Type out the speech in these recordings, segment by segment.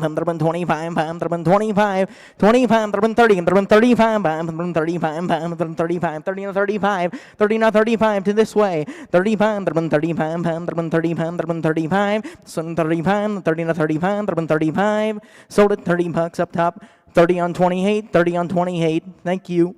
25, 125, 125, 25, 30, 35, 135, 135, 30 and 35, 30 and 35 to this way, 35, 35, 135, 135, 35, 30 and 35, 35, sold at $30 up top, 30 on 28, 30 on 28. Thank you.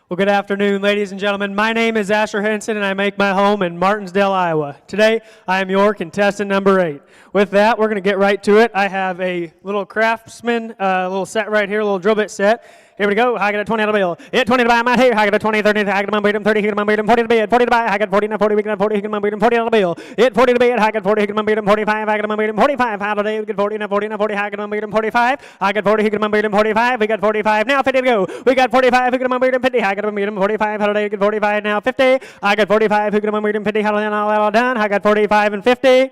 Well, good afternoon, ladies and gentlemen. My name is Asher Henson, and I make my home in Martinsdale, Iowa. Today, I am your contestant number 8. With that, we're going to get right to it. I have a little Craftsman, little set right here, a little drill bit set. Here we go. I got a 20 on the bill. Hit 20 to buy. I'm out here. I got a 20, 30, I got a beat him 30, he got a beat him 40 to bid. 40 to buy. I got 40 to 40, we got 40, he got a beat him 40 on the bill. Hit 40 to bid. I got 40, he got a beat him 45, I got a beat him 45. How today? We got 40 to 40 to 40, I got a beat him 45. I got 40, he got a beat him 45. We got 45 now. 50 to go. We got 45, he got a beat him 50. I got a beat him 45. How today? We got 45 now. 50. I got 45, he got a beat him 50. How today? All done. I got 45 and 50.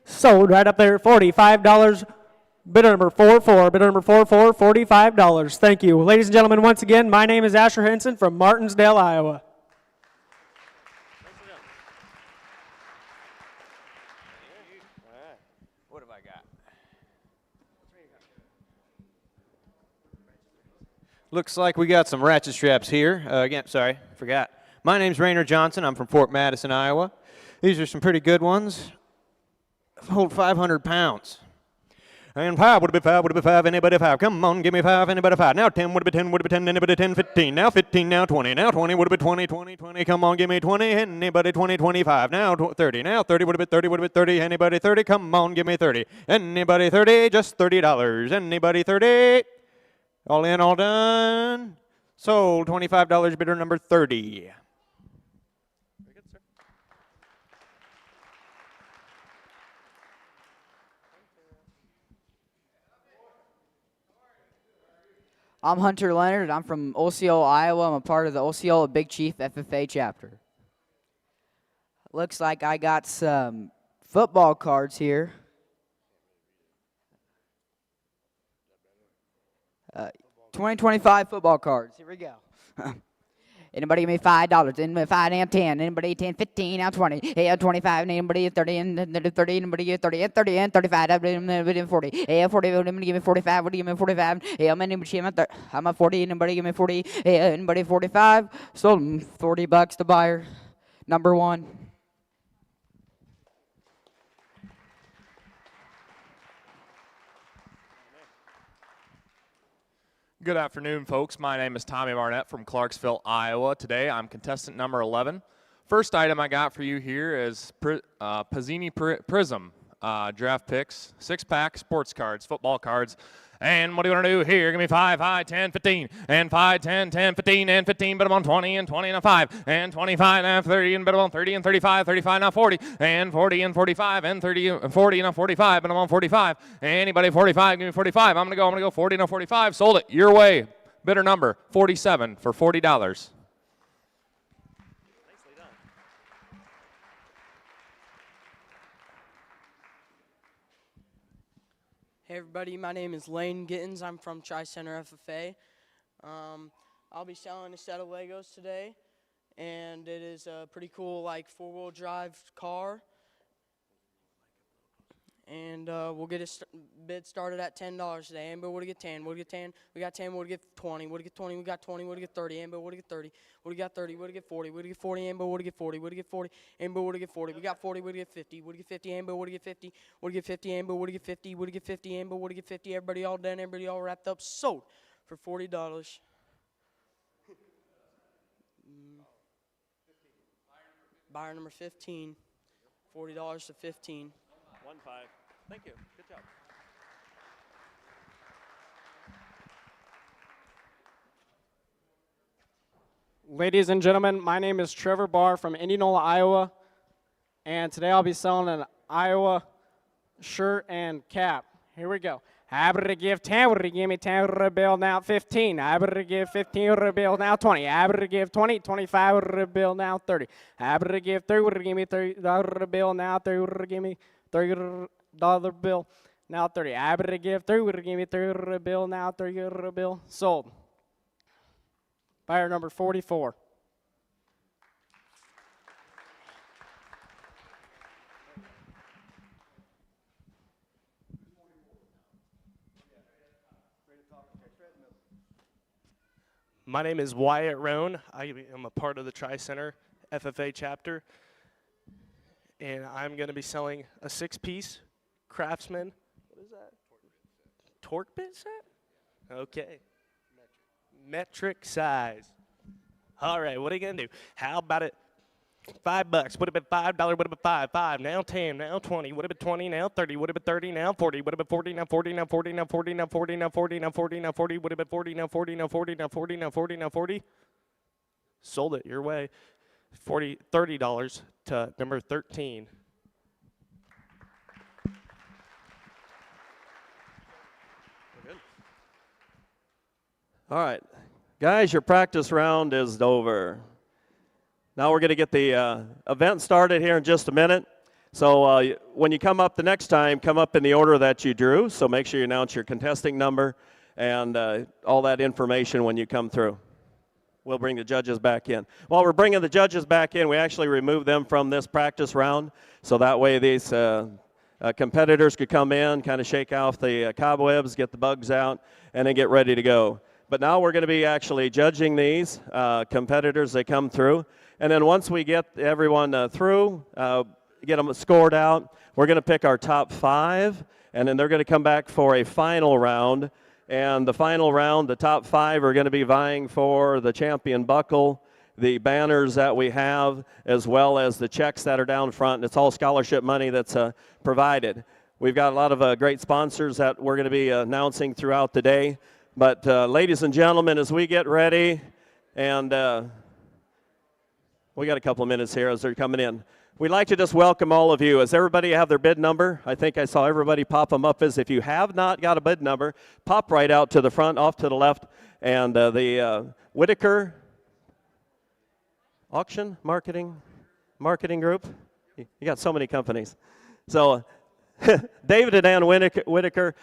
Sold right up there. $45. Bidder number 44, bidder number 44, $45. Thank you. Ladies and gentlemen, once again, my name is Asher Henson from Martinsdale, Iowa. What have I got? Looks like we got some ratchet straps here. Again, sorry, forgot. My name's Rainer Johnson. I'm from Fort Madison, Iowa. These are some pretty good ones. Hold 500 pounds. And 5 would it be 5, would it be 5, anybody 5? Come on, give me 5, anybody 5. Now 10 would it be 10, would it be 10, anybody 10, 15. Now 15, now 20. Now 20 would it be 20, 20, 20. Come on, give me 20, anybody 20, 25. Now 30. Now 30 would it be 30, would it be 30, anybody 30. Come on, give me 30. Anybody 30, just $30. Anybody 30. All in, all done. Sold, $25, bidder number 30. I'm Hunter Leonard. I'm from Osceola, Iowa. I'm a part of the Osceola Big Chief FFA chapter. Looks like I got some football cards here. 2025 football cards. Here we go. Anybody give me $5? Anybody 5 and 10? Anybody 10, 15, now 20. Hey, 25. Anybody 30 and 30. Anybody get 30 and 30 and 35. Anybody 40. Hey, 40. Anybody give me 45? What do you give me 45? Hey, I'm a 40. Anybody give me 40? Hey, anybody 45? Sold them $40 to buyer. Number 1. Good afternoon, folks. My name is Tommy Barnett from Clarksville, Iowa. Today, I'm contestant number 11. First item I got for you here is Pizzini Prism draft picks, 6-pack sports cards, football cards. And what do you want to do here? Give me 5, 5, 10, 15, and 5, 10, 10, 15, and 15, but I'm on 20, and 20, and a 5, and 25, and 30, and but I'm on 30, and 35, 35, now 40, and 40, and 45, and 30, and 40, and 45, but I'm on 45. Anybody 45, give me 45. I'm going to go 40, and 45. Sold it. Your way. Bidder number 47 for $40. Hey everybody, my name is Lane Gittins. I'm from Tri-Center FFA. I'll be selling a set of Legos today, and it is a pretty cool like 4-wheel drive car. And we'll get a bid started at $10 today. Amber, what do you get 10? What do you get 10? We got 10. What do you get 20? What do you get 20? We got 20. What do you get 30? Amber, what do you get 30? What do you got 30? What do you get 40? What do you get 40? Amber, what do you get 40? What do you get 40? Amber, what do you get 40? We got 40. What do you get 50? What do you get 50? Amber, what do you get 50? What do you get 50? Amber, what do you get 50? What do you get 50? Amber, what do you get 50? Everybody all done. Everybody all wrapped up. Sold for $40. Buyer number 15. $40 to 15. 1-5. Thank you. Good job. Ladies and gentlemen, my name is Trevor Barr from Indianola, Iowa, and today I'll be selling an Iowa shirt and cap. Here we go. I better give 10, would you give me 10 bill now 15. I better give 15 bill now 20. I better give 20, 25 bill now 30. I better give 30, would you give me $30 bill now 30, would you give me $30 bill now 30. I better give 30, would you give me $30 bill now 30 bill. Sold. buyer number 44. My name is Wyatt Roan. I am a part of the Tri-Center FFA chapter, and I'm going to be selling a 6-piece Craftsman. What is that? Torque bit set? Okay. Metric size. All right, what are you going to do? How about it? $5. Would have been $5. Would have been 5. 5. Now 10. Now 20. Would have been 20. Now 30. Would have been 30. Now 40. Would have been 40. Now 40. Now 40. Now 40. Now 40. Now 40. Now 40. Now 40. Would have been 40. Now 40. Now 40. Now 40. Now 40. Now 40. Sold it your way. $30 to number 13. All right, guys, your practice round is over. Now we're going to get the event started here in just a minute. So when you come up the next time, come up in the order that you drew. So make sure you announce your contesting number and all that information when you come through. We'll bring the judges back in. While we're bringing the judges back in, we actually remove them from this practice round. So that way these competitors could come in, kind of shake off the cobwebs, get the bugs out, and then get ready to go. But now we're going to be actually judging these competitors that come through. And then once we get everyone through, get them scored out, we're going to pick our top 5, and then they're going to come back for a final round. And the final round, the top 5 are going to be vying for the champion buckle, the banners that we have, as well as the checks that are down front. And it's all scholarship money that's provided. We've got a lot of great sponsors that we're going to be announcing throughout the day. But ladies and gentlemen, as we get ready, and we got a couple of minutes here as they're coming in. We'd like to just welcome all of you. Does everybody have their bid number? I think I saw everybody pop them up. As if you have not got a bid number, pop right out to the front, off to the left, and the Whitaker Auction Marketing Group. You got so many companies. So David and Ann Whitaker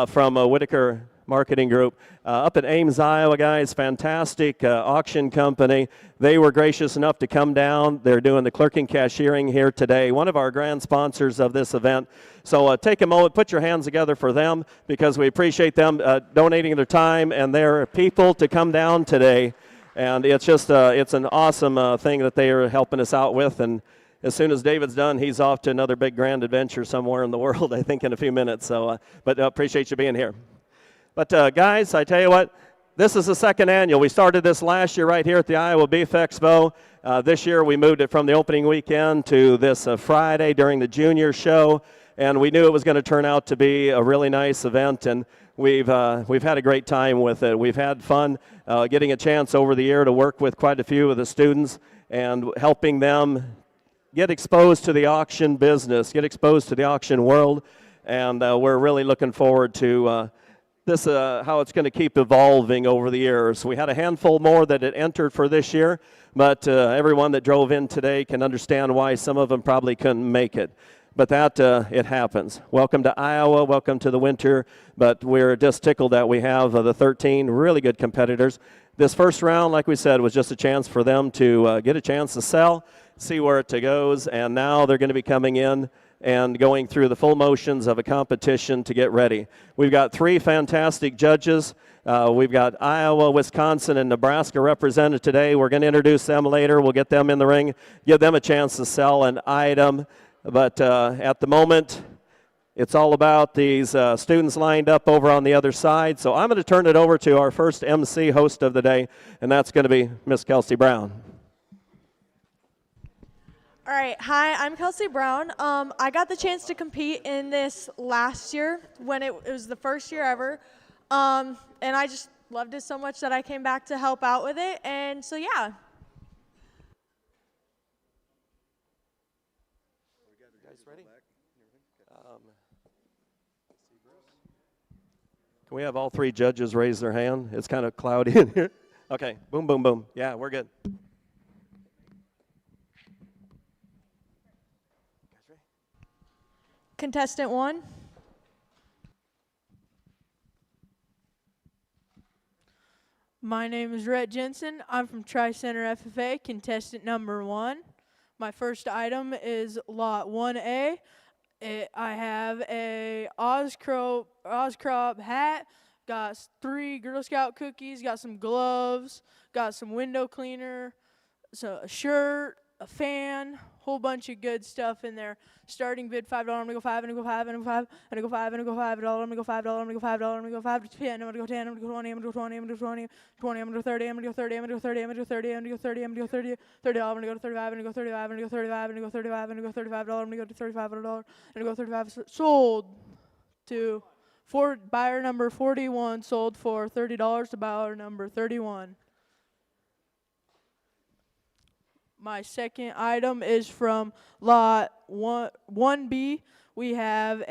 from Whitaker Marketing Group up in Ames, Iowa, guys. Fantastic auction company. They were gracious enough to come down. They're doing the clerking cashiering here today, one of our grand sponsors of this event. So take a moment, put your hands together for them, because we appreciate them donating their time and their people to come down today. And it's just it's an awesome thing that they are helping us out with. And as soon as David's done, he's off to another big grand adventure somewhere in the world, I think, in a few minutes. So, but appreciate you being here. But guys, I tell you what, this is the second annual. We started this last year right here at the Iowa Beef Expo. This year we moved it from the opening weekend to this Friday during the junior show, and we knew it was going to turn out to be a really nice event, and we've had a great time with it. We've had fun getting a chance over the year to work with quite a few of the students and helping them get exposed to the auction business, get exposed to the auction world, and we're really looking forward to this how it's going to keep evolving over the years. We had a handful more that had entered for this year, but everyone that drove in today can understand why some of them probably couldn't make it. But that, it happens. Welcome to Iowa, welcome to the winter, but we're just tickled that we have the 13 really good competitors. This first round, like we said, was just a chance for them to get a chance to sell, see where it goes, and now they're going to be coming in and going through the full motions of a competition to get ready. We've got 3 fantastic judges. We've got Iowa, Wisconsin, and Nebraska represented today. We're going to introduce them later. We'll get them in the ring, give them a chance to sell an item. But at the moment, it's all about these students lined up over on the other side. So I'm going to turn it over to our first MC host of the day, and that's going to be Miss Kelsey Brown. All right, hi, I'm Kelsey Brown. I got the chance to compete in this last year when it was the first year ever, and I just loved it so much that I came back to help out with it, and so yeah. Can we have all 3 judges raise their hand? It's kind of cloudy in here. Okay, boom, boom, boom. Yeah, we're good. Contestant 1. My name is Rhett Jensen. I'm from Tri-Center FFA, contestant number 1. My first item is lot 1A. I have a Ozcrop hat, got 3 Girl Scout cookies, got some gloves, got some window cleaner, so a shirt, a fan, whole bunch of good stuff in there. Starting bid $5. I'm gonna go 5, and I go 5, and I go 5, and I go 5, and I go $5. I'm gonna go $5. I'm gonna go $5. I'm gonna go 5 to 10. I'm gonna go 10. I'm gonna go 20. I'm gonna go 20. I'm gonna go 20. 20. I'm gonna go 30. I'm gonna go 30. I'm gonna go 30. I'm gonna go 30. I'm gonna go 30. I'm gonna go 30. 30. I'm gonna go to 35. I'm gonna go 35. I'm gonna go 35. I'm gonna go 35. I'm gonna go $35. I'm gonna go to $35. I'm gonna go 35. Sold to buyer number 41. Sold for $30 to buyer number 31. My second item is from lot 1B. We have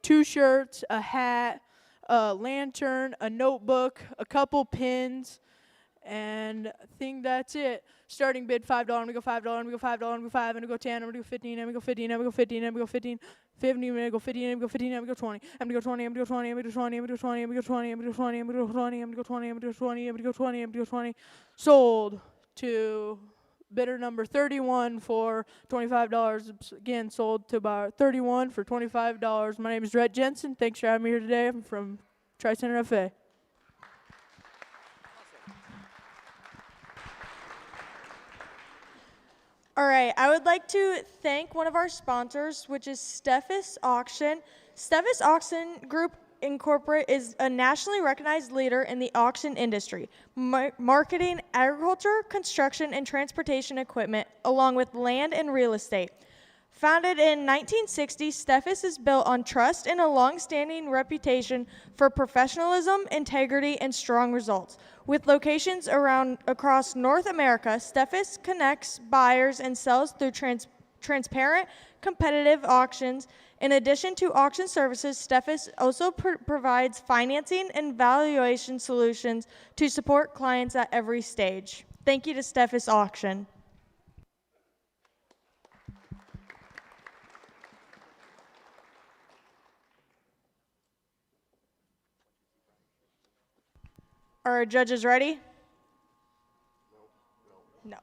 2 shirts, a hat, a lantern, a notebook, a couple pins, and I think that's it. Starting bid $5. I'm gonna go $5. I'm gonna go $5. I'm gonna go 5. I'm gonna go 10. I'm gonna go 15. I'm gonna go 15. I'm gonna go 15. I'm gonna go 15. 50, I'm gonna go 15, I'm gonna go 15, I'm gonna go 20, I'm gonna go 20, I'm gonna go 20, I'm gonna go 20, I'm gonna go 20, I'm gonna go 20, I'm gonna go 20, I'm gonna go 20, I'm gonna go 20, I'm gonna go 20, I'm gonna go 20, I'm gonna go 20. Sold to bidder number 31 for $25. Again, sold to buyer 31 for $25. My name is Rhett Jensen. Thanks for having me here today. I'm from Tri-Center FA. All right, I would like to thank one of our sponsors, which is Steffes Auction. Steffes Auction Group Incorporate is a nationally recognized leader in the auction industry, marketing agriculture, construction, and transportation equipment, along with land and real estate. Founded in 1960, Steffes is built on trust and a long-standing reputation for professionalism, integrity, and strong results. With locations across North America, Steffes connects buyers and sellers through transparent, competitive auctions. In addition to auction services, Steffes also provides financing and valuation solutions to support clients at every stage. Thank you to Steffes Auction. Are our judges ready? No.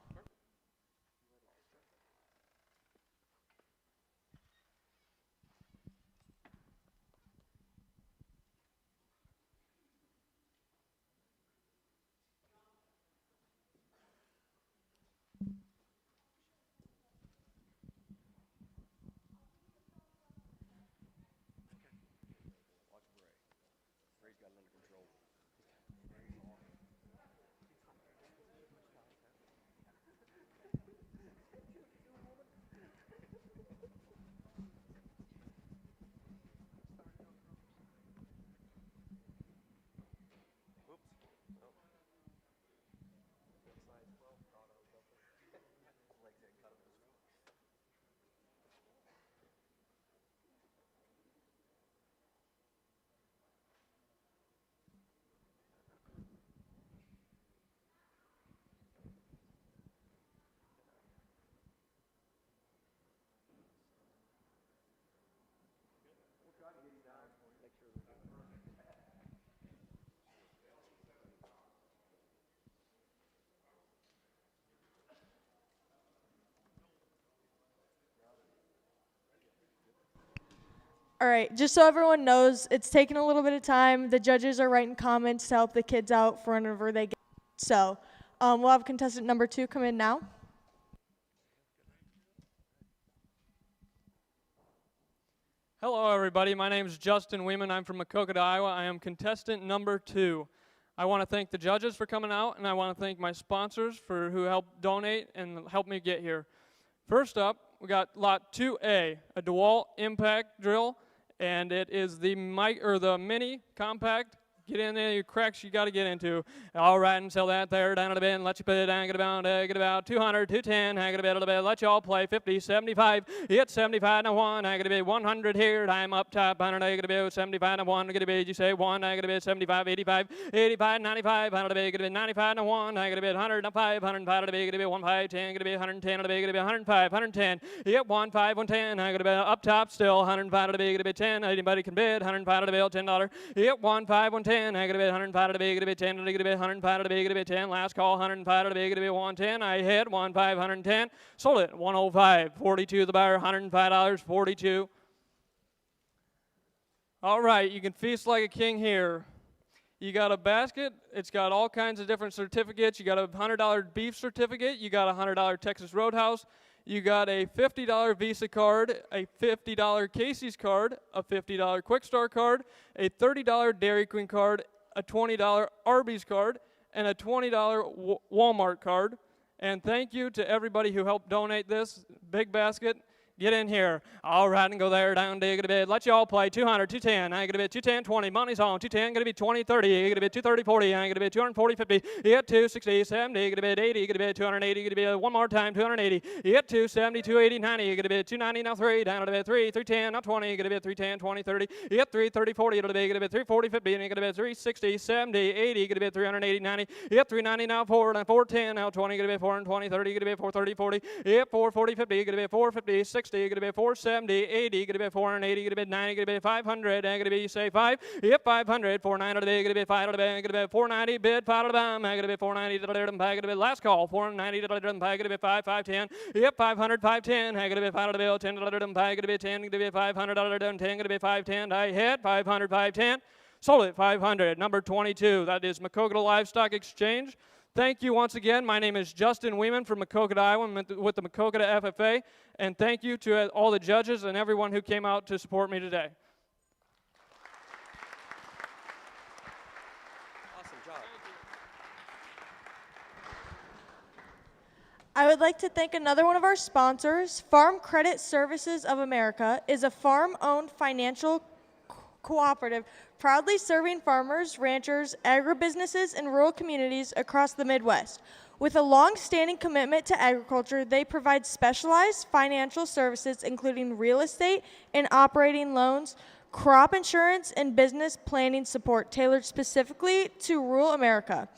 All right, just so everyone knows, it's taking a little bit of time. The judges are writing comments to help the kids out for whenever they get. So we'll have contestant number 2 come in now. Hello, everybody. My name is Justin Weeman. I'm from Maquoketa, Iowa. I am contestant number 2. I want to thank the judges for coming out, and I want to thank my sponsors for who helped donate and help me get here. First up, we got lot 2A, a DeWalt impact drill, and it is the mini compact. Get in there, cracks you got to get into. All right, and sell that there down at the bin. Let you put it down, get about 200, 210, hang it a bit, let you all play 50, 75. It's 75 and 1, hang it a bit 100 here. I'm up top, 100, hang it a bit 75 and 1, get a bit. You say 1, hang it a bit 75, 85, 85, 95, 100 a bit, get a bit 95 and 1, hang it a bit 105, 105 at a bit, get a bit 1, 10, get a bit 110 at a bit, get a bit 105, 110. Yep, 1, 5, 110, hang it a bit up top still 105 at a bit, get a bit 10. Anybody can bid 105 at a bit, $10. Yep, 1, 5, 110. 110, I gotta bid 105 to the big, gotta bid 10, to the bid 105 to the big, gotta bid 10, last call 105 to the big, gotta bid 110, I hit 105, 110, sold it 105, 42 the buyer, $105, 42. All right, you can feast like a king here. You got a basket, it's got all kinds of different certificates. You got a $100 beef certificate, you got a $100 Texas Roadhouse, you got a $50 Visa card, a $50 Casey's card, a $50 Quick Start card, a $30 Dairy Queen card, a $20 Arby's card, and a $20 Walmart card. And thank you to everybody who helped donate this big basket. Get in here. All right, and go there, down, dig it a bit. Let you all play. 200, 210. I ain't gonna bid 210, 20. Money's on. 210, gonna be 20, 30. You gonna bid 230, 40. I ain't gonna bid 240, 50. You get 260, 70. You gonna bid 80. You gonna bid 280. You gonna bid one more time, 280. You get 270, 280, 90. You gonna bid 290, now 3. Down to the bid 3, 310, now 20. You gonna bid 310, 20, 30. You get 3, 30, 40. You gonna bid 340, 50. And you gonna bid 360, 70, 80. You gonna bid 380, 90. You get 390, now 4. Now 410, now 20. You gonna bid 420, 30. You gonna bid 430, 40. You get 440, 50. You gonna bid 450, 60. You gonna bid 470, 80, you're going to be 480, you're going to be 90, you're going to be 500, and going to be, you say 5, yep, 500, 490, you're going to be 5, you're going to be 490, bid, 5, I'm going to be 490, I'm going to be last call, 490, I'm going to be 5, 510, yep, 500, 510, I'm going to be 5, 10, I'm going to be 10, going to be 500, 10, going to be 510, I hit 500, 510, sold it 500, number 22, that is Maquoketa Livestock Exchange. Thank you once again. My name is Justin Weeman from Maquoketa, Iowa. I'm with the Maquoketa FFA. And thank you to all the judges and everyone who came out to support me today. Awesome job. I would like to thank another one of our sponsors. Farm Credit Services of America is a farm-owned financial cooperative proudly serving farmers, ranchers, agribusinesses, and rural communities across the Midwest. With a long-standing commitment to agriculture, they provide specialized financial services including real estate and operating loans, crop insurance, and business planning support tailored specifically to rural America.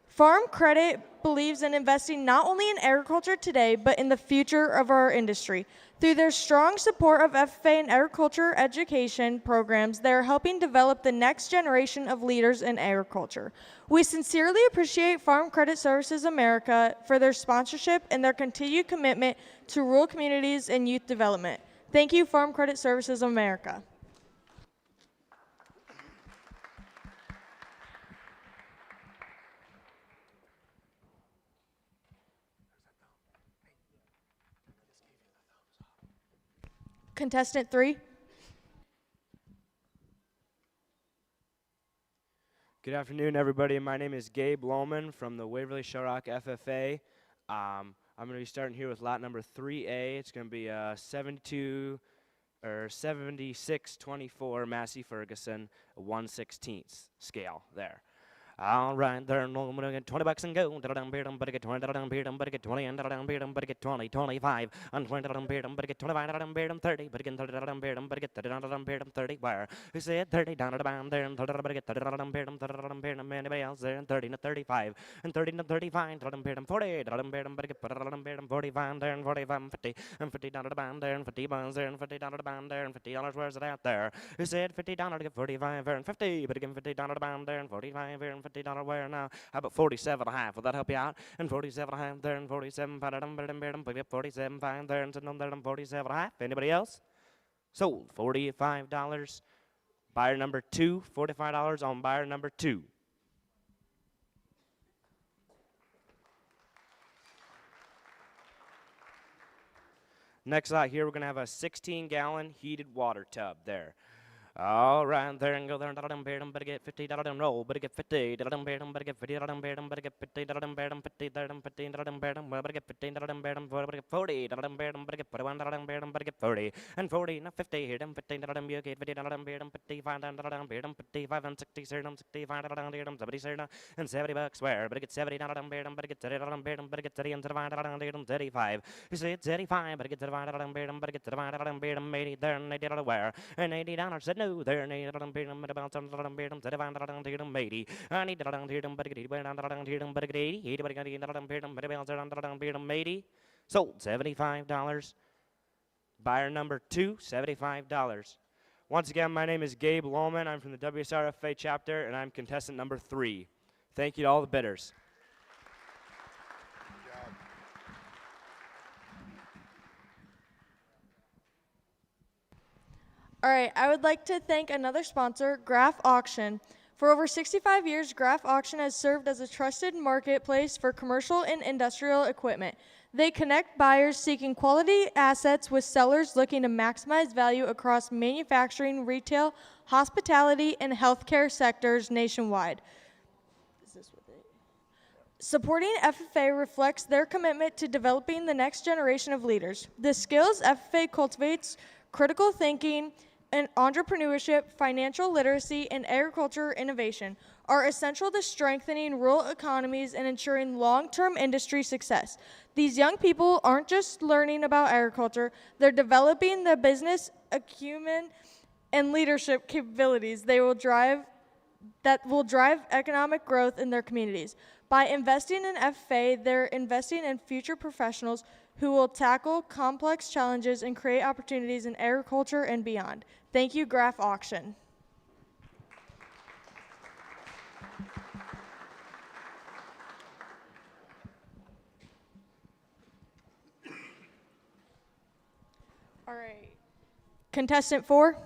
Farm Credit believes in investing not only in agriculture today, but in the future of our industry. Through their strong support of FFA and agriculture education programs, they are helping develop the next generation of leaders in agriculture. We sincerely appreciate Farm Credit Services America for their sponsorship and their continued commitment to rural communities and youth development. Thank you, Farm Credit Services America. Contestant 3. Good afternoon, everybody. My name is Gabe Lohman from the Waverly Shellrock FFA. I'm going to be starting here with lot number 3A. It's going to be 7624 Massey Ferguson, 1/16 scale there. All right, there, no, I'm gonna get $20 and go. Better get 20, better get 20, and better get 20, 25, and 20, better get 25, 30, better get 30, better get 30, where? Who said 30 down at the band there, and better get 30, anybody else there, and 30 to 35, and 30 to 35, 40, better get 45 there, and 45, 50, and 50 down at the band there, and 50 bonds there, and 50 down at the band there, and $50, where's it out there? Who said $50 to get 45 there, and 50, better get 50 down at the band there, and 45 there, and $50 where now? How about 47.5? Will that help you out? And 47.5 there, and 47, 47.5 there, and 47.5. Anybody else? Sold $45. Buyer number 2, $45 on buyer number 2. Next lot here, we're going to have a 16-gallon heated water tub there. All right, there and go there, better get $50 roll, better get 50, better get 50, better get 50, better get 50, better get 40, better get 41, better get 40, and 40, not 50, here, 50, you get 50, 55, 55, and 60, 65, 70, and $70, where? Better get 70, better get 30, better get 30, and 35, you say it's 85, better get 35, better get 35, 80, there, and $80, where? And $80 said no. There, I need I need sold $75. Buyer number 2, $75. Once again, my name is Gabe Lohman. I'm from the WSRFA chapter, and I'm contestant number 3. Thank you to all the bidders. All right, I would like to thank another sponsor, Graph Auction. For over 65 years, Graph Auction has served as a trusted marketplace for commercial and industrial equipment. They connect buyers seeking quality assets with sellers looking to maximize value across manufacturing, retail, hospitality, and healthcare sectors nationwide. Supporting FFA reflects their commitment to developing the next generation of leaders. The skills FFA cultivates, critical thinking, and entrepreneurship, financial literacy, and agriculture innovation, are essential to strengthening rural economies and ensuring long-term industry success. These young people aren't just learning about agriculture, they're developing the business acumen and leadership capabilities that will drive economic growth in their communities. By investing in FFA, they're investing in future professionals who will tackle complex challenges and create opportunities in agriculture and beyond. Thank you, Graph Auction. All right. Contestant 4.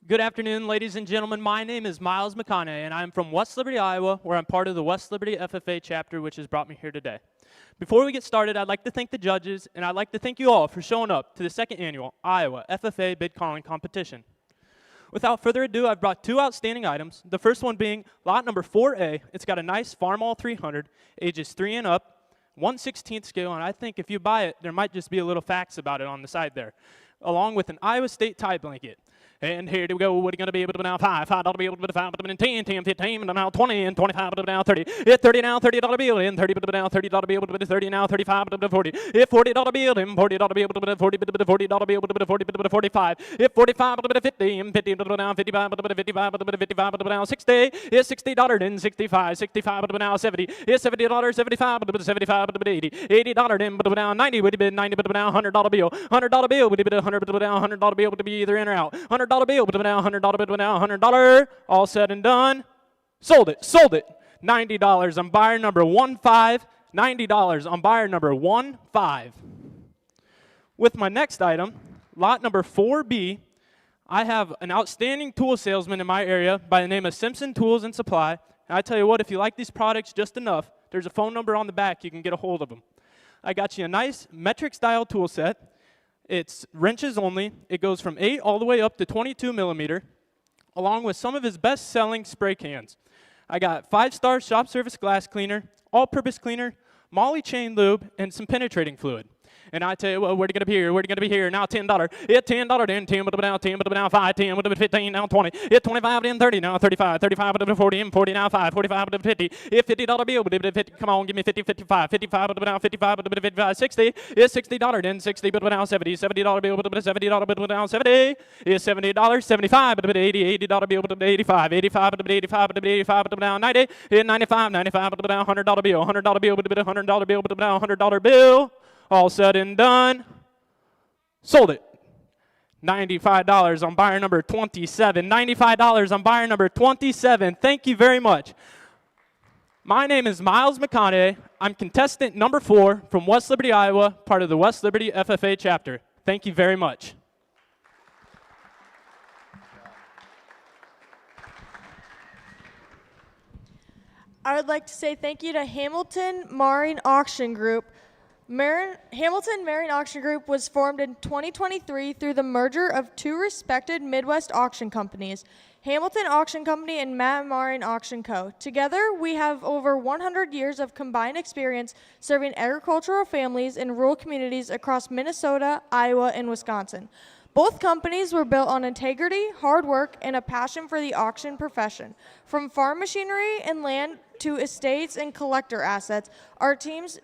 Good afternoon, ladies and gentlemen. My name is Miles McConaughey, and I'm from West Liberty, Iowa, where I'm part of the West Liberty FFA chapter, which has brought me here today. Before we get started, I'd like to thank the judges, and I'd like to thank you all for showing up to the second annual Iowa FFA bid calling competition. Without further ado, I've brought 2 outstanding items, the first one being lot number 4A. It's got a nice Farmall 300, ages 3 and up, 1/16 scale, and I think if you buy it, there might just be a little facts about it on the side there, along with an Iowa State tie blanket. And here we go. What are you going to be able to now? $5 be able to 5, 10, 10, 15, and now 20, and 25, now 30. It's 30 now, $30 bill, and 30, now $30 be able to 30 now, 35, 40. If $40 bill, and $40 be able to 40, $40 be able to 40, 45. If 45, 50, and 50 now 55, 55, 55 now 60. It's $60 and 65, 65 now 70. It's $70, 75, 75, 80. $80 and now 90 would be 90, now $100 bill. $100 bill would be $100 now $100 bill to be either in or out. $100 bill, but now $100 bill, now $100. All said and done. Sold it. $90 on buyer number 15. $90 on buyer number 15. With my next item, lot number 4B, I have an outstanding tool salesman in my area by the name of Simpson Tools and Supply. And I tell you what, if you like these products just enough, there's a phone number on the back. You can get a hold of them. I got you a nice metric style tool set. It's wrenches only. It goes from 8 all the way up to 22 millimeter, along with some of his best-selling spray cans. I got 5-star shop service glass cleaner, all-purpose cleaner, Molly chain lube, and some penetrating fluid. And I tell you what, where'd it gonna be here? Where'd it gonna be here? Now $10. It's $10, then 10, but now 10, but now 5, 10, but 15, now 20. It's 25, then 30, now 35, 35, but 40, and 40, now 5, 45, but 50. It's $50 bill, but 50, come on, give me 50, 55, 55, but now 55, but 55, 60. It's $60, then 60, but now 70, $70 bill, but $70, but now 70. It's $70, 75, but 80, $80 bill, but 85, 85, but 85, but 85, but now 90. It's 95, 95, but now $100 bill, $100 bill, but $100 bill, but now $100 bill. All said and done. Sold it. $95 on buyer number 27. $95 on buyer number 27. Thank you very much. My name is Miles McConaughey. I'm contestant number 4 from West Liberty, Iowa, part of the West Liberty FFA chapter. Thank you very much. I would like to say thank you to Hamilton Marine Auction Group. Hamilton Marine Auction Group was formed in 2023 through the merger of 2 respected Midwest auction companies, Hamilton Auction Company and Matt Marine Auction Co. Together, we have over 100 years of combined experience serving agricultural families in rural communities across Minnesota, Iowa, and Wisconsin. Both companies were built on integrity, hard work, and a passion for the auction profession. From farm machinery and land to estates and collector assets, our teams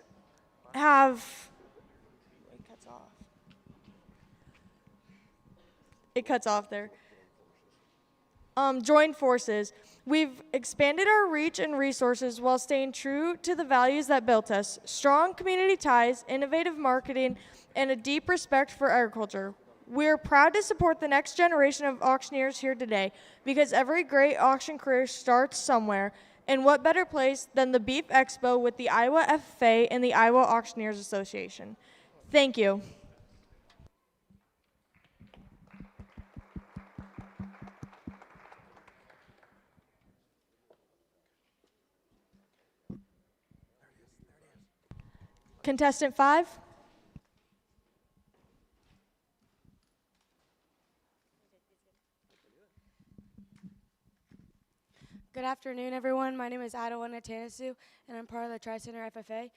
it cuts off there. Joined forces. We've expanded our reach and resources while staying true to the values that built us: strong community ties, innovative marketing, and a deep respect for agriculture. We are proud to support the next generation of auctioneers here today because every great auction career starts somewhere. And what better place than the Beef Expo with the Iowa FFA and the Iowa Auctioneers Association. Thank you. Contestant 5. Good afternoon, everyone. My name is Adawana Tanasu, and I'm part of the Tri-Center FFA.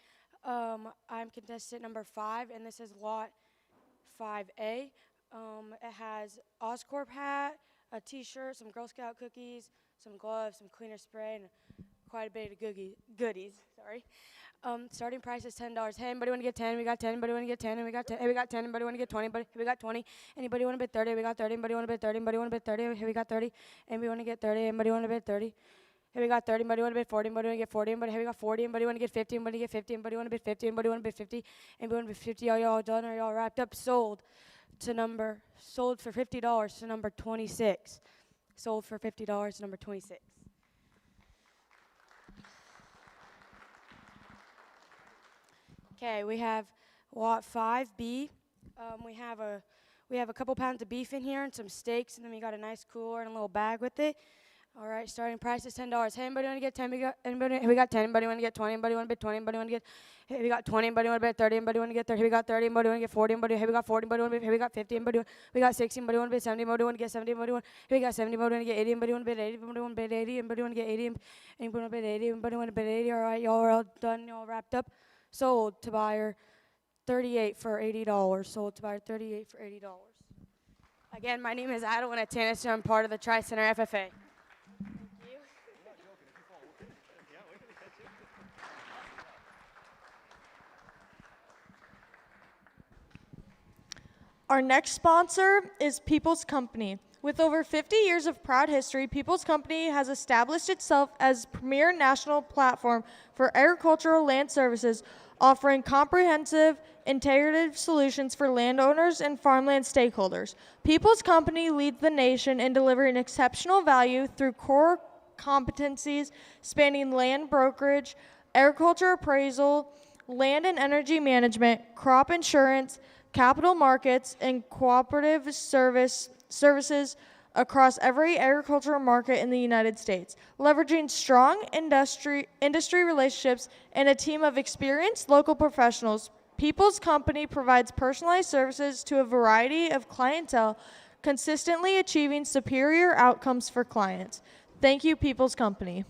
I'm contestant number 5, and this is lot 5A. It has Oscorp hat, a T-shirt, some Girl Scout cookies, some gloves, some cleaner spray, and quite a bit of goodies. Sorry. Starting price is $10. Hey, anybody want to get 10? We got 10. Anybody want to get 10? And we got 10. Hey, we got 10. Anybody want to get 20? But we got 20. Anybody want to bid 30? We got 30. Anybody want to bid 30? Anybody want to bid 30? Hey, we got 30. Anybody want to get 30? Anybody want to bid 30? Hey, we got 30. Anybody want to bid 40? Anybody want to get 40? Anybody? Hey, we got 40. Anybody want to get 50? Anybody get 50? Anybody want to bid 50? Anybody want to bid 50? Anybody want to bid 50? Are y'all done? Are y'all wrapped up? Sold for $50 to number 26. Sold for $50 to number 26. Okay, we have lot 5B. We have a couple pounds of beef in here and some steaks, and then we got a nice cooler and a little bag with it. All right, starting price is $10. Hey, anybody want to get 10? We got 10. Anybody want to get 20? Anybody want to bid 20? Anybody want to get? Hey, we got 20. Anybody want to bid 30? Anybody want to get 30? Hey, we got 30. Anybody want to get 40? Hey, we got 40. Anybody want to bid? Hey, we got 50. We got 60. Anybody want to bid 70? Anybody want to get 70? Hey, we got 70. Anybody want to get 80? Anybody want to bid 80? Anybody want to bid 80? Anybody want to get 80? Anybody want to bid 80? Anybody want to bid 80? All right, y'all are all done. Y'all wrapped up. Sold to buyer 38 for $80. Sold to buyer 38 for $80. Again, my name is Adawana Tanasu. I'm part of the Tri-Center FFA. Our next sponsor is People's Company. With over 50 years of proud history, People's Company has established itself as premier national platform for agricultural land services, offering comprehensive, integrative solutions for landowners and farmland stakeholders. People's Company leads the nation in delivering exceptional value through core competencies spanning land brokerage, agriculture appraisal, land and energy management, crop insurance, capital markets, and cooperative services across every agricultural market in the United States. Leveraging strong industry relationships and a team of experienced local professionals, People's Company provides personalized services to a variety of clientele, consistently achieving superior outcomes for clients. Thank you, People's Company.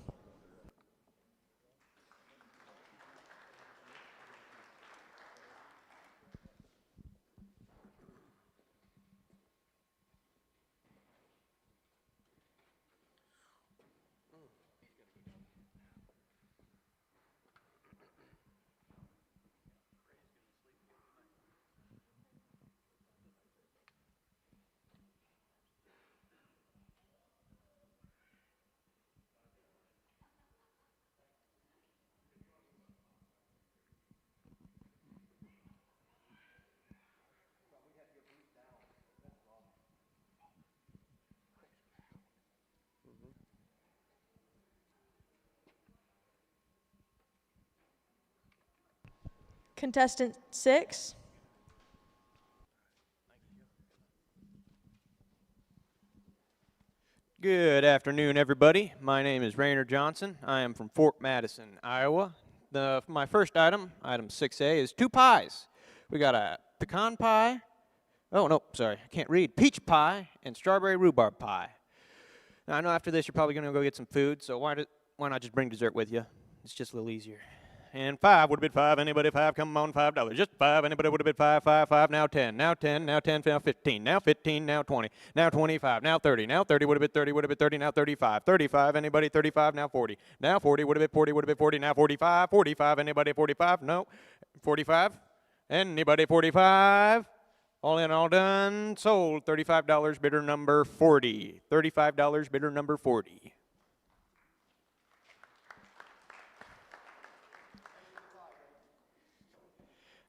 Contestant 6. Good afternoon, everybody. My name is Rainer Johnson. I am from Fort Madison, Iowa. My first item 6A, is 2 pies. We got a pecan pie. Oh, no, sorry, I can't read. Peach pie and strawberry rhubarb pie. Now, I know after this you're probably going to go get some food, so why not just bring dessert with you? It's just a little easier. And 5 would have been 5. Anybody 5? Come on, $5. Just 5. Anybody would have been 5, 5, 5. Now 10. Now 10. Now 10. Now 15. Now 15. Now 20. Now 25. Now 30. Now 30 would have been 30. Would have been 30. Now 35. 35. Anybody 35? Now 40. Now 40 would have been 40. Would have been 40. Now 45. 45. Anybody 45? No. 45. Anybody 45? All in, all done. Sold. $35. Bidder number 40. $35. Bidder number 40.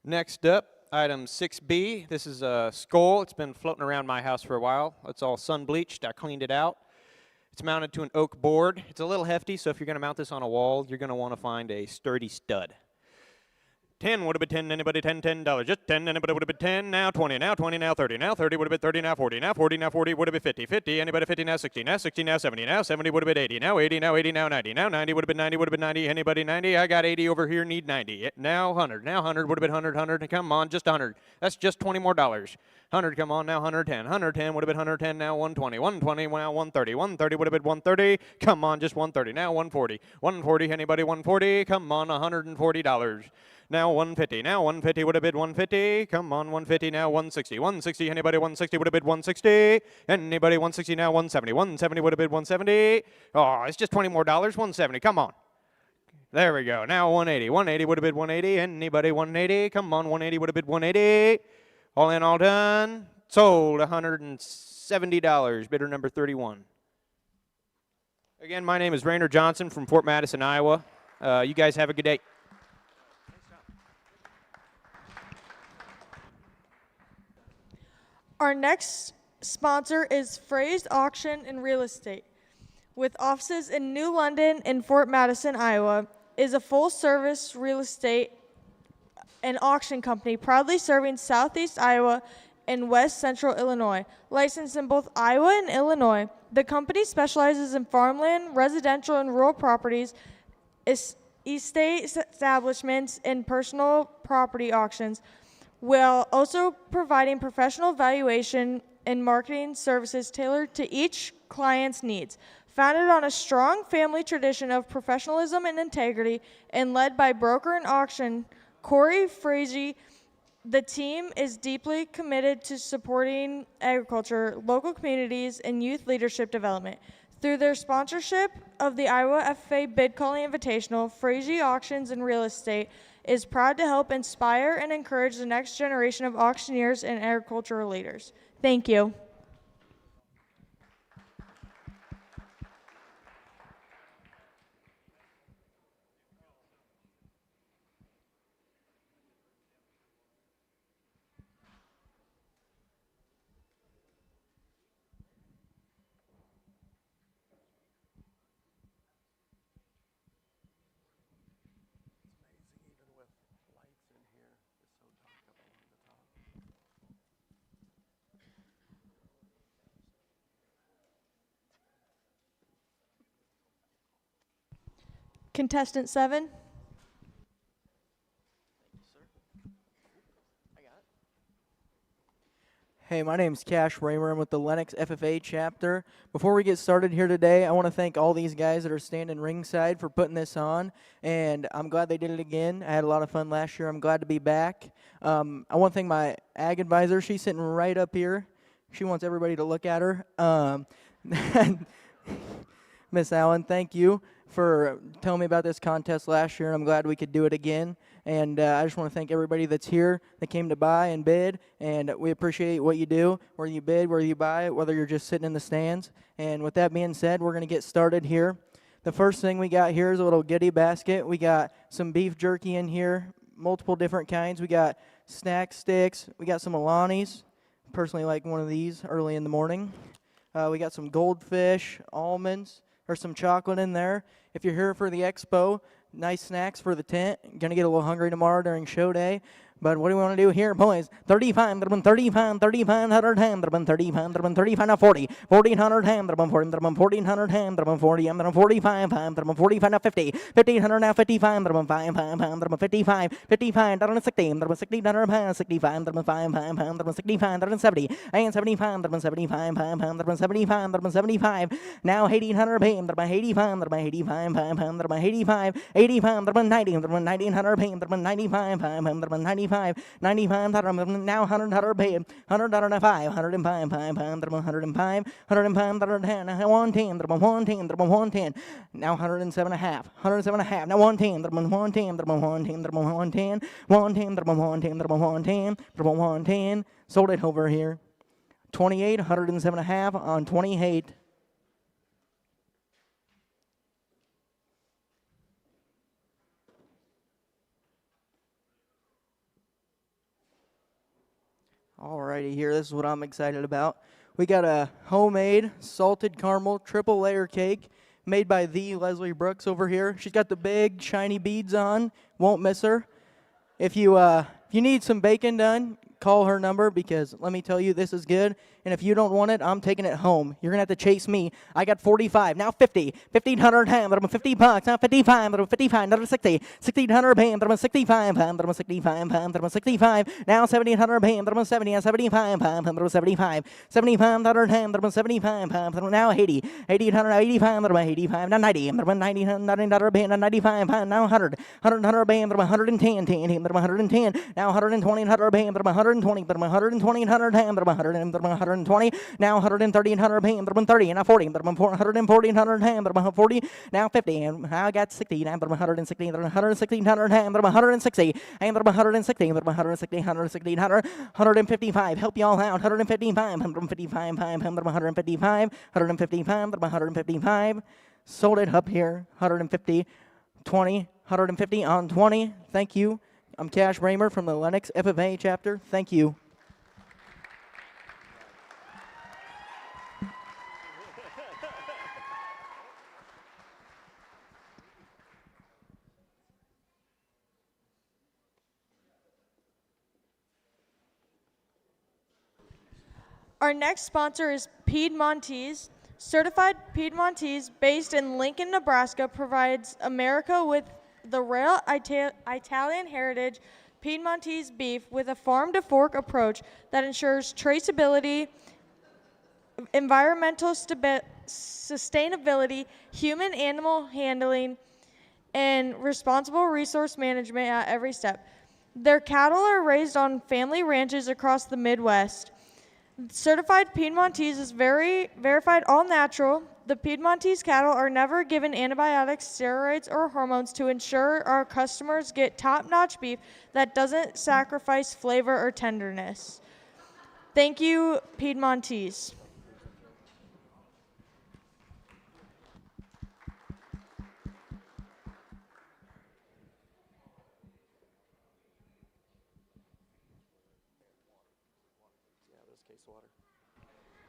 Next up, item 6B. This is a skull. It's been floating around my house for a while. It's all sun bleached. I cleaned it out. It's mounted to an oak board. It's a little hefty, so if you're going to mount this on a wall, you're going to want to find a sturdy stud. 10 would have been 10, anybody 10, $10, just 10, anybody would have been 10, now 20, now 20, now 30, now 30 would have been 30, now 40, now 40, now 40 would have been 50, 50, anybody 50, now 60, now 60, now 70, now 70 would have been 80, now 80, now 80, now 90, now 90 would have been 90, would have been 90, anybody 90, I got 80 over here, need 90, now 100, now 100 would have been 100, 100, come on, just 100, that's just 20 more dollars, 100, come on, now 110, 110 would have been 110, now 120, 120, now 130, 130 would have been 130, come on, just 130, now 140, 140, anybody 140, come on, $140. Now 150. Now 150 would have bid 150. Come on, 150. Now 160. 160. Anybody 160 would have bid 160. Anybody 160 now 170. 170 would have bid 170. Oh, it's just 20 more dollars. 170. Come on. There we go. Now 180. 180 would have bid 180. Anybody 180? Come on, 180 would have bid 180. All in, all done. Sold $170. Bidder number 31. Again, my name is Rainer Johnson from Fort Madison, Iowa. You guys have a good day. Our next sponsor is Phrased Auction and Real Estate. With offices in New London and Fort Madison, Iowa, is a full-service real estate and auction company proudly serving Southeast Iowa and West Central Illinois. Licensed in both Iowa and Illinois, the company specializes in farmland, residential and rural properties, estate establishments, and personal property auctions, while also providing professional valuation and marketing services tailored to each client's needs. Founded on a strong family tradition of professionalism and integrity and led by broker and auction Corey Frazee, the team is deeply committed to supporting agriculture, local communities, and youth leadership development. Through their sponsorship of the Iowa FFA Bid Calling Invitational, Frazee Auctions and Real Estate is proud to help inspire and encourage the next generation of auctioneers and agricultural leaders. Thank you. Contestant 7. Hey, my name's Cash Raymer. I'm with the Lennox FFA chapter. Before we get started here today, I want to thank all these guys that are standing ringside for putting this on, and I'm glad they did it again. I had a lot of fun last year. I'm glad to be back. I want to thank my ag advisor. She's sitting right up here. She wants everybody to look at her. Miss Allen, thank you for telling me about this contest last year. I'm glad we could do it again. And I just want to thank everybody that's here that came to buy and bid. And we appreciate what you do, whether you bid, whether you buy, whether you're just sitting in the stands. And with that being said, we're going to get started here. The first thing we got here is a little goodie basket. We got some beef jerky in here, multiple different kinds. We got snack sticks. We got some Alani's. Personally like one of these early in the morning. We got some goldfish, almonds. There's some chocolate in there. If you're here for the expo, nice snacks for the tent. Gonna get a little hungry tomorrow during show day. But what do we want to do here, boys? 35, 35, 3500 ham, 35, 35, now 40, 1400 ham, 1400 ham, 40, 45 ham, 45 now 50, 1500 now 55, 5 ham, 55, 55, 60, 60 ham, 65, 5 ham, 65, 70, and 75, 75 ham, 75, 75, now 1800 ham, 85, 85 ham, 85, 85, 90, 1900 ham, 95 ham, 95, 95, now 100 paid, 105, 105, 105, 110, 110, now 107 and a half, 107 and a half, now 110, 110, sold it over here, 28, 107 and a half on 28. Alrighty, here, this is what I'm excited about. We got a homemade salted caramel triple layer cake made by the Leslie Brooks over here. She's got the big shiny beads on, won't miss her. If you need some bacon done, call her number because let me tell you, this is good. And if you don't want it, I'm taking it home. You're going to have to chase me. I got 45, now 50. 1,500 ham, but I'm 50 bucks. Now 55, but I'm 55, another 60. 1,600 ham, but I'm 65 ham, but I'm 65 ham, but I'm 65. Now 1,700 ham, but I'm 70, now 75 ham, but I'm 75. 7,500 ham, but I'm 75 ham, but I'm now 80. 1,800, 85, but I'm 85. Now 90, but I'm 90, 90 band, 95 ham, now 100. 100 band, but I'm 110, 10, but I'm 110. Now 120, 100 band, but I'm 120, but I'm 120, 100 ham, but I'm 100, but I'm 120. Now 130, 100 ham, but I'm 30, and now 40, but I'm 140, 100 ham, but I'm 40. Now 50, and I got 60, now but I'm 160, 160, 100 ham, but I'm 160, and but I'm 160, but I'm 160, 160, 100, 155. Help y'all out. 155, 155, but I'm 155, 155, but I'm 155. Sold it up here. 150, 20, 150 on 20. Thank you. I'm Cash Bramer from the Lennox FFA chapter. Thank you. Our next sponsor is Piedmontese. Certified Piedmontese, based in Lincoln, Nebraska, provides America with the rare Italian heritage Piedmontese beef with a farm-to-fork approach that ensures traceability, environmental sustainability, human-animal handling, and responsible resource management at every step. Their cattle are raised on family ranches across the Midwest. Certified Piedmontese is verified all natural. The Piedmontese cattle are never given antibiotics, steroids, or hormones to ensure our customers get top-notch beef that doesn't sacrifice flavor or tenderness. Thank you, Piedmontese.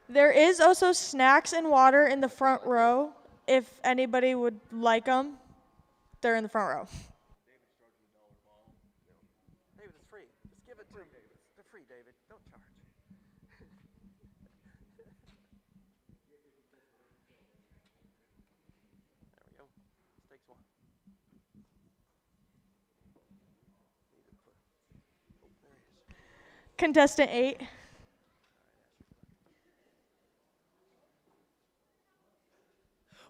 There is also snacks and water in the front row. If anybody would like them, they're in the front row. David, it's free. Just give it to him. They're free, David. Don't charge. There we go. Takes one. Contestant 8.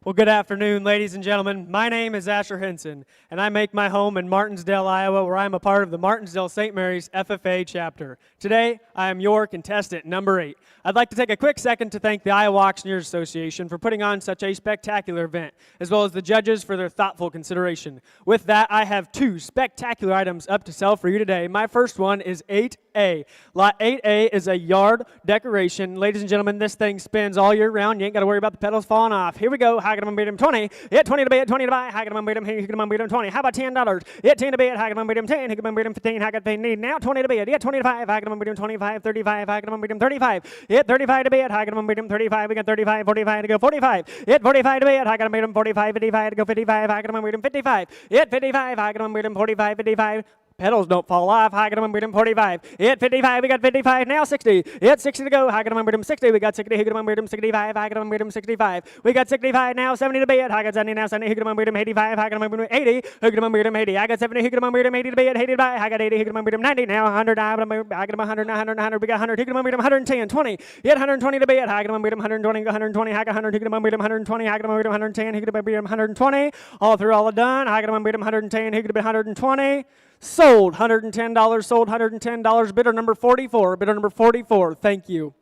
Well, good afternoon, ladies and gentlemen. My name is Asher Henson, and I make my home in Martinsdale, Iowa, where I'm a part of the Martinsdale St. Mary's FFA chapter. Today, I am your contestant number 8. I'd like to take a quick second to thank the Iowa Auctioneers Association for putting on such a spectacular event, as well as the judges for their thoughtful consideration. With that, I have 2 spectacular items up to sell for you today. My first one is 8A. Lot 8A is a yard decoration. Ladies and gentlemen, this thing spins all year round. You ain't got to worry about the pedals falling off. Here we go. How can I beat him? 20. Yeah, 20 to beat, 20 to buy. How can I beat him? He can beat him 20. How about $10? Yeah, 10 to beat. How can I beat him? 10. He can beat him 15. How can I need now? 20 to beat. Yeah, 25. How can I beat him? 25. 35. How can I beat him? 35. Yeah, 35 to beat. How can I beat him? 35. We got 35. 45 to go. 45. Yeah, 45 to beat. How can I beat him? 45. 55 to go. 55. How can I beat him? 55. Yeah, 55. How can I beat him? 45. 55. Pedals don't fall off. How can I beat him? 45. Hit 55. We got 55. Now 60. Hit 60 to go. How can I beat him? 60. We got 60. Who can I beat him? 65. How can I beat him? 65. We got 65. Now 70 to beat. How can 70 now? 70. Who can I beat him? 85. How can I beat him? 80. Who can I beat him? 80. I got 70. Who can I beat him? 80 to beat. 80 to buy. I got 80. Who can I beat him? 90. Now 100. I got him 100. 100. 100. We got 100. Who can I beat him? 110. 20. Hit 120 to beat. How can I beat him? 120. 120. I got 100. Who can I beat him? 120. How can I beat him? 110. Who can I beat him? 120. All through all done. How can I beat him? 110. Who can I beat 120? Sold $110, sold $110, bidder number 44, bidder number 44, thank you.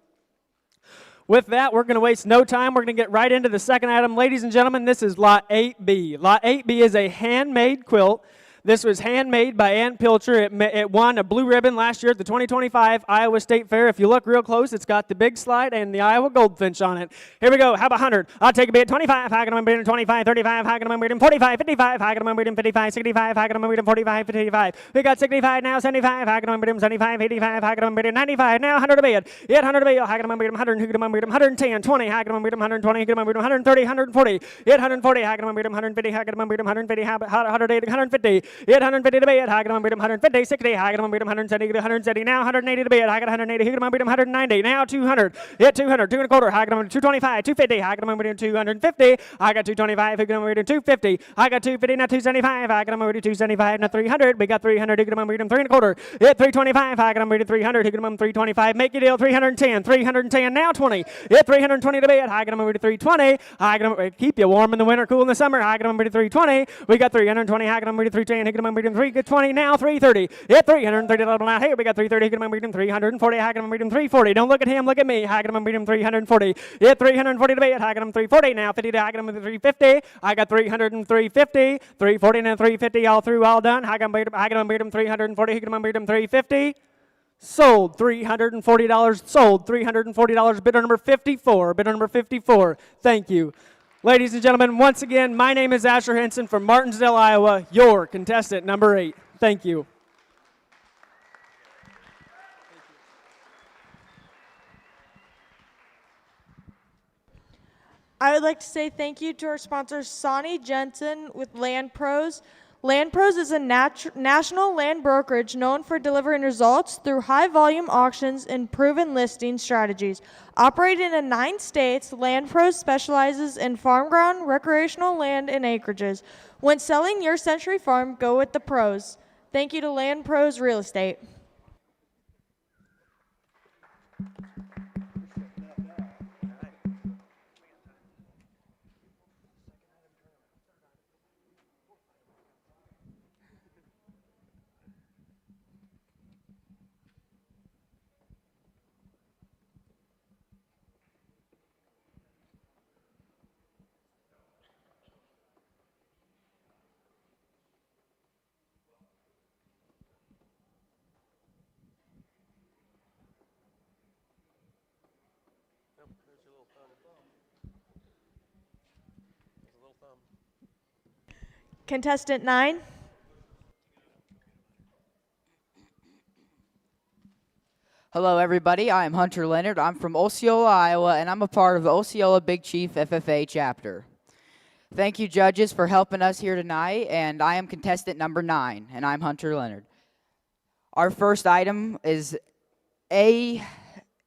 With that, we're going to waste no time. We're going to get right into the second item. Ladies and gentlemen, this is Lot 8B. Lot 8B is a handmade quilt This was handmade by Ann Pilcher. It won a blue ribbon last year at the 2025 Iowa State Fair. If you look real close, it's got the big slide and the Iowa goldfinch on it. Here we go. How about 100? I'll take a bid. 25. High gonna bid 25. 35. High gonna bid 45. 55. High gonna bid 55. 65. High gonna bid 45. 55. We got 65 now. 75. High gonna bid 75. 85. High gonna bid 95. Now 100 a bid. 800 a bid. High gonna bid 100. Who gonna bid 110. 20. High gonna bid 120. Who gonna bid 130. 140. 840. High gonna bid 150. High gonna bid 150. 180. 150. 850 to bid. High gonna bid 150. 60. High gonna bid 170. 170. Now 180 to bid. High got 180. Who gonna bid 190. Now 200. Hit 200. 2 and a quarter. High gonna bid 225. 250. High gonna bid 250. I got 225. Who gonna bid 250. I got 250. Now 275. I gonna bid 275. Now 300. We got 300. Who gonna bid 3 and a quarter. Hit 325. I gonna bid 300. Who gonna bid 325. Make your deal. 310. 310. Now 20. Hit 320 to bid. High gonna bid 320. I gonna keep you warm in the winter, cool in the summer. High gonna bid 320. We got 320. High gonna bid 310. Who gonna bid 320. Now 330. Hit 330. Now here we got 330. Who gonna bid 340. High gonna bid 340. Don't look at him. Look at me. High gonna bid 340. Hit 340 to bid. High gonna 340. Now 50 to high gonna 350. I got 300 and 350. 340 and 350 all through, all done. High gonna bid him 340. Who gonna bid him 350. Sold. $340. Sold. $340. Bidder number 54. Bidder number 54. Thank you. Ladies and gentlemen, once again, my name is Asher Henson from Martinsdale, Iowa, your contestant number 8. Thank you. I would like to say thank you to our sponsor, Sonny Jensen with Land Pros. Land Pros is a national land brokerage known for delivering results through high-volume auctions and proven listing strategies. Operating in 9 states, Land Pros specializes in farm ground, recreational land, and acreages. When selling your Century Farm, go with the pros. Thank you to Land Pros Real Estate. Contestant 9. Hello, everybody. I am Hunter Leonard. I'm from Osceola, Iowa, and I'm a part of the Osceola Big Chief FFA chapter. Thank you, judges, for helping us here tonight, and I am contestant number 9, and I'm Hunter Leonard. Our first item is A9,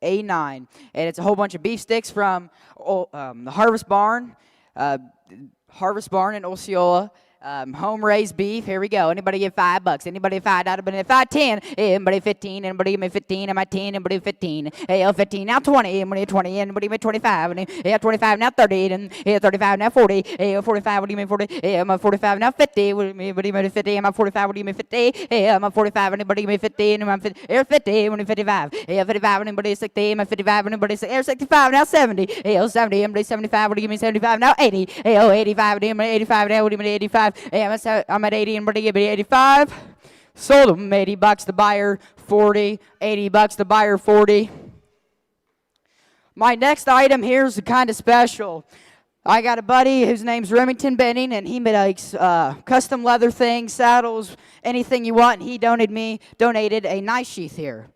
and it's a whole bunch of beef sticks from the Harvest Barn in Osceola. Home raised beef. Here we go. Anybody give $5? Anybody $5? Anybody 5, 10. Anybody 15? Anybody give me 15? Am I 10? Anybody 15? Hey, 15 now 20. Anybody 20? Anybody give me 25? Yeah, 25 now 30. And yeah, 35 now 40. Hey, 45. What do you mean 40? Hey, I'm 45 now 50. What do you mean 50? Am I 45? What do you mean 50? Hey, I'm 45. Anybody give me 50? And I'm 50. Here 50. What do you 55? Hey, 55. Anybody 60? Am I 55? Anybody 65 now 70. Hey, 70. Anybody 75? What do you mean 75? Now 80. Hey, 85. Anybody 85 now? What do you mean 85? Hey, I'm at 80, and everybody give me 85. Sold them $80, the buyer 40. $80, the buyer 40. My next item here is kind of special. I got a buddy whose name's Remington Benning, and he makes custom leather things, saddles, anything you want, and he donated a knife sheath here.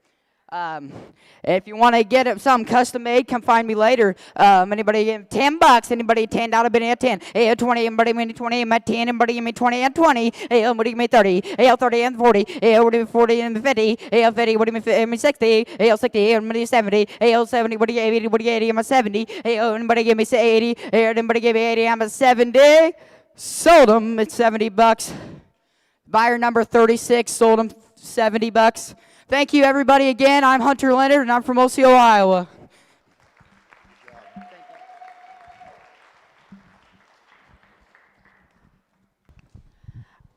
If you want to get something custom made, come find me later. Anybody give $10? Anybody $10? Bid at 10. Hey, 20. Anybody give me 20? I'm at 10. Anybody give me 20 and 20? Hey, what do you give me 30? Hey, 30 and 40. Hey, what do you give me 40 and 50? Hey, 50. What do you give me 60? Hey, 60. Anybody 70? Hey, 70. What do you give me 80? What do you give me 80? I'm at 70. Hey, anybody give me 80? Hey, anybody give me 80? I'm at 70. Sold them at $70. Buyer number 36 sold them $70. Thank you, everybody, again. I'm Hunter Leonard, and I'm from Osceola, Iowa.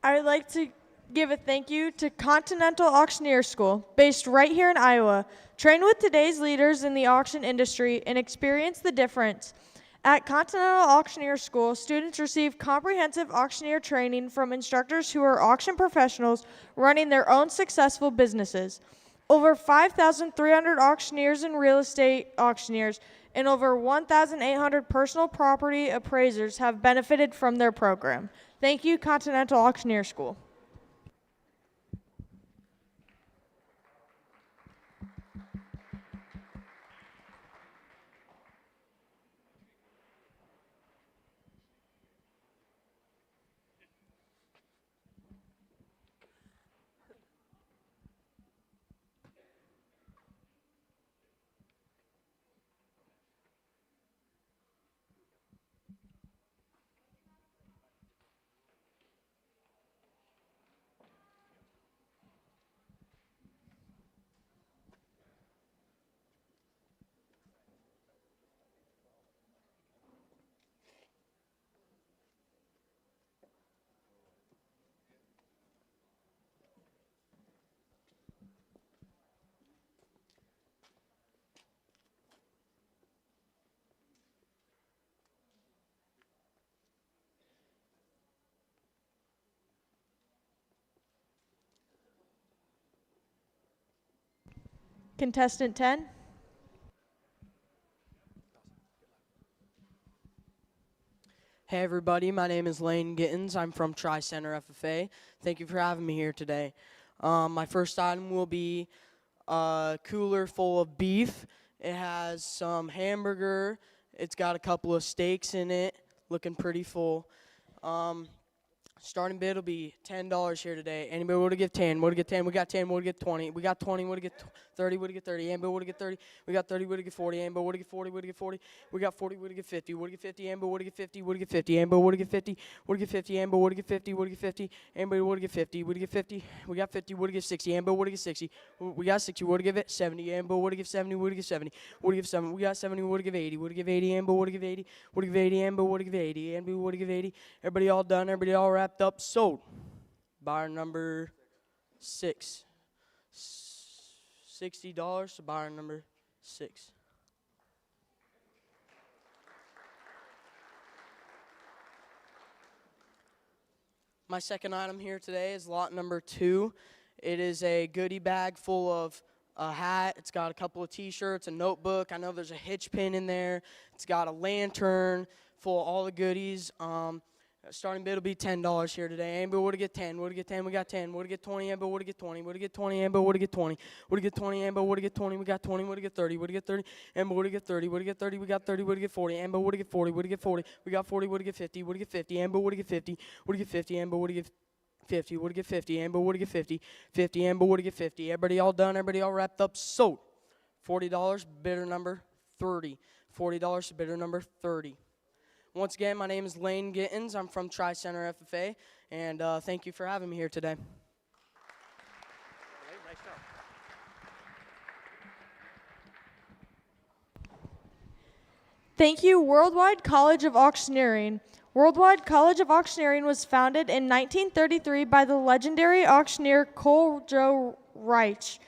I would like to give a thank you to Continental Auctioneer School, based right here in Iowa. Train with today's leaders in the auction industry and experience the difference. At Continental Auctioneer School, students receive comprehensive auctioneer training from instructors who are auction professionals running their own successful businesses. Over 5,300 auctioneers and real estate auctioneers and over 1,800 personal property appraisers have benefited from their program. Thank you, Continental Auctioneer School. Contestant 10. Hey everybody, my name is Lane Gittins. I'm from Tri-Center FFA. Thank you for having me here today. My first item will be a cooler full of beef. It has some hamburger. It's got a couple of steaks in it, looking pretty full. Starting bid will be $10 here today. Anybody want to give 10? Want to get 10? We got 10. Want to get 20? We got 20. Want to get 30? Want to get 30? Anybody want to get 30? We got 30. Want to get 40? Anybody want to get 40? Want to get 40? We got 40. Want to get 50? Want to get 50? Anybody want to get 50? Want to get 50? Anybody want to get 50? Want to get 50? Anybody want to get 50? Want to get 50? Anybody want to get 50? Want to get 50? We got 50. Want to get 60? Anybody want to get 60? We got 60. Want to give it 70? Anybody want to give 70? Want to get 70? Want to give 70? We got 70. Want to give 80? Want to give 80? Anybody want to give 80? Want to give 80? Anybody want to give 80? Anybody want to give 80? Everybody all done? Everybody all wrapped up? Sold. Buyer number 6. $60 to buyer number 6. My second item here today is lot number 2. It is a goodie bag full of a hat. It's got a couple of t-shirts, a notebook. I know there's a hitch pin in there. It's got a lantern full of all the goodies. Starting bid will be $10 here today. Anybody want to get 10? Want to get 10? We got 10. Want to get 20? Anybody want to get 20? Want to get 20? Anybody want to get 20? Want to get 20? Anybody want to get 20? We got 20. Want to get 30? Want to get 30? Anybody want to get 30? Want to get 30? We got 30. Want to get 40? Anybody want to get 40? Want to get 40? We got 40. Want to get 50? Want to get 50? Anybody want to get 50? Want to get 50? Anybody want to get 50? Want to get 50? Anybody want to get 50? 50? Anybody want to get 50? Everybody all done? Everybody all wrapped up? Sold. $40. Bidder number 30. $40 to bidder number 30. Once again, my name is Lane Gittins. I'm from Tri-Center FFA, and thank you for having me here today. Thank you, Worldwide College of Auctioneering. Worldwide College of Auctioneering was founded in 1933 by the legendary auctioneer Cole Joe Reich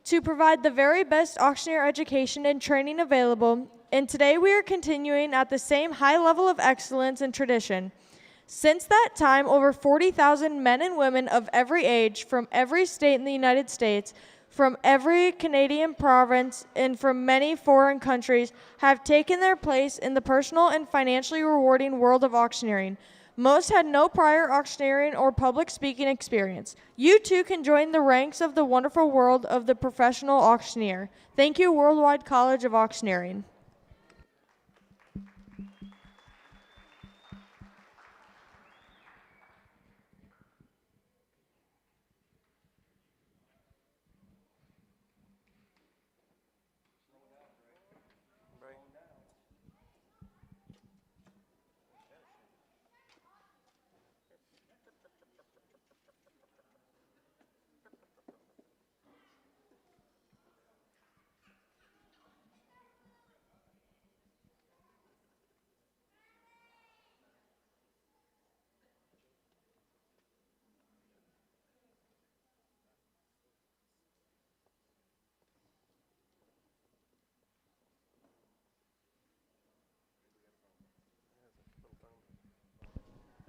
to provide the very best auctioneer education and training available, and today we are continuing at the same high level of excellence and tradition. Since that time, over 40,000 men and women of every age from every state in the United States, from every Canadian province, and from many foreign countries have taken their place in the personal and financially rewarding world of auctioneering. Most had no prior auctioneering or public speaking experience. You too can join the ranks of the wonderful world of the professional auctioneer. Thank you, Worldwide College of Auctioneering.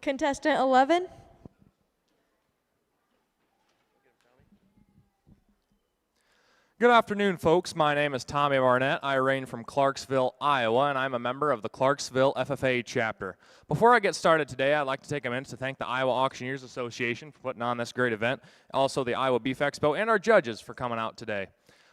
Contestant 11. Good afternoon, folks. My name is Tommy Barnett. I range from Clarksville, Iowa, and I'm a member of the Clarksville FFA chapter. Before I get started today, I'd like to take a minute to thank the Iowa Auctioneers Association for putting on this great event, also the Iowa Beef Expo, and our judges for coming out today.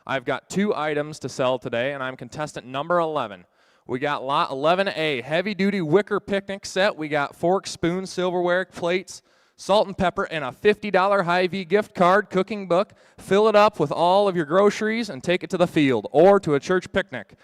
I've got 2 items to sell today, and I'm contestant number 11. We got lot 11A, heavy-duty wicker picnic set. We got forks, spoons, silverware, plates, salt and pepper, and a $50 Hy-Vee gift card cooking book. Fill it up with all of your groceries and take it to the field or to a church picnic.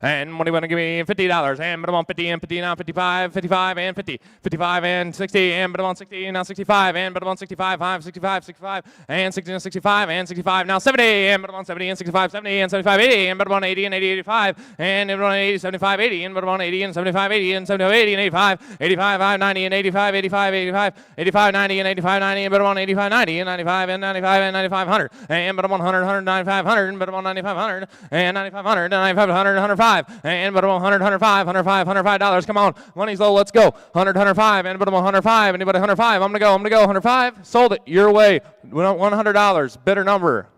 And what do you want to give me? $50. And but I'm on 50 and 50 now 55, 55 and 50, 55 and 60 and but I'm on 60 and now 65 and but I'm on 65, 5, 65, 65 and 60 and 65 and 65 now 70 and but I'm on 70 and 65, 70 and 75, 80 and but I'm on 80 and 80, 85 and but I'm on 80, 75, 80 and but I'm on 80 and 75, 80 and 75, 80 and 85, 85, 5, 90 and 85, 85, 85, 85, 90 and 85, 90 and but I'm on 85, 90 and 95 and 95 and 95, 100 and but I'm on 100, 195, 100 and but I'm on 95, 100 and 95, 100 and 95, 100, 105 and but I'm on 100, 105, 105, $105. Come on, money's low. Let's go. 100, 105, and but I'm on 105. Anybody 105? I'm gonna go. 105. Sold it your way. $100. Bidder number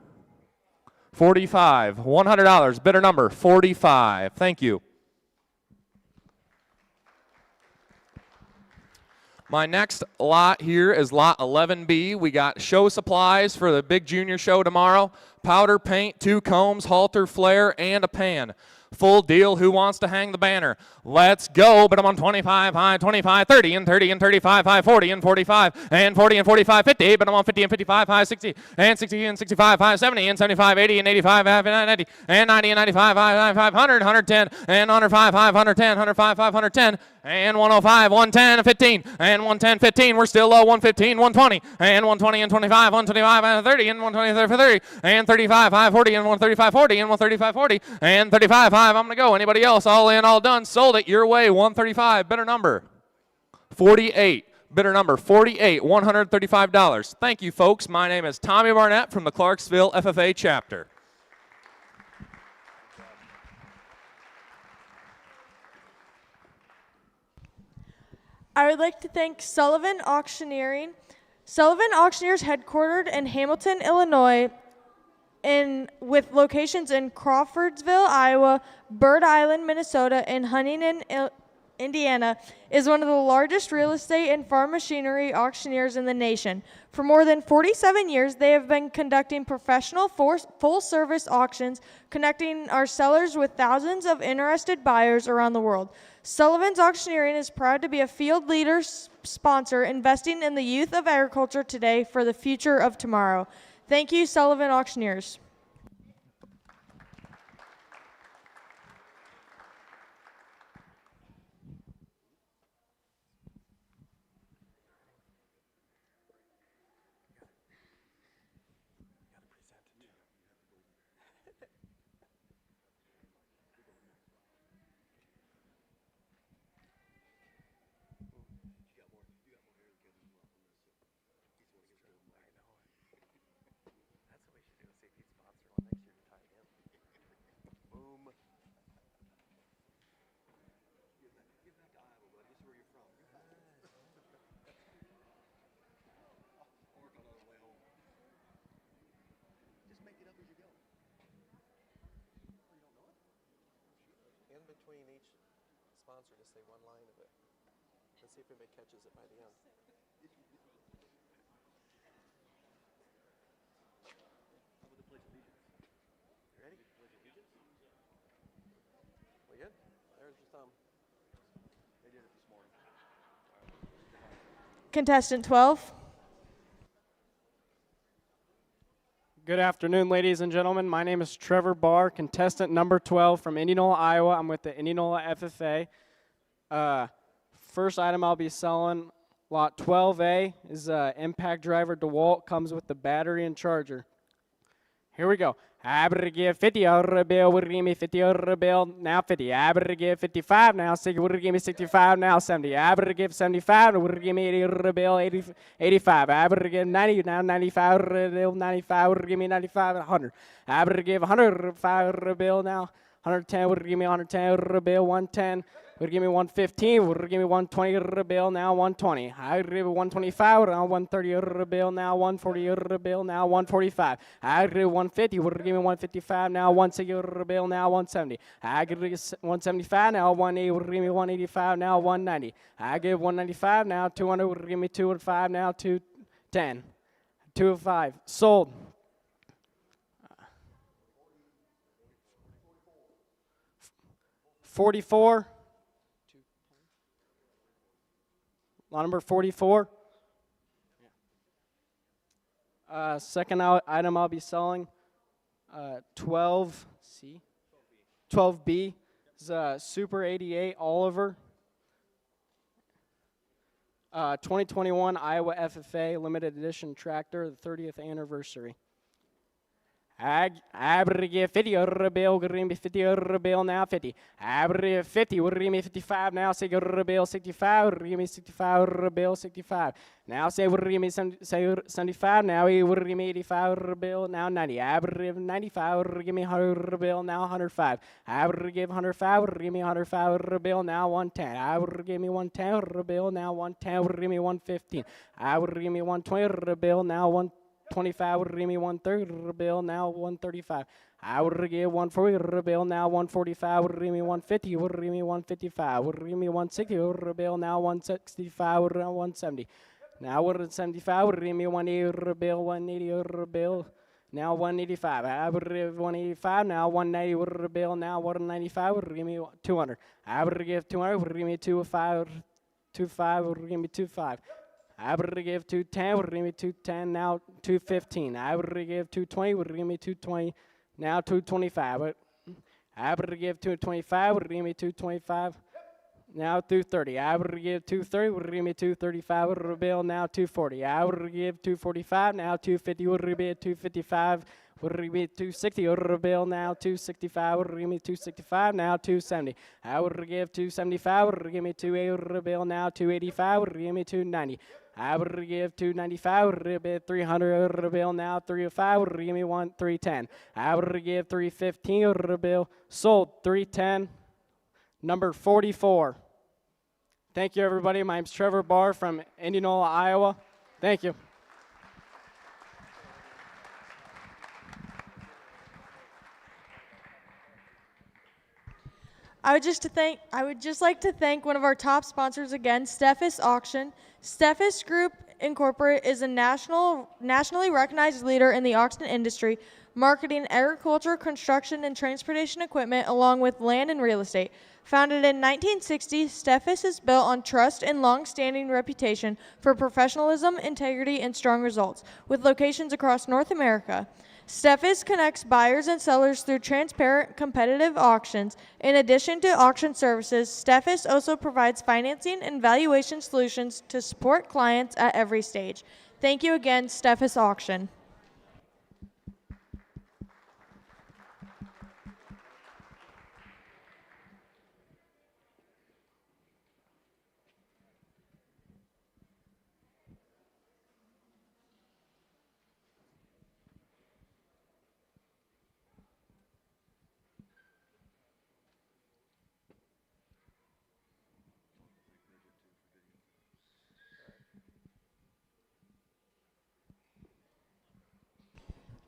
45. $100. Bidder number 45. Thank you. My next lot here is lot 11B. We got show supplies for the big junior show tomorrow. Powder, paint, 2 combs, halter, flare, and a pan. Full deal. Who wants to hang the banner? Let's go. But I'm on 25, high 25, 30 and 30 and 35, high 40 and 45 and 40 and 45, 50. But I'm on 50 and 55, high 60 and 60 and 65, high 70 and 75, 80 and 85, high 90 and 90 and 95, high 95, 100, 110 and 105, high 110, 105, 510 and 105, 110, 15 and 110, 15. We're still low. 115, 120 and 120 and 25, 125 and 30 and 120 for 30 and 35, high 40 and 135, 40 and 135, 40 and 35, high. I'm gonna go. Anybody else? All in, all done. Sold it your way. 135. Bidder number 48. Bidder number 48. $135. Thank you, folks. My name is Tommy Barnett from the Clarksville FFA chapter. I would like to thank Sullivan Auctioneering. Sullivan Auctioneers headquartered in Hamilton, Illinois, with locations in Crawfordsville, Iowa, Bird Island, Minnesota, and Huntington, Indiana, is one of the largest real estate and farm machinery auctioneers in the nation. For more than 47 years, they have been conducting professional full-service auctions, connecting our sellers with thousands of interested buyers around the world. Sullivan's Auctioneering is proud to be a field leader sponsor investing in the youth of agriculture today for the future of tomorrow. Thank you, Sullivan Auctioneers. Between each sponsor, just say one line of it. Let's see if anybody catches it by the end. You ready? We good? There's your thumb. They did it this morning. Contestant 12. Good afternoon, ladies and gentlemen. My name is Trevor Barr, contestant number 12 from Indianola, Iowa. I'm with the Indianola FFA. First item I'll be selling, lot 12A, is impact driver DeWalt. Comes with the battery and charger. Here we go. I better give 50 over a bill. Would give me 50 over a bill. Now 50. I better give 55 now. 60. Would give me 65 now. 70. I better give 75. Would give me 80 over a bill. 85. I better give 90 now. 95 over a bill. 95. Would give me 95. 100. I better give 105 over a bill now. 110 would give me 110 over a bill. 110. Would give me 115. Would give me 120 bill. Now 120. I give me 125. Now 130 bill. Now 140 bill. Now 145. I give me 150. Would give me 155. Now 160 bill. Now 170. I give me 175. Now 180. Would give me 185. Now 190. I give 195. Now 200. Would give me 205. Now 210. 205. Sold. 44. Lot number 44. Second item I'll be selling, 12C, 12B is a Super 88 Oliver. 2021 Iowa FFA limited edition tractor, the 30th anniversary. Average 50 bill, green 50 bill now 50. Average 50, green 55 now, say bill 65, green 65 bill 65. Now say green 75 now, green 85 bill now 90. Average 95, give me 100 bill now 105. Average give 105, give me 105 bill now 110. Average give me 110 bill now 110, give me 115. Average give me 120 bill now 125 would give me 130 bill, now 135. I would give 140 bill, now 145 would give me 150, would give me 155, would give me 160 bill, now 165 would 170. Now would 75 would give me 180 bill, 180 bill, now 185. I would give 185, now 190 would bill, now 195 would give me 200. I would give 200 would give me 25, 25 would give me 25. I would give 210, would give me 210, now 215. I would give 220, would give me 220, now 225. I would give 225, would give me 225, now 230. I would give 230, would give me 235, would bill, now 240. I would give 245, now 250, would give me 255, would give me 260, would bill, now 265, would give me 265, now 270. I would give 275, would give me 280, would bill, now 285, would give me 290. I would give 295, would give 300 bill, now 305, would give me 310. I would give 315, would bill, sold 310, number 44. Thank you, everybody. My name's Trevor Barr from Indianola, Iowa. Thank you. I would just like to thank one of our top sponsors again, Steffes Auction. Steffes Group Incorporated is a nationally recognized leader in the auction industry, marketing agriculture, construction, and transportation equipment, along with land and real estate. Founded in 1960, Steffes is built on trust and long-standing reputation for professionalism, integrity, and strong results, with locations across North America. Steffes connects buyers and sellers through transparent, competitive auctions. In addition to auction services, Steffes also provides financing and valuation solutions to support clients at every stage. Thank you again, Steffes Auction.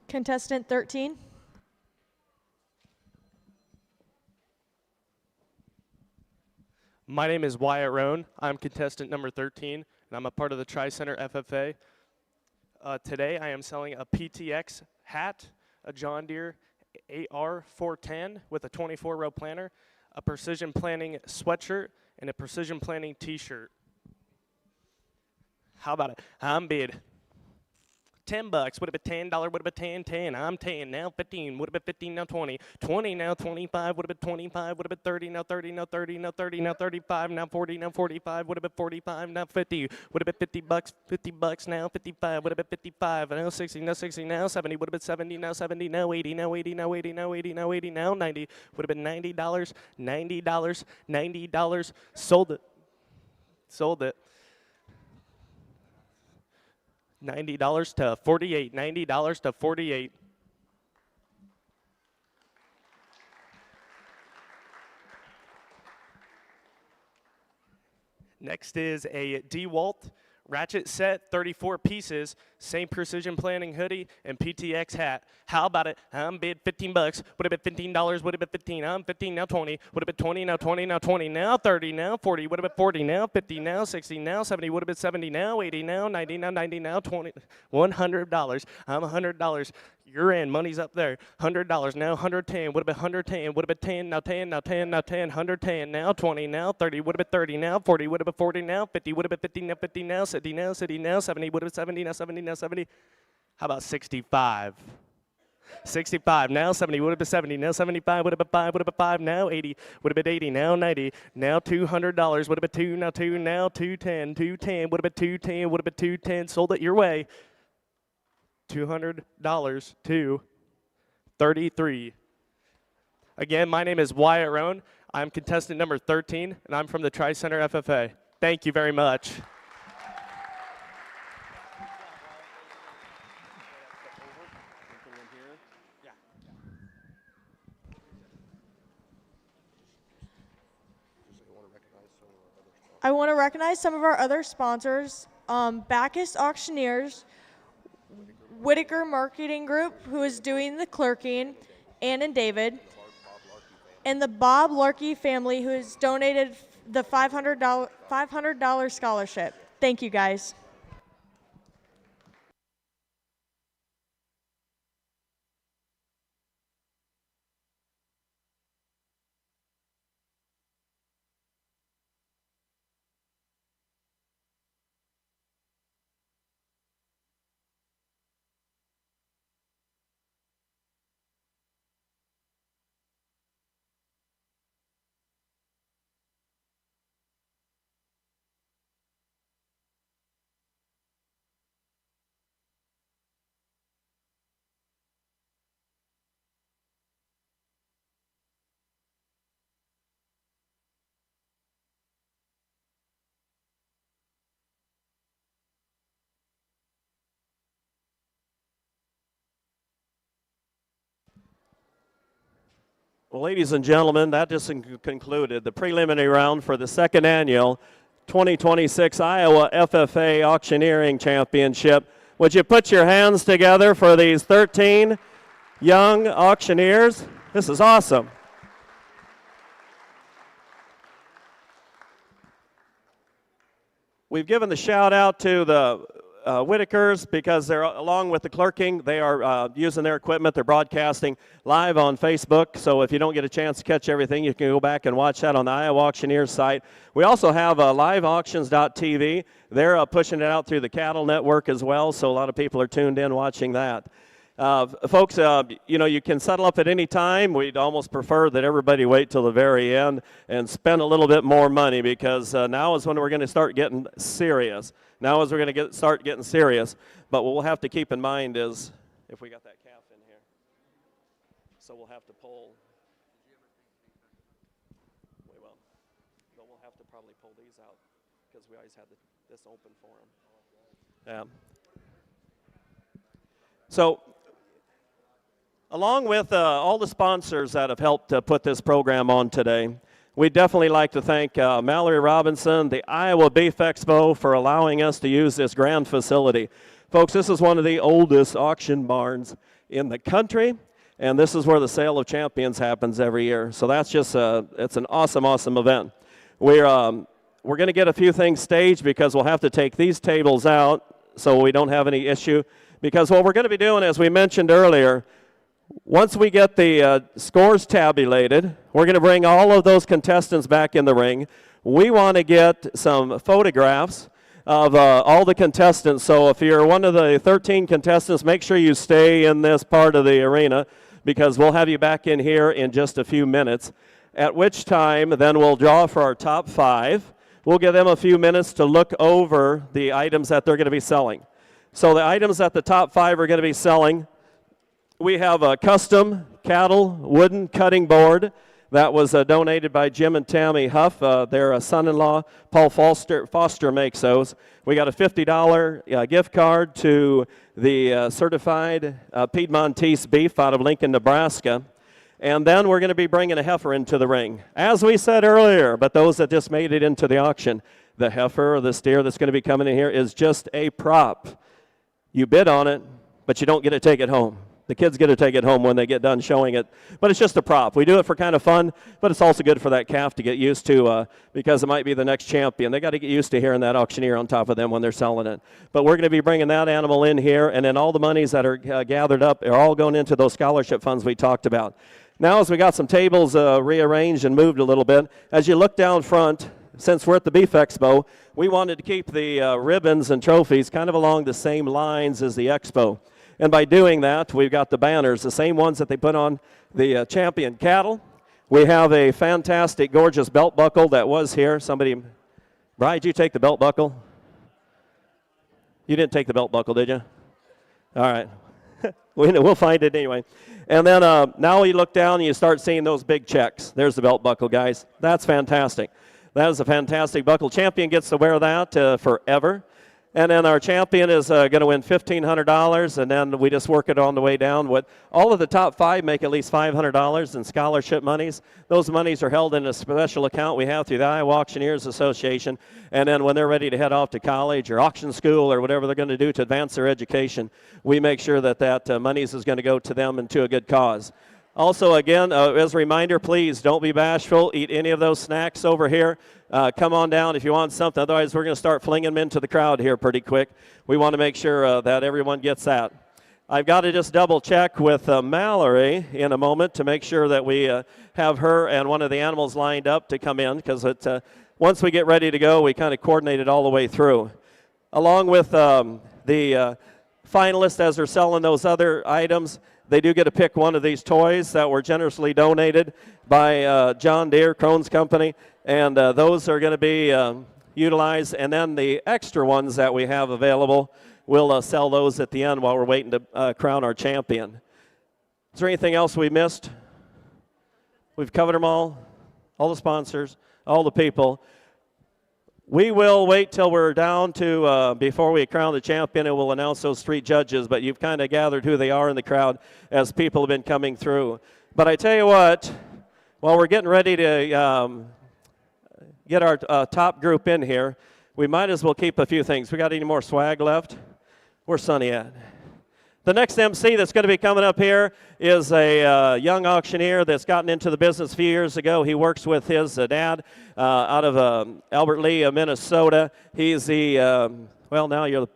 Contestant 13. My name is Wyatt Roan. I'm contestant number 13, and I'm a part of the Tri-Center FFA. Today I am selling a PTX hat, a John Deere AR410 with a 24-row planter, a precision planning sweatshirt, and a precision planning t-shirt. How about it? I'm bid. $10 would have been $10, would have been 10. I'm 10, now 15, would have been 15, now 20. 20, now 25, would have been 25, would have been 30, now 30, now 30, now 30, now 35, now 40, now 45, would have been 45, now 50, would have been $50, now 55, would have been 55, now 60, now 60, now 70, would have been 70, now 70, now 80, now 80, now 80, now 80, now 80, now 90, would have been $90, $90, sold it. Sold it. $90 to 48, $90 to 48. Next is a DeWalt ratchet set, 34 pieces, same precision planning hoodie and PTX hat. How about it? I'm bid $15. Would have been $15. Would have been 15. I'm 15 now 20. Would have been 20 now 20 now 20 now 30 now 40. Would have been 40 now 50 now 60 now 70. Would have been 70 now 80 now 90 now 90 now 20. $100. I'm $100. You're in. Money's up there. $100 now. 110. Would have been 110. Would have been 10. Now 10. Now 10. Now 10. 110. Now 20. Now 30. Would have been 30. Now 40. Would have been 40. Now 50. Would have been 50. Now 50. Now 60. Now 60. Now 70. Would have been 70. Now 70. Now 70. How about 65? 65. Now 70. Would have been 70. Now 75. Would have been 5. Would have been 5. Now 80. Would have been 80. Now 90. Now $200. Would have been 2. Now 2. Now 210. 210. Would have been 210. Would have been 210. Sold it your way. $200 to 33. Again, my name is Wyatt Roan. I'm contestant number 13, and I'm from the Tri-Center FFA. Thank you very much. I want to recognize some of our other sponsors, Bacchus Auctioneers, Whitaker Marketing Group, who is doing the clerking, Ann and David, and the Bob Larkey family, who has donated the $500 scholarship. Thank you, guys. Well, ladies and gentlemen, that just concluded the preliminary round for the second annual 2026 Iowa FFA Auctioneering Championship. Would you put your hands together for these 13 young auctioneers? This is awesome. We've given the shout out to the Whitakers because they're, along with the clerking, they are using their equipment. They're broadcasting live on Facebook. So if you don't get a chance to catch everything, you can go back and watch that on the Iowa Auctioneers site. We also have liveauctions.tv. They're pushing it out through the Cattle Network as well. So a lot of people are tuned in watching that. Folks, you know, you can settle up at any time. We'd almost prefer that everybody wait till the very end and spend a little bit more money because now is when we're going to start getting serious. Now is we're going to start getting serious. But what we'll have to keep in mind is if we got that calf in here. So we'll have to pull. We will. But we'll have to probably pull these out because we always had this open for them. Yeah. So along with all the sponsors that have helped put this program on today, we'd definitely like to thank Mallory Robinson, the Iowa Beef Expo, for allowing us to use this grand facility. Folks, this is one of the oldest auction barns in the country, and this is where the Sale of Champions happens every year. So that's just it's an awesome, awesome event. We're going to get a few things staged because we'll have to take these tables out so we don't have any issue. Because what we're going to be doing, as we mentioned earlier, once we get the scores tabulated, we're going to bring all of those contestants back in the ring. We want to get some photographs of all the contestants. So if you're one of the 13 contestants, make sure you stay in this part of the arena because we'll have you back in here in just a few minutes, at which time then we'll draw for our top 5. We'll give them a few minutes to look over the items that they're going to be selling. So the items that the top 5 are going to be selling, we have a custom cattle wooden cutting board that was donated by Jim and Tammy Huff. Their son-in-law, Paul Foster, makes those. We got a $50 gift card to the certified Piedmontese beef out of Lincoln, Nebraska. And then we're going to be bringing a heifer into the ring. As we said earlier, but those that just made it into the auction, the heifer or the steer that's going to be coming in here is just a prop. You bid on it, but you don't get to take it home. The kids get to take it home when they get done showing it, but it's just a prop. We do it for kind of fun, but it's also good for that calf to get used to because it might be the next champion. They got to get used to hearing that auctioneer on top of them when they're selling it. But we're going to be bringing that animal in here, and then all the monies that are gathered up are all going into those scholarship funds we talked about. Now, as we got some tables rearranged and moved a little bit, as you look down front, since we're at the Beef Expo, we wanted to keep the ribbons and trophies kind of along the same lines as the Expo. And by doing that, we've got the banners, the same ones that they put on the champion cattle. We have a fantastic, gorgeous belt buckle that was here. Somebody, Brian, did you take the belt buckle? You didn't take the belt buckle, did you? All right. We'll find it anyway. And then now you look down and you start seeing those big checks. There's the belt buckle, guys. That's fantastic. That is a fantastic buckle. Champion gets to wear that forever. And then our champion is going to win $1,500, and then we just work it on the way down. With all of the top 5 make at least $500 in scholarship monies. Those monies are held in a special account we have through the Iowa Auctioneers Association. And then when they're ready to head off to college or auction school or whatever they're going to do to advance their education, we make sure that that monies is going to go to them and to a good cause. Also, again, as a reminder, please don't be bashful. Eat any of those snacks over here. Come on down if you want something. Otherwise, we're going to start flinging them into the crowd here pretty quick. We want to make sure that everyone gets that. I've got to just double check with Mallory in a moment to make sure that we have her and one of the animals lined up to come in, because once we get ready to go, we kind of coordinate it all the way through. Along with the finalists, as they're selling those other items, they do get to pick one of these toys that were generously donated by John Deere, Crohn's Company, and those are going to be utilized. And then the extra ones that we have available, we'll sell those at the end while we're waiting to crown our champion. Is there anything else we missed? We've covered them all the sponsors, all the people. We will wait till we're down to before we crown the champion, and we'll announce those 3 judges, but you've kind of gathered who they are in the crowd as people have been coming through. But I tell you what, while we're getting ready to get our top group in here, we might as well keep a few things. We got any more swag left? Where's Sonny at? The next MC that's going to be coming up here is a young auctioneer that's gotten into the business a few years ago. He works with his dad out of Albert Lee, Minnesota. He's the, well, now you're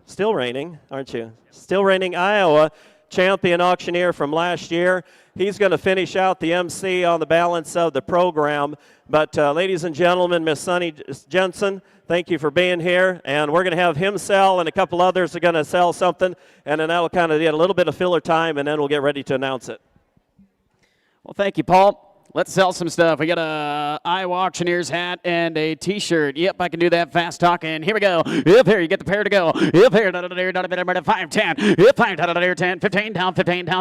still reigning, aren't you? Still reigning Iowa champion auctioneer from last year. He's going to finish out the MC on the balance of the program. But ladies and gentlemen, Miss Sonny Jensen, thank you for being here. And we're going to have him sell, and a couple others are going to sell something. And then that'll kind of get a little bit of filler time, and then we'll get ready to announce it. Well, thank you, Paul. Let's sell some stuff. We got a Iowa Auctioneers hat and a T-shirt. Yep, I can do that fast talking. Here we go. Up here, you get the pair to go. Up here, down there, 5, 10. Up 5, down there, 10, 15 down,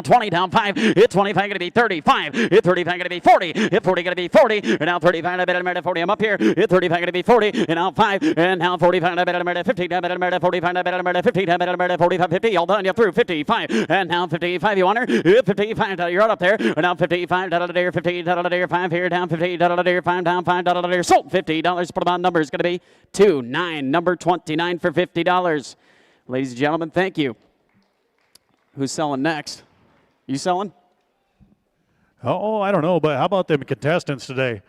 20 down, 5. Hit 25, going to be 35. Hit 35, going to be 40. Hit 40, going to be 40. And now 35, I bet 40. I'm up here. Hit 35, going to be 40. And now 5. And now 45, I bet 50. I bet 45, I bet 50. I bet 45, 50. All done. You're through. 55. And now 55. You want her? Hit 55. You're right up there. And now 55, down there, 15, down there, 5 here, down 50, $, 5 down, $5 there, sold $50. Put them on number is going to be 29, number 29 for $50. Ladies and gentlemen, thank you. Who's selling next? You selling? Oh, I don't know, but how about them contestants today?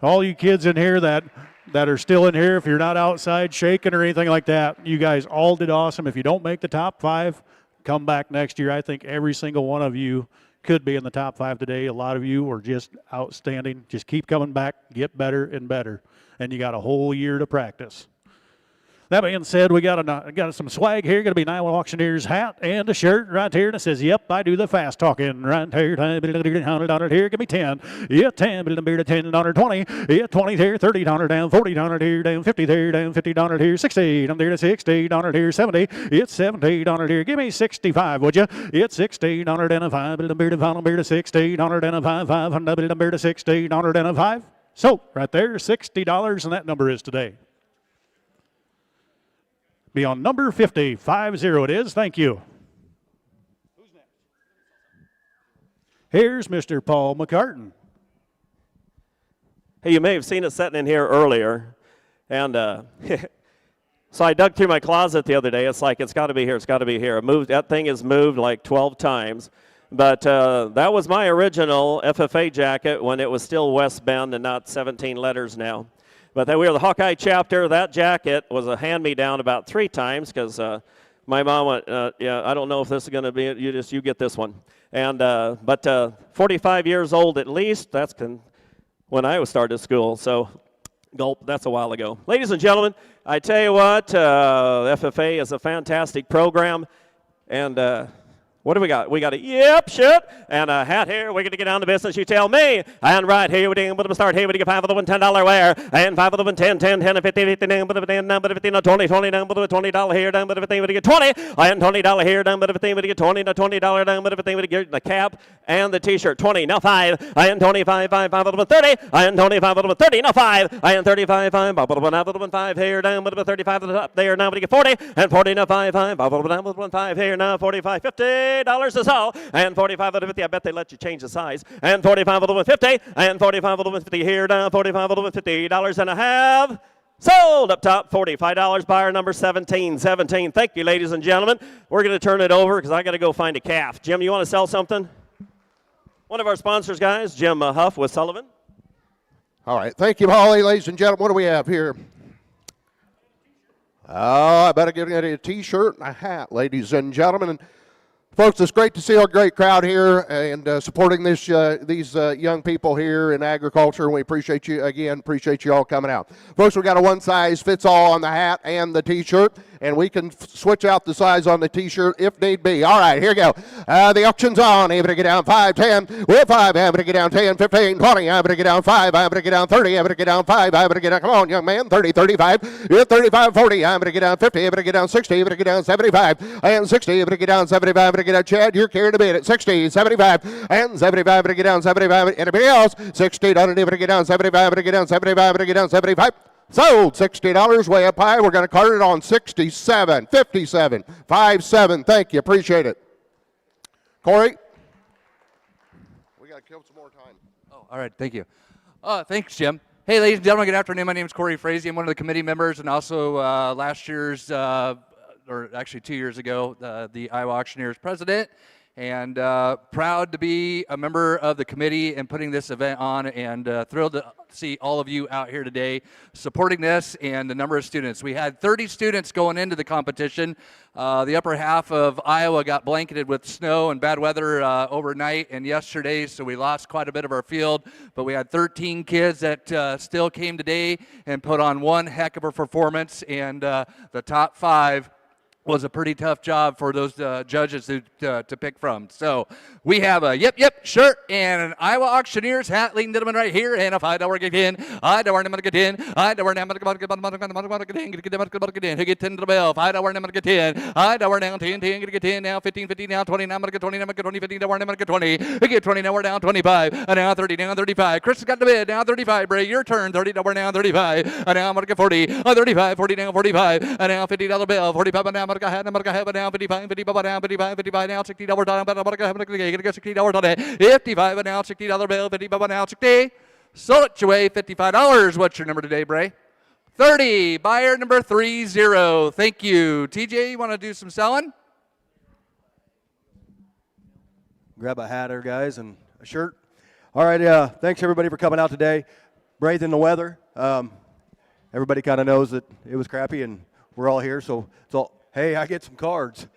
All you kids in here that are still in here, if you're not outside shaking or anything like that, you guys all did awesome. If you don't make the top 5, come back next year. I think every single one of you could be in the top 5 today. A lot of you were just outstanding. Just keep coming back, get better and better. And you got a whole year to practice. That being said, we got some swag here. Going to be an Iowa Auctioneers hat and a shirt right here. And it says, yep, I do the fast talking right here. $100 here, give me 10. Yeah, 10, $10, 20. Yeah, 20 there, $30 down, $40 here, down 50 there, down $50 here, 60. I'm there to $60 here, 70. It's $70 here. Give me 65, would you? It's $60 and a 5. $60 and a 5. $500 $60 and a 5. So right there, $60, and that number is today. Be on number 50, 50 it is. Thank you. Who's next? Here's Mr. Paul McCartan. Hey, you may have seen us sitting in here earlier, And so I dug through my closet the other day. It's like, it's got to be here, it's got to be here. That thing has moved like 12 times. But that was my original FFA jacket when it was still West Bend and not 17 letters now. But then we were the Hawkeye chapter. That jacket was a hand-me-down about 3 times because my mom went, yeah, I don't know if this is going to be, you get this one. And but 45 years old at least, that's when I started school. So gulp, that's a while ago. Ladies and gentlemen, I tell you what, FFA is a fantastic program. And what do we got? We got a yep, shit, and a hat here. We're going to get down to business. You tell me. And right here, we're going to start here. We get 5 of them, $10 wear. And 5 of them, 10, 10, 10, and 50, 50, down, but 10, down, but 15, 20, 20, down, but $20 here, down, but 15, we get 20. And $20 here, down, but 15, we get 20, $20 down, but 15, we get the cap and the t-shirt. 20, now 5. And 25, 5 of them, 30. And 25 of them, 30, now 5. And 35, 5, but 5 here, down, but 35 at the top there, now we get 40. And 40, now 5, 5, but 5 here, now 45, 50. $50 is all, and 45 of the 50. I bet they let you change the size. And 45 of the 50, and 45 of the 50 here now. 45 of the $50 and a half. Sold up top, $45. Buyer number 17. Thank you, ladies and gentlemen. We're going to turn it over because I got to go find a calf. Jim, you want to sell something? One of our sponsors, guys, Jim Huff with Sullivan. All right, thank you, Holly. Ladies and gentlemen, what do we have here? Oh, I better give you a t-shirt and a hat, ladies and gentlemen. And folks, it's great to see our great crowd here and supporting these young people here in agriculture. We appreciate you, again, appreciate you all coming out. Folks, we got a one-size-fits-all on the hat and the t-shirt, and we can switch out the size on the t-shirt if need be. All right, here we go. The auction's on. I'm going to get down 5, 10. With 5, I'm going to get down 10, 15, 20. I'm going to get down 5. I'm going to get down 30. I'm going to get down 5. I'm going to get down, come on, young man, 30, 35. With 35, 40. I'm going to get down 50. I'm going to get down 60. I'm going to get down 75. And 60. I'm going to get down 75. I'm going to get down, Chad, you're carrying a bit at 60, 75. And 75. I'm going to get down 75. Anybody else? 60. I'm going to get down 75. I'm going to get down 75. I'm going to get down 75. Sold, $60 way up high. We're going to cart it on 67, 57, 57. Thank you. Appreciate it. Corey? We got to kill some more time. Oh, all right. Thank you. Thanks, Jim. Hey, ladies and gentlemen, good afternoon. My name is Corey Frazee. I'm one of the committee members and also last year's, or actually 2 years ago, the Iowa Auctioneers president. And proud to be a member of the committee and putting this event on, and thrilled to see all of you out here today supporting this and the number of students. We had 30 students going into the competition. The upper half of Iowa got blanketed with snow and bad weather overnight and yesterday, so we lost quite a bit of our field. But we had 13 kids that still came today and put on one heck of a performance, and the top 5 was a pretty tough job for those judges to pick from. So we have a yep shirt and an Iowa Auctioneers hat, ladies and gentlemen, right here, and a $5 gift in. $5 number get in. $5 number get in. Get 10 to the bell. $5 number get in. $5 down 10 get 10 now 15 50 now 20 number get 20 number get 20 $15 number get 20. Get 20 now we're down 25. Now 30 now 35. Chris has got the bid now 35. Bray, your turn. $30 now 35. Now I'm gonna get 40. 35 40 now 45. Now $50 bill. 45 now. I'm gonna have now 55, 55 now, 55, 55 now, $60 down, but I'm gonna get $60 on it. 55 now, $60 bill, 55 now, 60. Sold it your way, $55. What's your number today, Bray? 30. Buyer number 30. Thank you. TJ, you want to do some selling? Grab a hat there, guys, and a shirt. All right, thanks everybody for coming out today. Braving the weather. Everybody kind of knows that it was crappy, and we're all here, so it's all. Hey, I get some cards.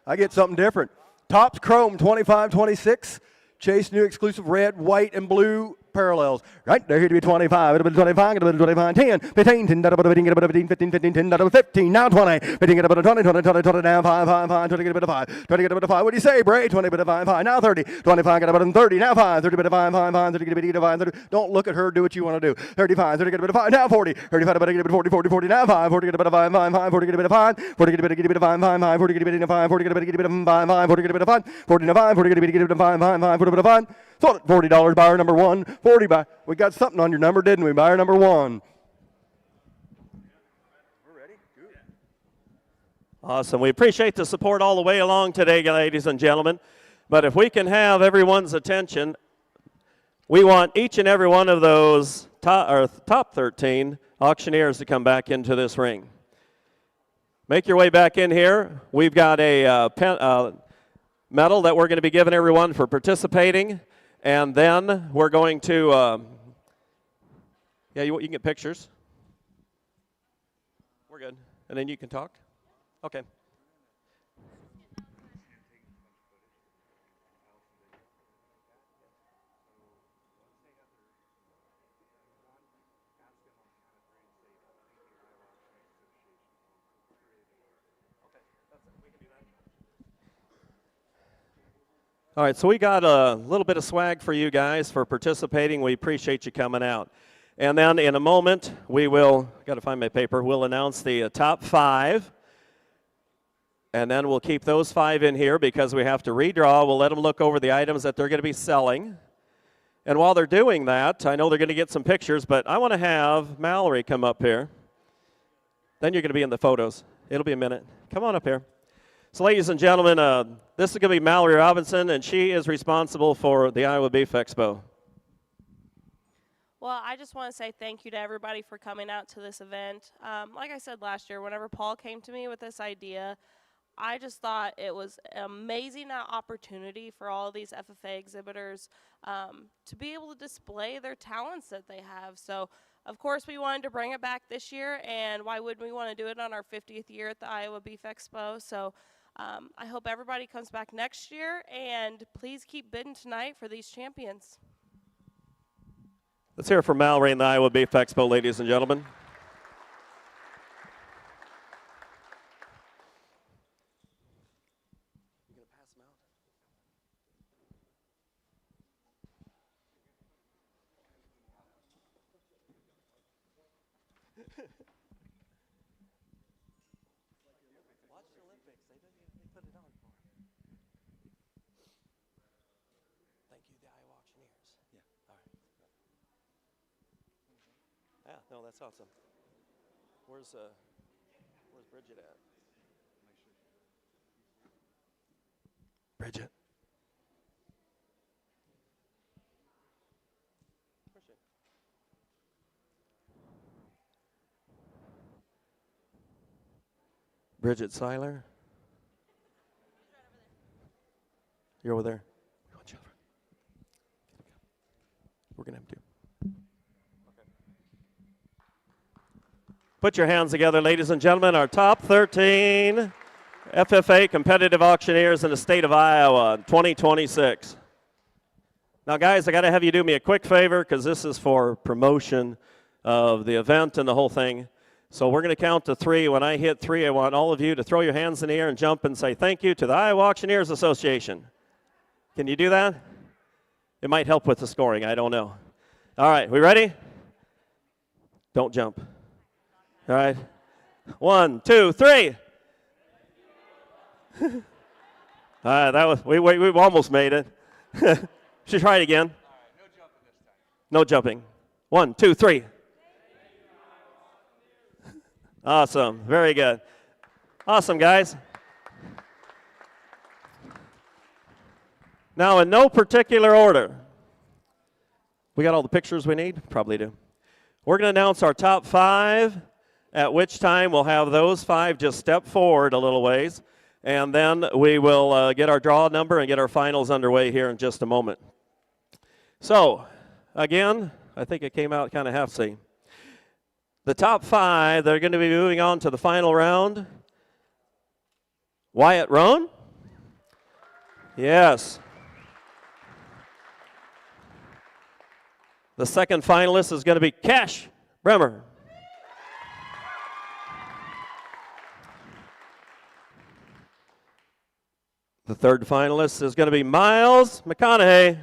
I get something different. Topps Chrome 25-26. Chase new exclusive red, white, and blue parallels. Right there, here to be 25. It'll be 25, it'll be 25, 10, 15, 10, 15, 15, 15, 10, 15, now 20, 15, get a bit of 20, 20, 20, 20, now 5, 5, 5, 20, get a bit of 5, 20, get a bit of 5. What do you say, Bray? 20, bit of 5, 5, now 30, 25, get a bit of 30, now 5, 30, bit of 5, 5, 5, 30, get a bit of 5, 30. Don't look at her, do what you want to do. 35, 30, get a bit of 5, now 40, 35, get a bit of 40, 40, 40, now 5, 40, get a bit of 5, 5, 5, 40, get a bit of 5, 40, get a bit of 5, 5, 5, 40, get a bit of 5, 40, get a bit of 5, 5, 40, get a bit of 5, 40, 5, 40, get a bit of 5, 5, 5, 40, get a bit of 5. Sold it, $40, buyer number 1, 40 buy. We got something on your number, didn't we? Buyer number 1. Awesome. We appreciate the support all the way along today, ladies and gentlemen. But if we can have everyone's attention, we want each and every one of those top 13 auctioneers to come back into this ring. Make your way back in here. We've got a medal that we're going to be giving everyone for participating, and then we're going to, you can get pictures. We're good. And then you can talk? Okay. All right, so we got a little bit of swag for you guys for participating. We appreciate you coming out. And then in a moment, we will, got to find my paper, we'll announce the top 5. And then we'll keep those 5 in here because we have to redraw. We'll let them look over the items that they're going to be selling. And while they're doing that, I know they're going to get some pictures, but I want to have Mallory come up here. Then you're going to be in the photos. It'll be a minute. Come on up here. So ladies and gentlemen, this is going to be Mallory Robinson, and she is responsible for the Iowa Beef Expo. Well, I just want to say thank you to everybody for coming out to this event. Like I said last year, whenever Paul came to me with this idea, I just thought it was an amazing opportunity for all of these FFA exhibitors to be able to display their talents that they have. So, of course, we wanted to bring it back this year, and why wouldn't we want to do it on our 50th year at the Iowa Beef Expo? So I hope everybody comes back next year, and please keep bidding tonight for these champions. Let's hear it from Mallory in the Iowa Beef Expo, ladies and gentlemen. No, that's awesome. Where's Bridget at? Bridget. Where's she? Bridget Seiler. You're over there. We're going to have to. Put your hands together, ladies and gentlemen. Our top 13 FFA competitive auctioneers in the state of Iowa 2026. Now, guys, I got to have you do me a quick favor because this is for promotion of the event and the whole thing. So we're going to count to 3. When I hit 3, I want all of you to throw your hands in the air and jump and say thank you to the Iowa Auctioneers Association. Can you do that? It might help with the scoring. I don't know. All right, we ready? Don't jump. All right. 1, 2, 3. All right, that was we've almost made it. Should try it again. No jumping. 1, 2, 3. Awesome. Very good. Awesome, guys. Now, in no particular order, we got all the pictures we need? Probably do. We're going to announce our top 5, at which time we'll have those 5 just step forward a little ways, and then we will get our draw number and get our finals underway here in just a moment. So, again, I think it came out kind of half-see. The top 5, they're going to be moving on to the final round. Wyatt Roan? Yes. The second finalist is going to be Cash Bremer. The third finalist is going to be Miles McConaughey.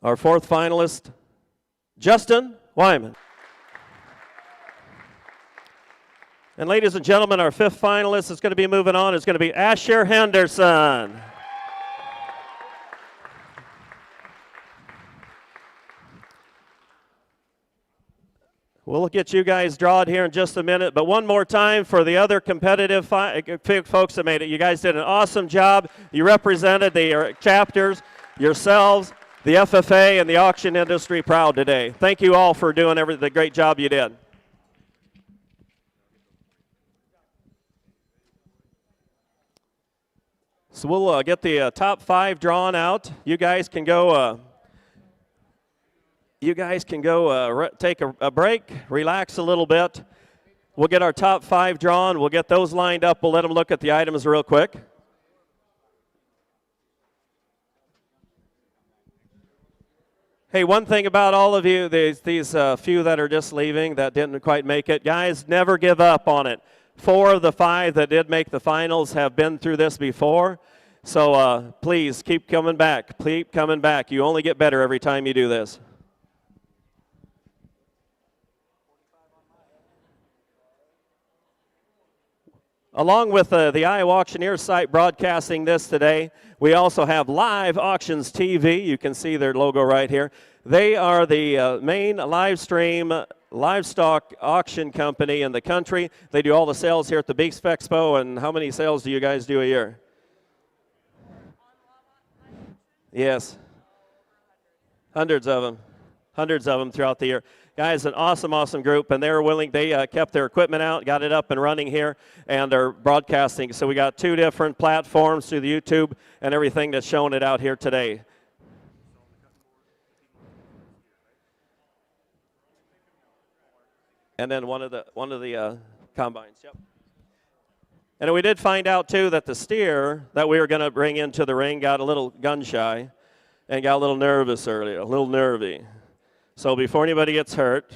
Our fourth finalist, Justin Wyman. And ladies and gentlemen, our fifth finalist is going to be moving on. It's going to be Asher Henderson. We'll get you guys drawn here in just a minute, but one more time for the other competitive folks that made it. You guys did an awesome job. You represented the chapters, yourselves. the FFA and the auction industry proud today. Thank you all for doing the great job you did. So we'll get the top 5 drawn out. You guys can go. Take a break, relax a little bit. We'll get our top 5 drawn. We'll get those lined up. We'll let them look at the items real quick. Hey, one thing about all of you, these few that are just leaving that didn't quite make it, guys, never give up on it. 4 of the 5 that did make the finals have been through this before. So please keep coming back. Keep coming back. You only get better every time you do this. Along with the Iowa Auctioneer site broadcasting this today, we also have Live Auctions TV. You can see their logo right here. They are the main live stream livestock auction company in the country. They do all the sales here at the Beef Expo. And how many sales do you guys do a year? Yes. Hundreds of them throughout the year. Guys, an awesome group, and they're willing. They kept their equipment out, got it up and running here, and they're broadcasting. So we got 2 different platforms through the YouTube and everything that's showing it out here today. And then one of the combines. Yep. And we did find out too that the steer that we were going to bring into the ring got a little gun shy, and got a little nervous earlier, a little nervy. So before anybody gets hurt,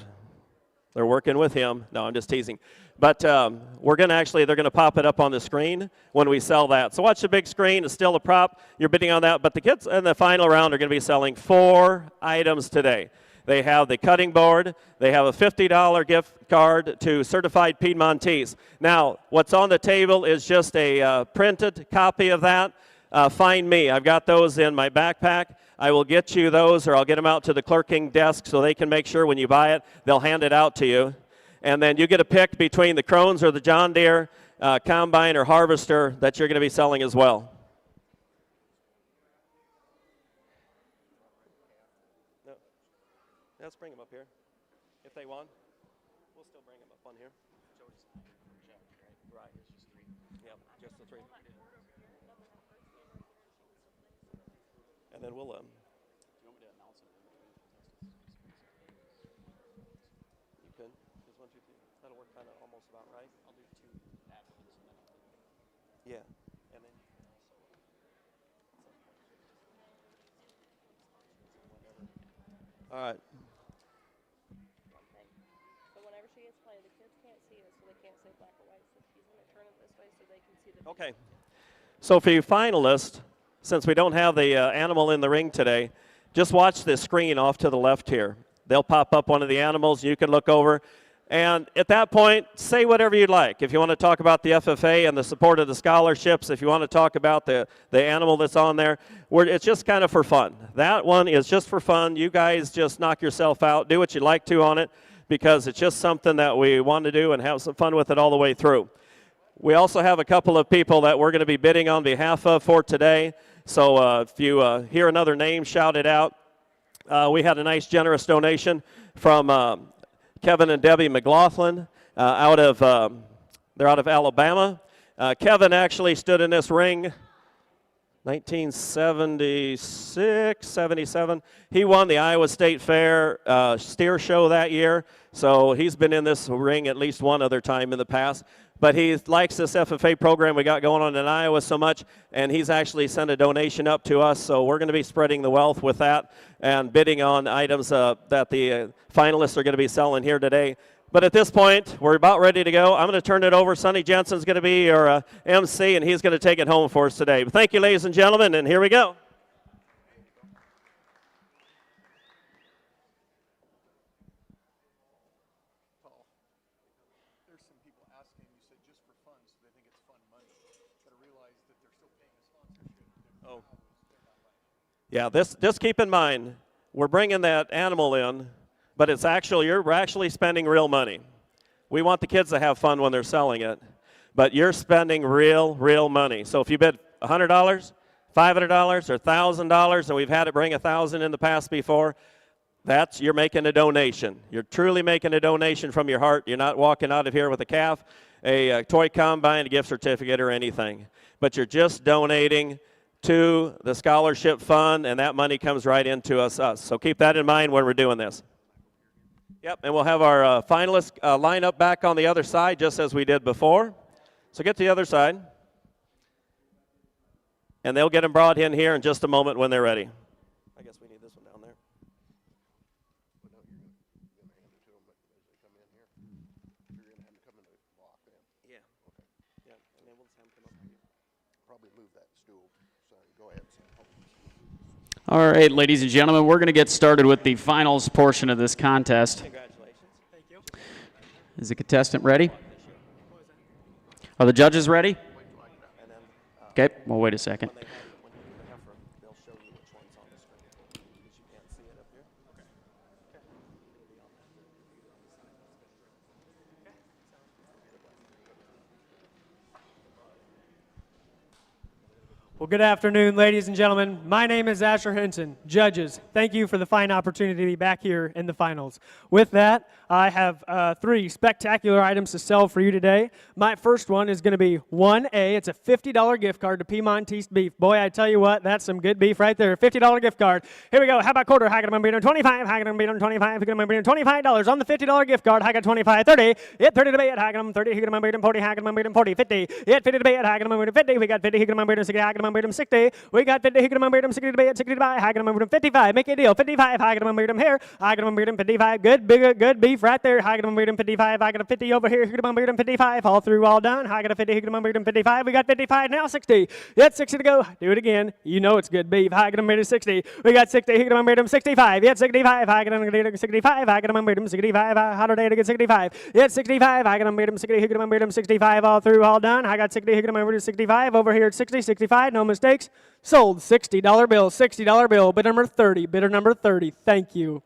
they're working with him. No, I'm just teasing. But they're going to pop it up on the screen when we sell that. So watch the big screen. It's still a prop. You're bidding on that. But the kids in the final round are going to be selling 4 items today. They have the cutting board. They have a $50 gift card to Certified Piedmontese. Now, what's on the table is just a printed copy of that. Find me. I've got those in my backpack. I will get you those, or I'll get them out to the clerking desk so they can make sure when you buy it, they'll hand it out to you. And then you get a pick between the Crohn's or the John Deere combine or harvester that you're going to be selling as well. No. Let's bring them up here. If they want, we'll still bring them up on here. Right, it's just 3. Yep, just the 3. And then we'll You want me to announce it? You could. Just 1, 2, 3. That'll work kind of almost about right. I'll do 2 afterwards. Yeah. And then you can also. All right. So whenever she gets played, the kids can't see it, so they can't say black or white. So she's going to turn it this way so they can see the. Okay. So for you finalists, since we don't have the animal in the ring today, just watch this screen off to the left here. They'll pop up one of the animals. You can look over. And at that point, say whatever you'd like. If you want to talk about the FFA and the support of the scholarships, if you want to talk about the animal that's on there, it's just kind of for fun. That one is just for fun. You guys just knock yourself out. Do what you'd like to on it, because it's just something that we want to do and have some fun with it all the way through. We also have a couple of people that we're going to be bidding on behalf of for today. So if you hear another name shouted out, we had a nice generous donation from Kevin and Debbie McLaughlin they're out of Alabama. Kevin actually stood in this ring 1976, 77. He won the Iowa State Fair steer show that year, so he's been in this ring at least one other time in the past. But he likes this FFA program we got going on in Iowa so much, and he's actually sent a donation up to us, so we're going to be spreading the wealth with that and bidding on items that the finalists are going to be selling here today. But at this point, we're about ready to go. I'm going to turn it over. Sonny Jensen's going to be your MC, and he's going to take it home for us today. But thank you, ladies and gentlemen, and here we go. Yeah, just keep in mind, we're bringing that animal in, but it's we're actually spending real money. We want the kids to have fun when they're selling it, but you're spending real money. So if you bid $100, $500 or $1,000, and we've had it bring 1,000 in the past before, you're making a donation. You're truly making a donation from your heart. You're not walking out of here with a calf, a toy combine, a gift certificate, or anything. But you're just donating to the scholarship fund, and that money comes right into us. So keep that in mind when we're doing this. Yep, and we'll have our finalists line up back on the other side, just as we did before. So get to the other side. And they'll get them brought in here in just a moment when they're ready. I guess we need this one down there. Yeah. Okay. Yeah, and then we'll just have them come up here. Probably move that stool. Sorry, go ahead. All right, ladies and gentlemen, we're going to get started with the finals portion of this contest. Congratulations. Thank you. Is the contestant ready? Are the judges ready? Okay, well, wait a second. Well, good afternoon, ladies and gentlemen. My name is Asher Henson. Judges, thank you for the fine opportunity to be back here in the finals. With that, I have 3 spectacular items to sell for you today. My first one is going to be 1A. It's a $50 gift card to Piedmontese Beef. Boy, I tell you what, that's some good beef right there. $50 gift card. Here we go. How about quarter? I got them beat on 25. I got them beat on 25. I got them beat on $25 on the $50 gift card. I got 25, 30. Hit 30 to be it. I got them 30. I got them beat on 40. I got them beat on 40, 50. Hit 50 to be it. I got them beat on 50. We got 50. I got them beat on 60. I got them beat on 60. We got 50. I got them beat on 60 to be it. 60 to buy. I got them beat on 55. Make a deal. 55. I got them beat on here. I got them beat on 55. Good, big, good beef right there. I got them beat on 55. I got a 50 over here. I got them beat on 55. All through, all done. I got a 50. I got them beat on 55. We got 55 now. 60. Yet 60 to go. Do it again. You know it's good beef. I got them beat on 60. We got 60. I got them beat on 65. Yet 65. I got them beat on 65. I got them beat on 65. Hotter day to get 65. Yet 65. I got them beat on 60. I got them beat on 65. All through, all done. I got 60. I got them beat on 65. Over here at 60. 65. No mistakes. Sold. $60 bill. $60 bill. Bidder number 30. Bidder number 30. Thank you.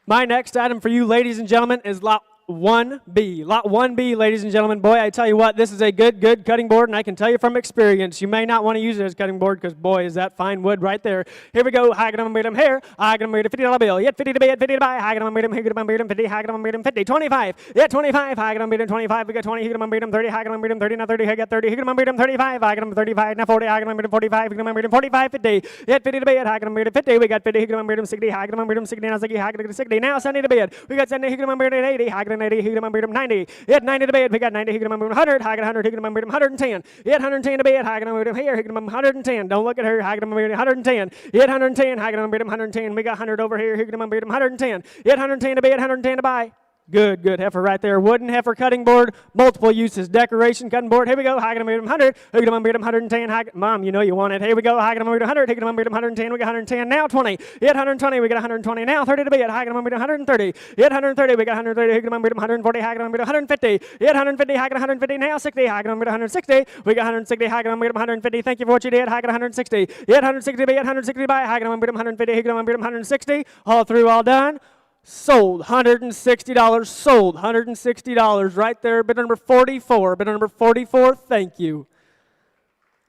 My next item for you, ladies and gentlemen, is lot 1B. Lot 1B, ladies and gentlemen. Boy, I tell you what, this is a good cutting board, and I can tell you from experience, you may not want to use it as a cutting board because, boy, is that fine wood right there. Here we go. I got them, made them here. I got them, made a $50 bill. Yet 50 to buy, 50 to buy. I got them, made them, here, got them, made them 50. I got them, made them 50. 25. Yet 25. I got them, made them 25. We got 20. Here, got them, made them 30. I got them, made them 30. Now 30. I got 30. Here, got them, made them 35. I got them 35. Now 40. I got them, made them 45. Here, got them, made them 45. 50. Yet 50 to buy. I got them, made them 50. We got 50. Here, got them, made them 60. I got them, made them 60. Now 60. I got them 60. Now 70 to buy. We got 70. Here, got them, made them 80. I got them 80. Here, got them, made them 90. Hit 90 to bed. We got 90. He can move 100. I got 100. He can move 110. Hit 110 to bed. I can move him here. He can move 110. Don't look at her. I can move 110. Hit 110. I can move him 110. We got 100 over here. He can move him 110. Hit 110 to bed. 110 to buy. Good heifer right there. Wooden heifer cutting board, multiple uses, decoration cutting board. Here we go. High gonna move 100. We're gonna move 110. Mom, you know you want it. Here we go. High gonna move 100. Here gonna move 110. We got 110 now. 20. Hit 120. We got 120 now. 30 to be at. High gonna move 130. Hit 130. We got 130. Here gonna move 140. High gonna move 150. Hit 150. High gonna 150 now. 60. High gonna move 160. We got 160. High gonna move 150. Thank you for what you did. High gonna 160. Hit 160. Be at 160 by. High gonna move 150. Here gonna move 160. All through, all done. Sold, $160, sold, $160 right there, bid number 44, bid number 44, thank you.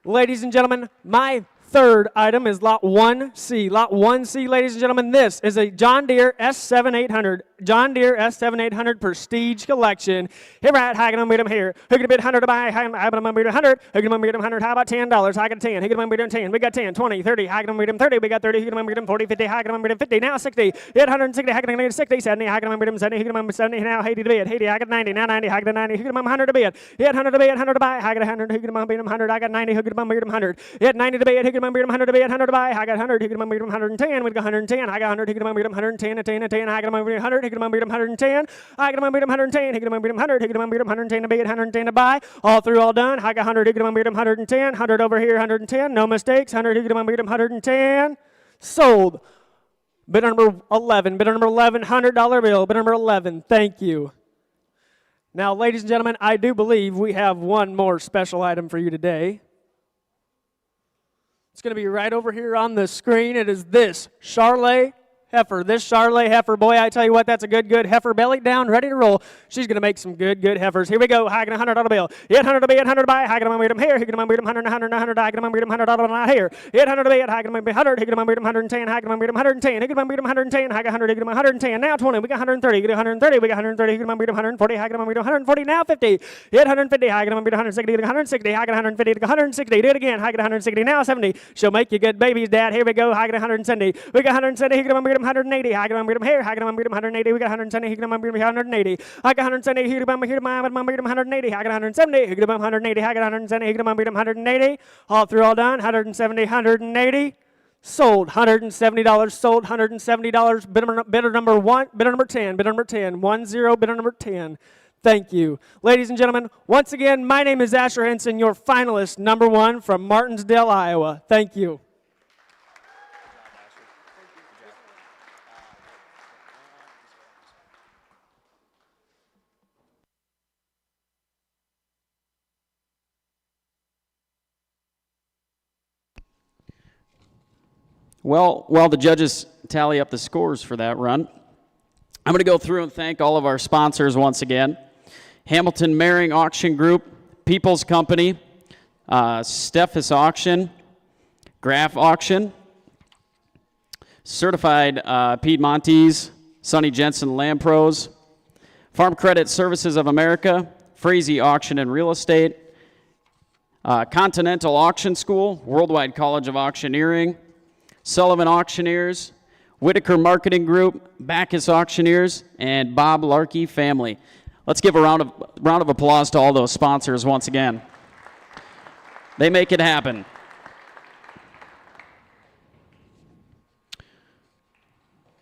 Ladies and gentlemen, my third item is lot 1C. Lot 1C, ladies and gentlemen, this is a John Deere S7800. John Deere S7800 Prestige Collection. Here we're at, how can I meet him here? Who can bid 100 to buy? How can I meet 100? Who can I meet 100? How about $10? I got 10. Who can I meet 10? We got 10, 20, 30. How can I meet 30? We got 30. Who can I meet 40, 50? How can I meet 50? Now 60. Hit 160. How can I meet 60? 70. How can I meet 70? Who can I meet 70? Now 80 to bid. 80. I got 90. Now 90. How can I 90? Who can I 100 to bid? Hit 100 to bid. 100 to buy. I got 100. Who can I meet 100? I got 90. Who can I meet 100? Hit 90 to bid. Who can I meet 100 to bid? 100 to buy. I got 100. Who can I meet 110? We got 110. I got 100. Who can I meet 110? 10, 10. I got 100. Who can I meet 110? I got him beat him 110. He got him beat him 100. He got him beat him 110 to beat 110 to buy. All through, all done. I got 100. He got him beat him 110. 100 over here, 110. No mistakes. 100. He got him beat him 110. Sold. Bid number 11. Bid number 11. $100 bill. Bid number 11. Thank you. Now, ladies and gentlemen, I do believe we have one more special item for you today. It's going to be right over here on the screen. It is this Charlet heifer. This Charlotte heifer, boy, I tell you what, that's a good heifer. Belly down, ready to roll. She's going to make some good heifers. Here we go. High $100 bill. 800 to be 800 by. High going to beat 'em here. He going to beat 'em 100, 100, 100. High going to beat 'em $100 here. 800 to be it. High going to beat 100. He going to beat 'em 110. High going to beat 'em 110. He going to beat 'em 110. High got 100. He going to 110. Now 20. We got 130. Get 130. We got 130. He going to beat 'em 140. High going to beat 140. Now 50. 850. High going to beat 160. 160. High got 150. 160. Do it again. High got 160. Now 70. She'll make you good babies, Dad. Here we go. High got 170. We got 170. He going to beat 'em 180. High going to beat 'em here. High going to beat 'em 180. We got 170. He going to beat 'em 180. I got 170. He going to beat 'em 180. I got 170. He going to beat 'em 180. I got 170. He going to beat 'em 180. All through, all done. 170. 180. Sold. $170. Sold. $170. Bidder number 1. Bidder number 10. Bidder number 10. 10. Bidder number 10. Thank you. Ladies and gentlemen, once again, my name is Asher Henson, your finalist, number 1 from Martinsdale, Iowa. Thank you. Well, while the judges tally up the scores for that run, I'm going to go through and thank all of our sponsors once again. Hamilton Maring Auction Group, People's Company, Steffes Auction, Graf Auction, Certified Piedmontese, Sonny Jensen Land Pros, Farm Credit Services of America, Frazee Auction and Real Estate, Continental Auction School, Worldwide College of Auctioneering, Sullivan Auctioneers, Whitaker Marketing Group, Bacchus Auctioneers, and Bob Larkey Family. Let's give a round of applause to all those sponsors once again. They make it happen.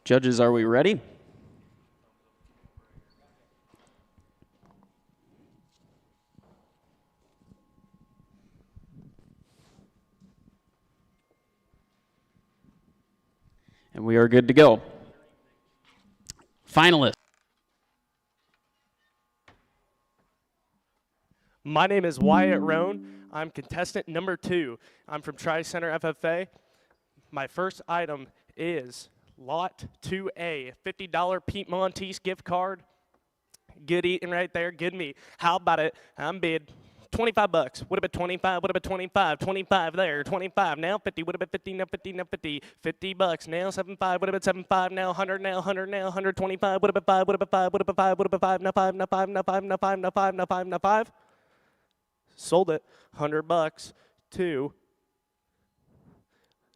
Judges, are we ready? And we are good to go. Finalists. My name is Wyatt Roan. I'm contestant number 2. I'm from Tri-Center FFA. My first item is Lot 2A, $50 Piedmontese gift card. Good eating right there, good meat. How about it? I'm bid $25. Would have been 25, would have been 25, 25 there, 25, now 50, would have been 50, now 50, now 50, $50, now 75, would have been 75, now 100, now 100, now 125, would have been 5, would have been 5, would have been 5, would have been 5, now 5, now 5, now 5, now 5, now 5, now 5, now 5. Sold it, $100 to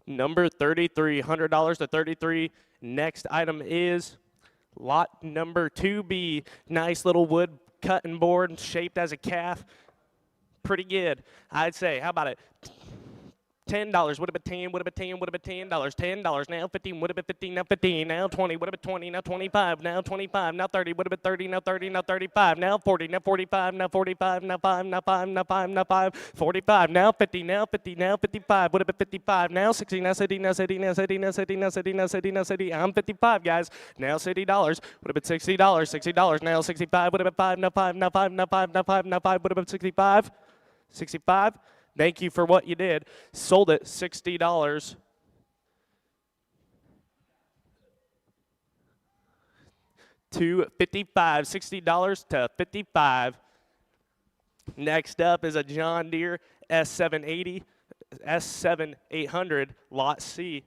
number 33, $100 to 33. Next item is lot number 2B, nice little wood cutting board shaped as a calf. Pretty good, I'd say. How about it? $10 would have been 10, would have been 10, would have been $10, $10 now 15, would have been 15, now 15, now 20, would have been 20, now 25, now 25, now 30, would have been 30, now 30, now 35, now 40, now 45, now 45, now 5, now 5, now 5, now 5, 45, now 50, now 50, now 55, would have been 55, now 60, now 60, now 60, now 60, now 60, now 60, now 60, now 60, I'm 55, guys, now $60, would have been $60, $60, now 65, would have been 5, now 5, now 5, now 5, now 5, now 5, would have been 65, 65. Thank you for what you did. Sold it $60 to 55. $60 to 55. Next up is a John Deere S780, S7800 Lot C.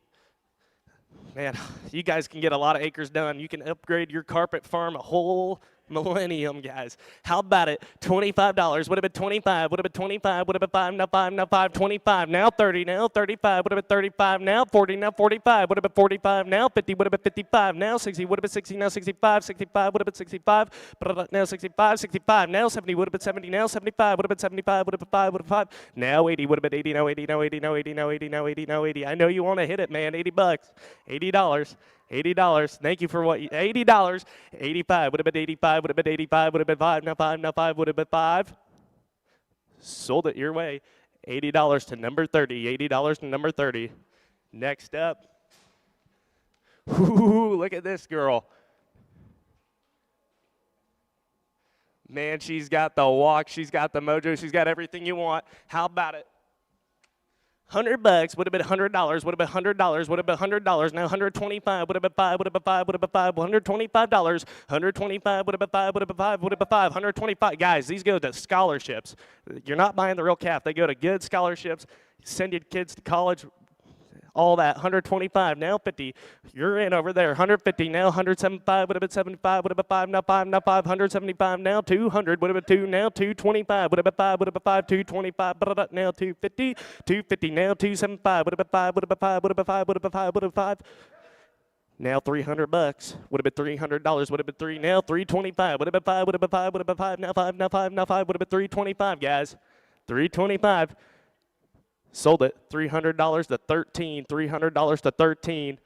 Man, you guys can get a lot of acres done. You can upgrade your carpet farm a whole millennium, guys. How about it? $25. Would have been 25. Would have been 25. Would have been 5. Now 5. Now 5. 25. Now 30. Now 35. Would have been 35. Now 40. Now 45. Would have been 45. Now 50. Would have been 55. Now 60. Would have been 60. Now 65. 65. Would have been 65. Now 65. 65. Now 70. Would have been 70. Now 75. Would have been 75. Would have been 5. Would have been 5. Now 80. Would have been 80. Now 80. Now 80. Now 80. Now 80. Now 80. Now 80. I know you want to hit it, man. $80. $80. $80. Thank you for what you, $80. 85. Would have been 85. Would have been 85. Would have been 5. Now 5. Now 5. Would have been 5. Sold it your way. $80 to number 30. $80 to number 30. Next up. Ooh, look at this girl. Man, she's got the walk. She's got the mojo. She's got everything you want. How about it? $100 would have been $100, would have been $100, would have been $100. Now 125 would have been 5, would have been 5, would have been 5, $125. 125 would have been 5, would have been 5, would have been 5, 125. Guys, these go to scholarships. You're not buying the real calf. They go to good scholarships. Send your kids to college. All that, 125, now 50. You're in over there, 150, now 175, would have been 75, would have been 5, now 5, now 5, 175, now 200, would have been 2, now 225, would have been 5, would have been 5, 225, now 250, 250, now 275, would have been 5, would have been 5, would have been 5, would have been 5, would have been 5. Now $300, would have been $300, would have been 3, now 325, would have been 5, would have been 5, would have been 5, now 5, now 5, now 5, would have been 325, guys, 325. Sold it, $300 to 13, $300 to 13.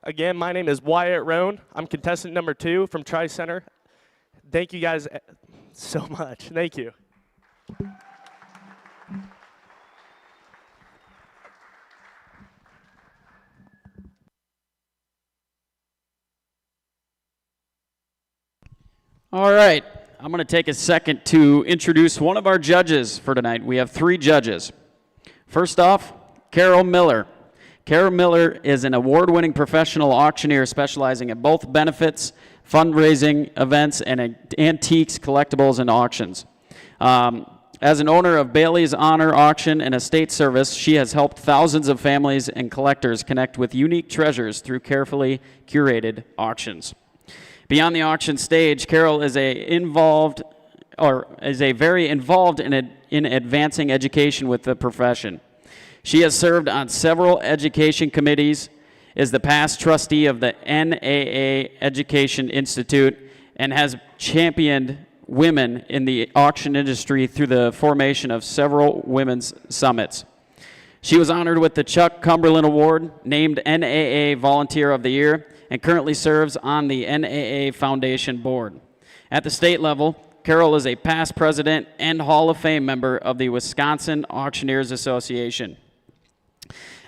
Again, my name is Wyatt Roan. I'm contestant number 2 from Tri-Center. Thank you guys so much. Thank you. All right, I'm going to take a second to introduce one of our judges for tonight. We have 3 judges. First off, Carol Miller. Carol Miller is an award-winning professional auctioneer specializing in both benefits, fundraising events, and antiques, collectibles, and auctions. As an owner of Bailey's Honor Auction and Estate Service, she has helped thousands of families and collectors connect with unique treasures through carefully curated auctions. Beyond the auction stage, Carol is very involved in advancing education with the profession. She has served on several education committees, is the past trustee of the NAA Education Institute, and has championed women in the auction industry through the formation of several women's summits. She was honored with the Chuck Cumberland Award, named NAA Volunteer of the Year, and currently serves on the NAA Foundation Board. At the state level, Carol is a past president and Hall of Fame member of the Wisconsin Auctioneers Association,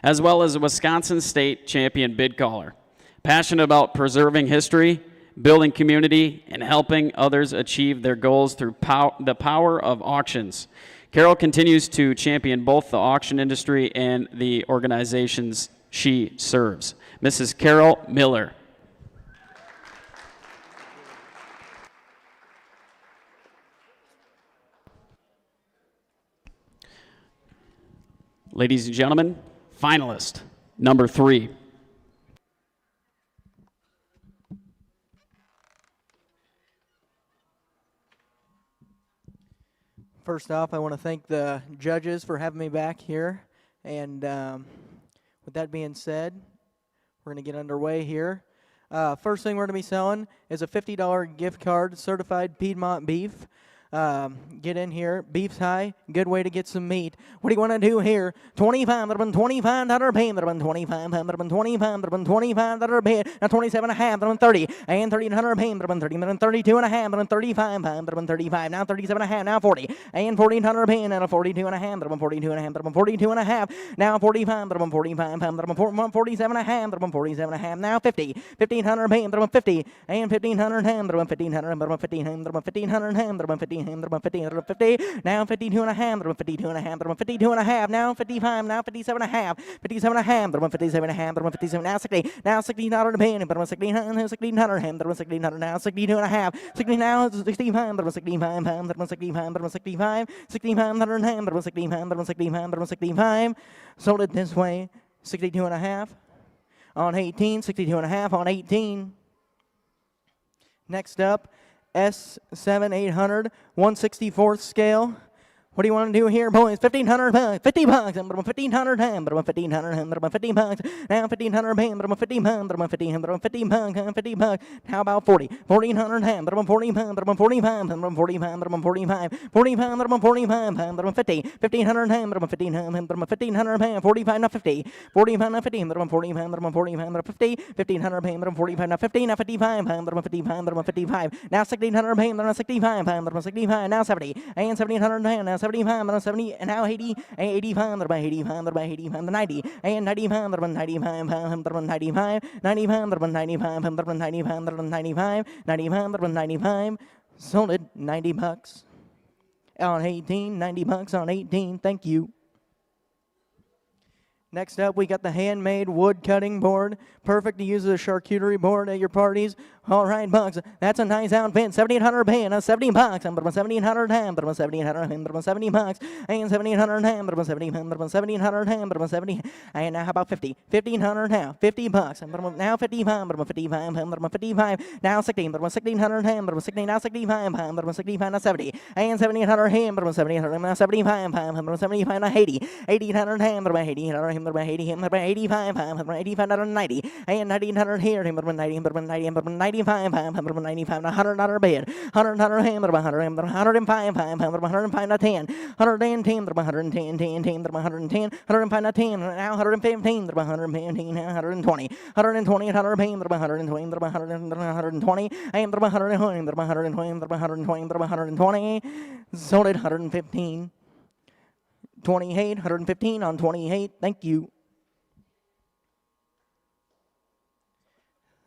as well as a Wisconsin State Champion bid caller. Passionate about preserving history, building community, and helping others achieve their goals through the power of auctions. Carol continues to champion both the auction industry and the organizations she serves. Mrs. Carol Miller. Ladies and gentlemen, finalist number 3. First off, I want to thank the judges for having me back here. And with that being said, we're going to get underway here. First thing we're going to be selling is a $50 gift card, certified Piedmont beef. Get in here. Beef's high. Good way to get some meat. What do you want to do here? 25, that have been 25, that are paid, that have been 25, that have been 25, that have been 25, that are paid. Now 27 and a half, that have been 30, and 30 and 100 paid, that have been 30, that have been 32 and a half, that have been 35, that have been 35, now 37 and a half, now 40, and 1400 paid, now 42 and a half, that have been 42 and a half, that have been 42 and a half, now 45, that have been 45, that have been 47 and a half, that have been 47 and a half, now 50, 1500 paid, that have been 50, and 1500 hand, that have been 1500, that have been 1500, that have been 1500 hand, that have been 1500, that have been 50, now 52 and a half, that have been 52 and a half, that have been 52 and a half, now 55, now 57 and a half, 57 and a half, that have been 57 and a half, that have been 57, now 60, now 1600 paid, that have been 1600 hand, that have been 1600, now 62 and a half, 60 now 65, that have been 65 pounds, that have been 65, that have been 65, 6500 hand, that have been 65, that have been 65, that have been 65, sold it this way, 62 and a half on 18, 62 and a half on 18. Next up, S7 800 1/64 scale. What do you want to do here, boys? 1,500 bucks, 50 bucks, but I'm 1,500 ham, but I'm 1,500 ham, but I'm 50 bucks. Now 1,500 ham, but I'm 50 bucks, but I'm 50 ham, but I'm 50 bucks, 50 bucks. How about 40? 1,400 ham, but I'm 40 pounds, but I'm 45, but I'm 40 pounds, but I'm 45, 40 pounds, but I'm 45 pounds, but I'm 50, 1,500 ham, but I'm 15 ham, but I'm 1,500 ham, 45 now 50, 45 now 50, but I'm 40 pounds, but I'm 40 pounds, but I'm 50, 1,500 ham, but I'm 45 now 50, now 55 pounds, but I'm 50 pounds, but I'm 55, now 1,600 ham, but I'm 65 pounds, but I'm 65, now 70, and 1,700 ham, now 75, but I'm 70. And now 80, 85, that about 85, that about 85, 90, and 95, that about 95, that about 95, 95, that about 95, that about 95, that about 95, 95, that about 95, sold it 90 bucks on 18, 90 bucks on 18, thank you. Next up, we got the handmade wood cutting board. Perfect to use as a charcuterie board at your parties. All right, bucks. That's a nice outfit. 1,700 paying. 70 bucks. I'm 1,700 ham. 1,700 70 bucks. And 1,700 ham. 1,700 ham. 70. And now how about 50? 1,500 now. 50 bucks. Now 55. 55. 55. Now 60. 1,600 ham. 60. Now 65. 65. Now 70. And 1,700 ham. 1,700 now 75. 75 now 80. 1,800 ham. 1,800 ham. 85. 85 now 90. And 1,900 here. 90. 90. 95, 95, 100 bid, 100 ham, 105, 105 to 10, 110, 110, 10, 10, 110, 105 to 10, now 115, 115, 120, 120, 100 ham, 120, 120, and 120, 120, 120, sold it 115, 28, 115 on 28, thank you.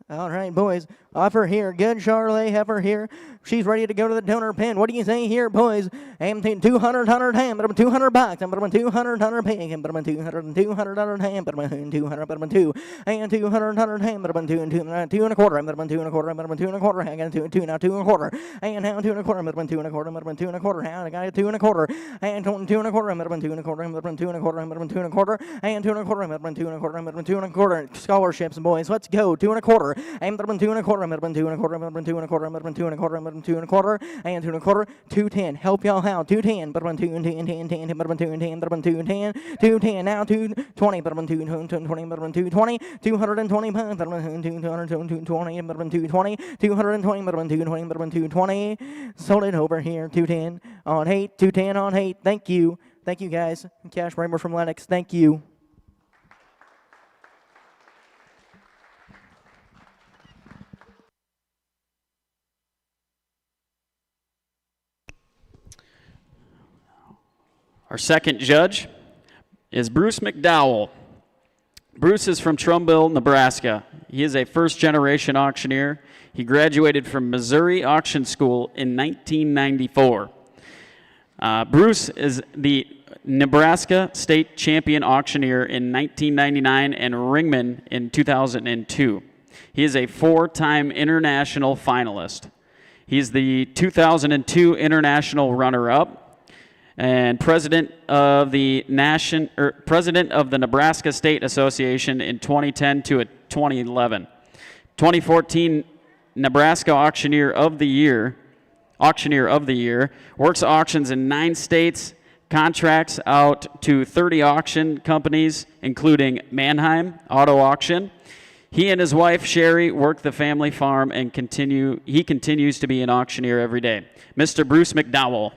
All right, boys. Offer here. Good Charlotte heifer here. She's ready to go to the donor pen. What do you say here, boys? I'm 200 ham. I'm 200 bucks. I'm 200 pig. I'm 200 ham. I'm 200 2 and 200 ham. I'm 2 and a quarter. I'm 2 and a quarter. I'm 2 and a quarter. I got 2 now 2 and a quarter. And now 2 and a quarter. I'm 2 and a quarter. I'm 2 and a quarter. Now I got 2 and a quarter. And 2 and a quarter. I'm 2 and a quarter. I'm 2 and a quarter. I'm 2 and a quarter. And 2 and a quarter. I'm 2 and a quarter. I'm 2 and a quarter. Scholarships, boys. Let's go. 2 and a quarter. I'm 2 and a quarter. I'm 2 and a quarter. I'm 2 and a quarter. I'm 2 and a quarter. I'm 2 and a quarter. And 2 and a quarter. 210. Help y'all out. 210. But I'm 2 and 10, 10, 10. But I'm 2 and 10. But I'm 2 and 10. 210. Now 220. But I'm 2 and 20. But I'm 220. 220 pounds. But I'm 220. But I'm 220. 220. But I'm 220. But I'm 220. Sold it over here. 210 on 8. 210 on 8. Thank you. Thank you, guys. Cash Bramer from Lennox. Thank you. Our second judge is Bruce McDowell. Bruce is from Trumbull, Nebraska. He is a first-generation auctioneer. He graduated from Missouri Auction School in 1994. Bruce is the Nebraska State Champion Auctioneer in 1999 and Ringman in 2002. He is a four-time international finalist. He's the 2002 international runner-up and president of the Nebraska State Association in 2010 to 2011. 2014 Nebraska Auctioneer of the Year, works auctions in 9 states, contracts out to 30 auction companies, including Mannheim Auto Auction. He and his wife, Sherry, work the family farm and he continues to be an auctioneer every day. Mr. Bruce McDowell.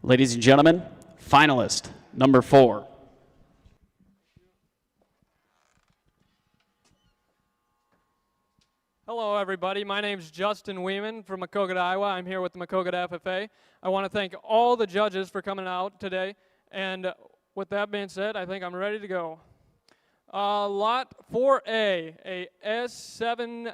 Ladies and gentlemen, finalist number 4. Hello, everybody. My name is Justin Weeman from Maquoketa, Iowa. I'm here with the Maquoketa FFA. I want to thank all the judges for coming out today. And with that being said, I think I'm ready to go. Lot 4A, a S7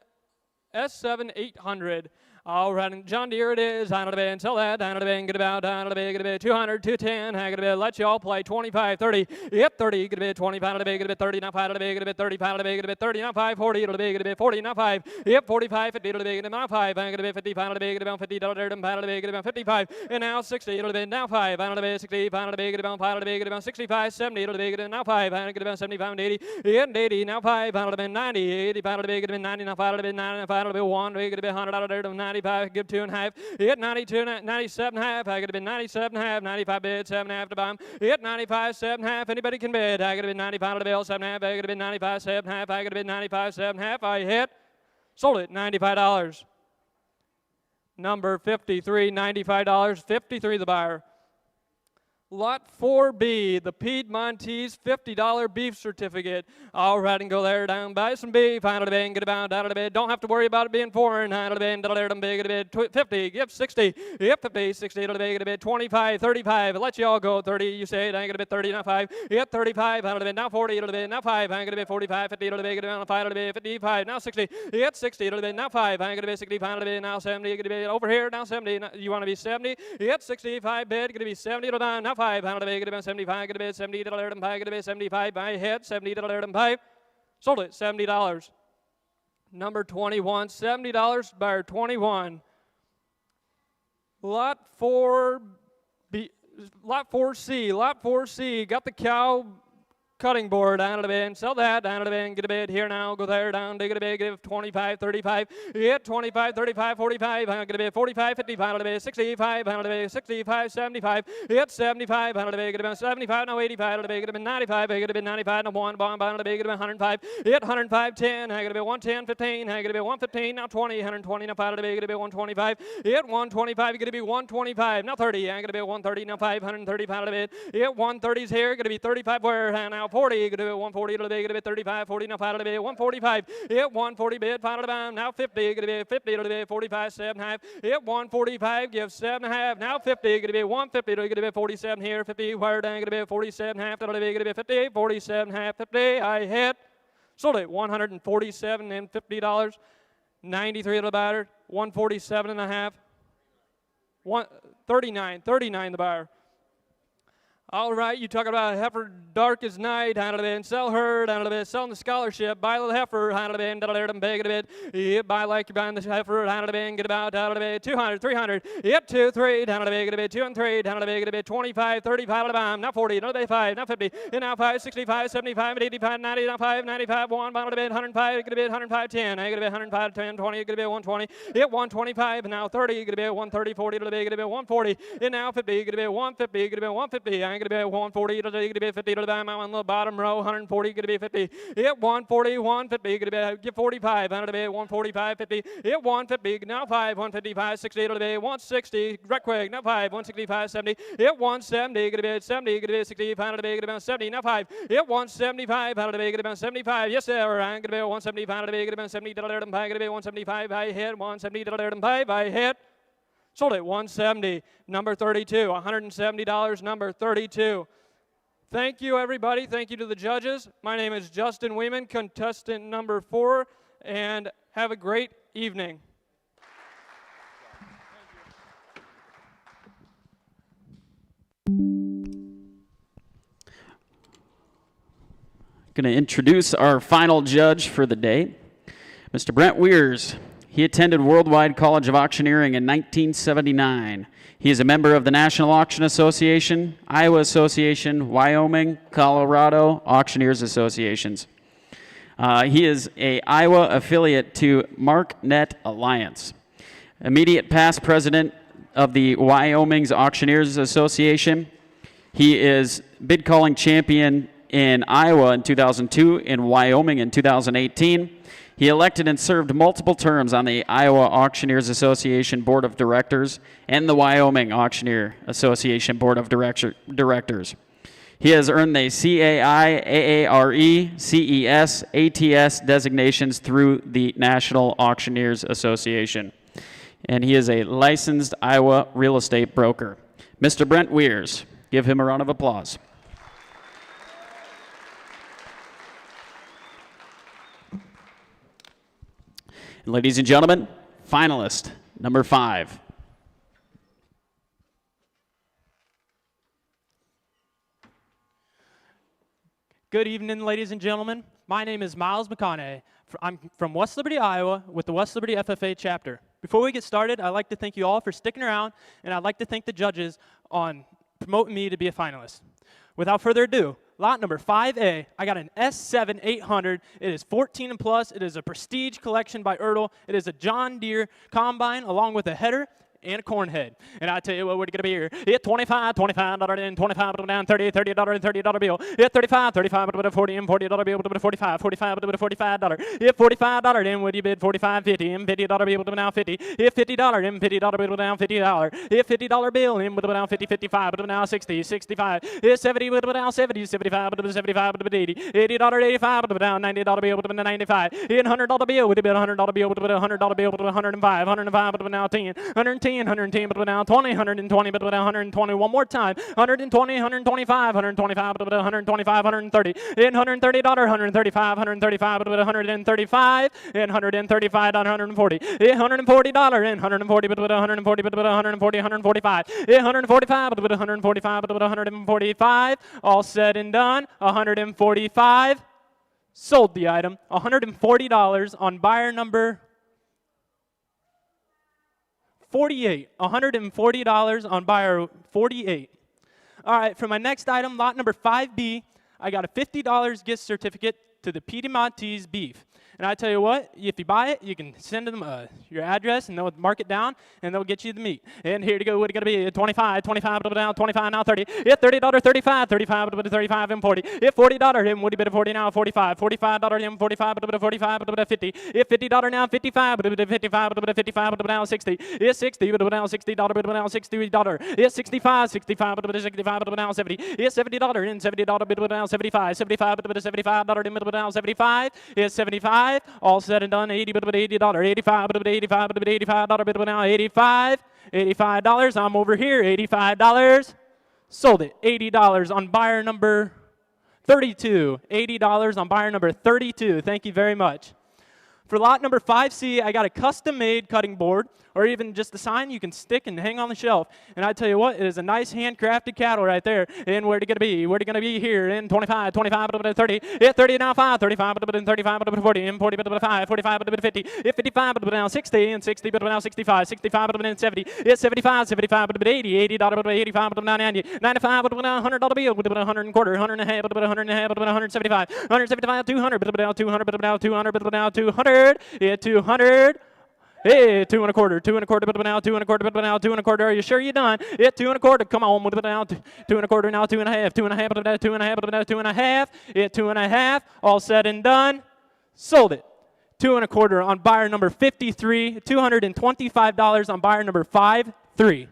800. All right, John Deere it is. Down to the band, sell that. Down to the band, get about. Down to the band, get a bit. 200, 210. I got a bit. Let you all play. 25, 30. Yep, 30. Get a bit. 25 to the big, get a bit. 30. Now 5 to the big, get a bit. 35 to the big, get a bit. 30. Now 5. 40 to the big, get a bit. 40. Now 5. Yep, 45, 50 to the big, get a bit. Now 5. I got a bit. 55 to the big, get a bit. 50 to the big, get a bit. 55. And now 60 to the big. Now 5. I got a bit. 60. 5 to the big, get a bit. 5 to the big, get a bit. 65, 70 to the big, get a bit. Now 5. I got a bit. 75 and 80. Yeah, and 80. Now 5. I got a bit. 90. 85 to the big, get a bit. 90. Now 5 to the big. 90. Now 5 to the big. 1. Get a bit. 100 out of there to 95. Give 2 and a half. Hit 92, 97 and a half. I got to be 97 and a half. 95 bid, 7 and a half to bomb. Hit 95, 7 and a half. Anybody can bid. I got to be 95 to the bill, 7 and a half. I got to be 95, 7 and a half. I got to be 95, 7 and a half. I hit. Sold it, $95. Number 53, $95. 53 the buyer. Lot 4B, the Piedmontese $50 beef certificate. All right, and go there, down, buy some beef, out of the bed, get about out of the bed. Don't have to worry about it being foreign, out of the bed, get a bed, 50, give 60, yep, 50, 60, out of the bed, get a bed, 25, 35, let you all go, 30, you say it, I get a bit 30, now 5, yep, 35, out of the bed, now 40, out of the bed, now 5, I get a bit 45, 50, out of the bed, get a bed, 5, out of the bed, 55, now 60, yep, 60, out of the bed, now 5, I get a bit 65, out of the bed, now 70, get a bit over here, now 70, now, you want to be 70, yep, 65, bed, get to be 70, out of the bed, now 5, out of the bed, get a bit 75, get a bit 70, get a bit 75, by head, 70, sold it, $70. Number 21, $70, buyer 21. Lot 4C, got the cow cutting board down to the bin, sell that, down to the bin, get a bid here now, go there, down, dig it a bid, give 25, 35, hit 25, 35, 45, get a bid, 45, 55, out of the bid, 65, out of the bid, 65, 75, hit 75, out of the bid, get a bid, 75, now 85, out of the bid, get a bid, 95, get a bid, 95, now 1, bond, out of the bid, get a bid, 105, hit 105, 10, I get a bid, 110, 15, I get a bid, 115, now 20, 120, now 5, out of the bid, get a bid, 125, hit 125, get a bid, 125, now 30, I get a bid, 130, now 535, out of the bid, hit 130's here, get a bid, 35, where, now 40, get a bit 140, get a bit 35, 40, now 5 out of the bid, 145, hit 140 bid, 5 out of the bid, now 50, get a bit 50, get a bit 45, 7.5, hit 145, give 7.5, now 50, get a bit 150, get a bit 47 here, 50, where down, get a bit 47.5, out of the bid, get a bit 50, 47.5, 50, I hit, sold it, $147 and $50, 93 to the buyer, 147.5, 39 the buyer. All right, you talk about a heifer dark as night, down to the bed, sell her, down to the bed, selling the scholarship, buy a little heifer, down to the bed, down to the bed, get a bed, yep, buy like you're buying the heifer, down to the bed, get about, down to the bed, 200, 300, yep, 2, 3, down to the bed, get a bed, 2 and 3, down to the bed, get a bed, 25, 35, out of the bomb, now 40, now 5, now 50, and now 5, 65, 75, 85, 90, now 5, 95, 1, down to the bed, 105, get a bed, 105, 10, I get a bed, 105, 10, 20, get a bed, 120, yep, 125, and now 30, get a bed, 130, 40, to the bed, get a bed, 140, and now 50, get a bed, 150, get a bed, 150, I get a bed, 140, get a bit 50 to the bottom on the bottom row, 140, get a bit 50, hit 140, 150, get a bit, get 45, out of the bit, 145, 50, hit 150, now 5, 155, 60 to the bit, 160, right quick, now 5, 165, 70, hit 170, get a bit 70, get a bit 65, out of the bit, get about 70, now 5, hit 175, out of the bit, get about 75, yes sir, I get a bit 175, out of the bit, get about 70 to the bit, get a bit 175, I hit 170 to the bit, I hit, sold it, 170, number 32, $170, number 32. Thank you, everybody. Thank you to the judges. My name is Justin Weeman, contestant number 4, and have a great evening. Going to introduce our final judge for the day, Mr. Brent Weirs. He attended Worldwide College of Auctioneering in 1979. He is a member of the National Auction Association, Iowa Association, Wyoming, Colorado Auctioneers Associations. He is an Iowa affiliate to MarkNet Alliance. Immediate past president of the Wyoming's Auctioneers Association. He is bid calling champion in Iowa in 2002, in Wyoming in 2018. He elected and served multiple terms on the Iowa Auctioneers Association Board of Directors and the Wyoming Auctioneer Association Board of Directors. He has earned the CAI, AARE, CES, ATS designations through the National Auctioneers Association. And he is a licensed Iowa real estate broker. Mr. Brent Weirs. Give him a round of applause. And ladies and gentlemen, finalist number 5. Good evening, ladies and gentlemen. My name is Miles McConaughey. I'm from West Liberty, Iowa, with the West Liberty FFA chapter. Before we get started, I'd like to thank you all for sticking around, and I'd like to thank the judges on promoting me to be a finalist. Without further ado, lot number 5A, I got an S7 800. It is 14 and plus. It is a prestige collection by Ertl. It is a John Deere combine along with a header and a corn head. And I tell you what, we're gonna be here. Hit $25, $25 in, $25 down, $30, $30 and $30 bill. Hit $35, $35 with a $40 and $40 bill with a $45, $45 with a $45. Hit $45 in, would you bid $45, $50 and $50 bill with a now $50. Hit $50 in, $50 bill with a now $50. Hit $50 bill in with a now $50, $55 with a now $60, $65. Hit $70 with a now $70, $75 with a $75 with a $80, $80, $85 with a now $90 bill with a $95. Hit $100 bill with a $100 bill with a $100 bill with a $105, $105 with a now $10, $110, $110 with a now $20, $120 with a $120. One more time, $120, $125, $125 with a $125, $130. Hit $130, $135, $135 with a $135, and $135, $140. Hit $140 and $140 with a $140 with a $140, $145. Hit $145 with a $145 with a $145. All said and done, $145. Sold the item, $140 on buyer number 48. $140 on buyer 48. All right, for my next item, lot number 5B, I got a $50 gift certificate to the Piedmontese beef. And I tell you what, if you buy it, you can send them your address, and they'll mark it down, and they'll get you the meat. And here to go, what it going to be? 25, 25, down, 25, now 30. Hit $30, 35, 35, 35, and 40. Hit $40, him, would you bid a 40 now, 45. $45, him, 45, 45, 50. Hit $50 now, 55, 55, 55, now 60. Hit 60, now $60, now $60. Hit 65, 65, 65, now 70. Hit $70, in $70, now 75, 75, $75, in now 75. Hit 75. All said and done, $80, $80, $85, $85, $85, now 85, $85. I'm over here, $85. Sold it, $80 on buyer number 32. $80 on buyer number 32. Thank you very much. For lot number 5C, I got a custom-made cutting board, or even just a sign you can stick and hang on the shelf. And I tell you what, it is a nice handcrafted cattle right there. And where's it going to be? Where's it going to be here? In 25, 25, 30. Hit 30 now 5, 35, 35, 40, and 40, 5, 45, 50. Hit 55, now 60, and 60, now 65, 65, and 70. Hit 75, 75, 80, $80, 85, now 90, 95, now $100 bill, with 100 and quarter, 100 and a half, 100 and a half, 175, 175, 200, now 200, now 200, now 200. Yeah, 200. Hey, 2 and a quarter, 2 and a quarter, but now 2 and a quarter, but now 2 and a quarter. Are you sure you're done? Yeah, 2 and a quarter. Come on, with it now 2 and a quarter, now 2 and a half, 2 and a half, but now 2 and a half, but now 2 and a half. Yeah, 2 and a half. All said and done. Sold it. 2 and a quarter on buyer number 53. $225 on buyer number 53.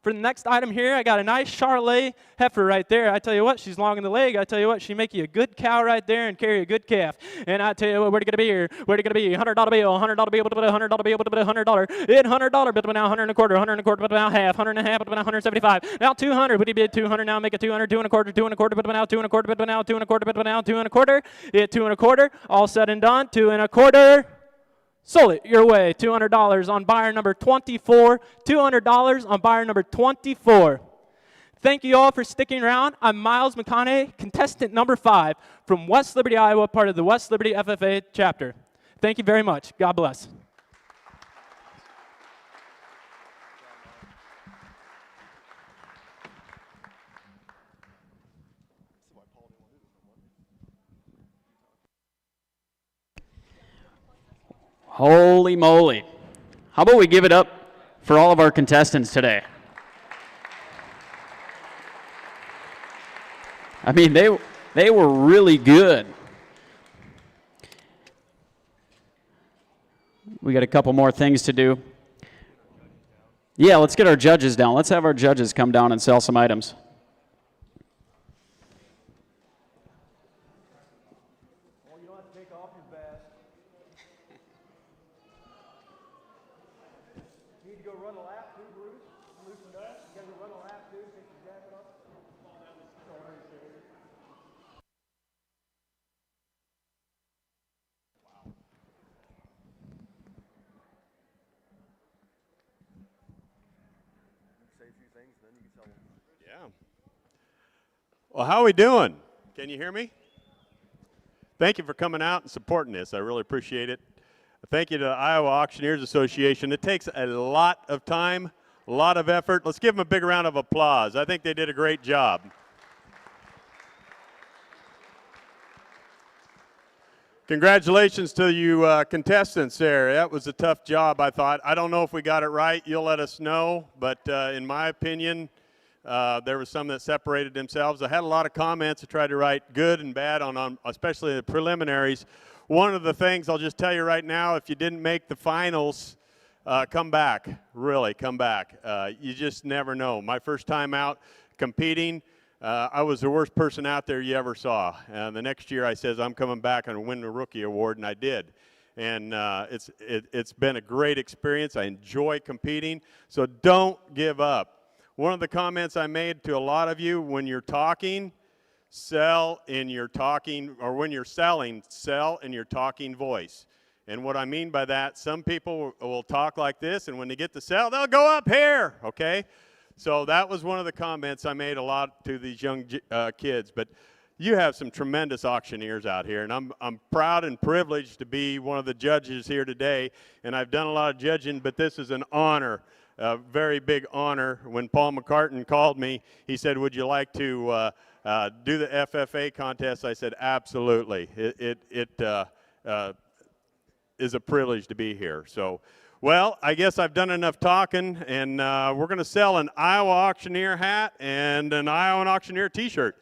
For the next item here, I got a nice Charolais heifer right there. I tell you what, she's long in the leg. I tell you what, she make you a good cow right there and carry a good calf. And I tell you what, where's it going to be here? Where's it going to be? $100 bill, $100 bill, $100 bill, $100. Hit $100 bill, now 100 and a quarter, 100 and a quarter, but now half, 100 and a half, but now 175. Now 200, would he bid 200? Now make it 200, 2 and a quarter, 2 and a quarter, but now 2 and a quarter, but now 2 and a quarter, but now 2 and a quarter. Hit 2 and a quarter. All said and done, 2 and a quarter. Sold it your way, $200 on buyer number 24. $200 on buyer number 24. Thank you all for sticking around. I'm Miles McConaughey, contestant number 5 from West Liberty, Iowa, part of the West Liberty FFA chapter. Thank you very much. God bless. Holy moly. How about we give it up for all of our contestants today? I mean, they were really good. We got a couple more things to do. Yeah, let's get our judges down. Let's have our judges come down and sell some items. Yeah. Well, how are we doing? Can you hear me? Thank you for coming out and supporting this. I really appreciate it. Thank you to the Iowa Auctioneers Association. It takes a lot of time, a lot of effort. Let's give them a big round of applause. I think they did a great job. Congratulations to you contestants there. That was a tough job, I thought. I don't know if we got it right. You'll let us know. But in my opinion, there were some that separated themselves. I had a lot of comments. I tried to write good and bad on especially the preliminaries. One of the things I'll just tell you right now, if you didn't make the finals, come back. Really, come back. You just never know. My first time out competing, I was the worst person out there you ever saw. And the next year I says, I'm coming back and win the rookie award, and I did. And it's been a great experience. I enjoy competing, so don't give up. One of the comments I made to a lot of you, when you're talking, sell in your talking, or when you're selling, sell in your talking voice. And what I mean by that, some people will talk like this, and when they get to sell, they'll go up here, okay? So that was one of the comments I made a lot to these young kids. But you have some tremendous auctioneers out here, and I'm proud and privileged to be one of the judges here today. And I've done a lot of judging, but this is an honor, a very big honor. When Paul McCartan called me, he said, would you like to do the FFA contest? I said, absolutely. It is a privilege to be here. So. Well, I guess I've done enough talking, and we're going to sell an Iowa Auctioneer hat and an Iowa Auctioneer t-shirt.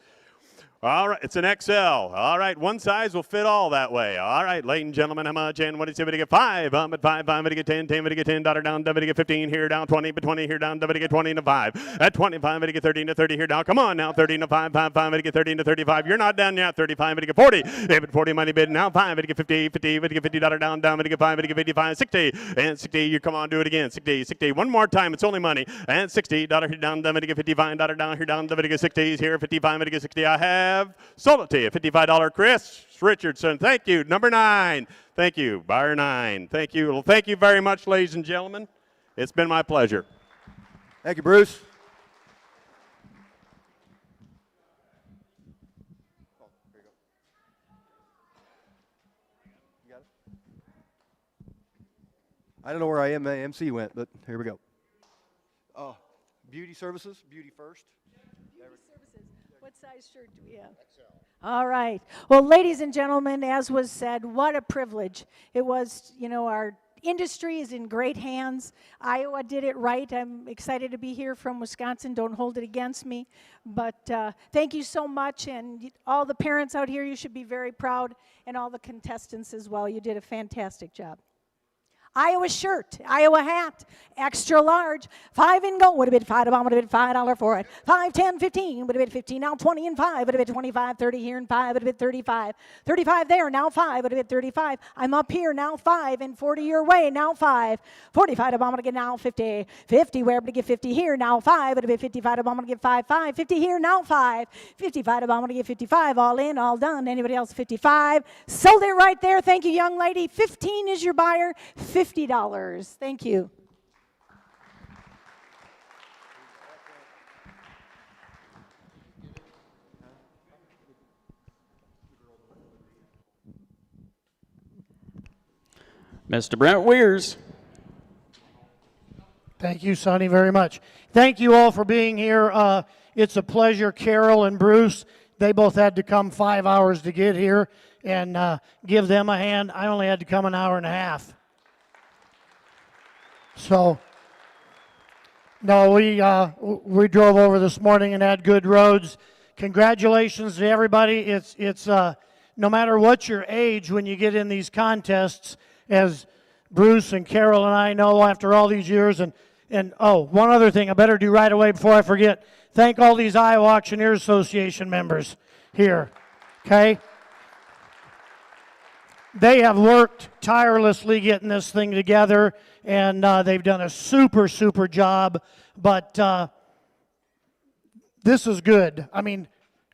All right, it's an XL. All right, one size will fit all that way. All right, ladies and gentlemen, how much? And what do you say? We get 5. I'm at 5. I'm going to get 10. 10. I'm going to get 10. Dollar down. I'm going to get 15. Here down 20. But 20 here down. I'm going to get 20 to 5. At 25, I'm going to get 13 to 30 here down. Come on now, 13 to 5. 5. I'm going to get 13 to 35. You're not down yet. 35. I'm going to get 40. David 40 money bid now. 5. I'm going to get 50. 50. I'm going to get $50 down. I'm going to get 5. I'm going to get 55. 60. And 60. You come on, do it again. 60. 60. One more time. It's only money. And $60 here down. I'm going to get $55 down here down. I'm going to get 60s here. 55. I'm going to get 60. I have sold it. A $55 Chris Richardson. Thank you. Number 9. Thank you. Buyer 9. Thank you. Well, thank you very much, ladies and gentlemen. It's been my pleasure. Thank you, Bruce. I don't know where MC went, but here we go. Oh, beauty services, beauty first. Beauty services. What size shirt do we have? All right. Well, ladies and gentlemen, as was said, what a privilege. It was, our industry is in great hands. Iowa did it right. I'm excited to be here from Wisconsin. Don't hold it against me. But thank you so much. And all the parents out here, you should be very proud. And all the contestants as well. You did a fantastic job. Iowa shirt, Iowa hat, extra large, 5 in gold, would have been $5, would have been $5 for it. 5, 10, 15, would have been 15, now 20 and 5, would have been 25, 30 here and 5, would have been 35. 35 there, now 5, would have been 35. I'm up here, now 5, and 40 your way, now 5. 45, I'm going to get now 50. 50, we're able to get 50 here, now 5, would have been 55, I'm going to get 5, 5. 50 here, now 5. 55, I'm going to get 55, all in, all done. Anybody else 55? Sold it right there. Thank you, young lady. 15 is your buyer. $50. Thank you. Mr. Brent Weirs. Thank you, Sonny, very much. Thank you all for being here. It's a pleasure. Carol and Bruce, they both had to come 5 hours to get here, and give them a hand. I only had to come an hour and a half. So, no, we drove over this morning and had good roads. Congratulations to everybody. It's no matter what your age when you get in these contests, as Bruce and Carol and I know after all these years. And oh, one other thing I better do right away before I forget. Thank all these Iowa Auctioneers Association members here, okay? They have worked tirelessly getting this thing together, and they've done a super, super job. But this is good. I mean,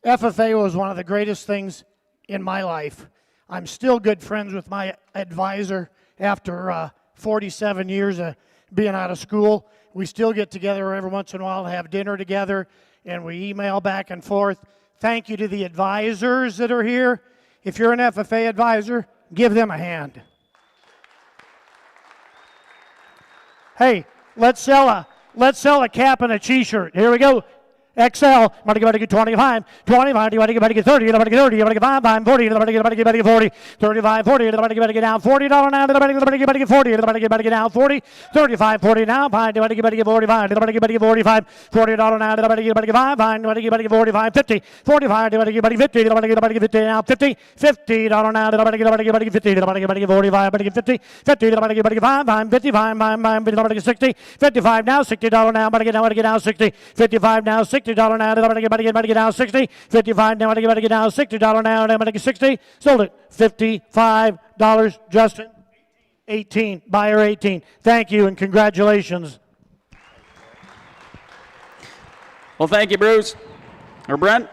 FFA was one of the greatest things in my life. I'm still good friends with my advisor after 47 years of being out of school. We still get together every once in a while to have dinner together, and we email back and forth. Thank you to the advisors that are here. If you're an FFA advisor, give them a hand. Hey, let's sell a cap and a t-shirt. Here we go. XL, everybody get 25, 25, everybody get 30, everybody get 30, everybody get 5, 40, everybody get 40, 35, 40, everybody get down $40 now, everybody get 40, everybody get down 40, 35, 40 now, fine, everybody get 45, everybody get 45, $40 now, everybody get 5, fine, everybody get 45, 50, 45, everybody get 50, everybody get 50 now, 50, $50 now, everybody get 50, everybody get 45, everybody get 50, 50, everybody get 5, fine, 55, everybody get 60, 55 now, $60 now, everybody get down 60, 55 now, $60 now, everybody get down 60, 55 now, everybody get down $60 now, everybody get 60, sold it, $55, Justin, 18, buyer 18. Thank you and congratulations. Well, thank you, Bruce, or Brent.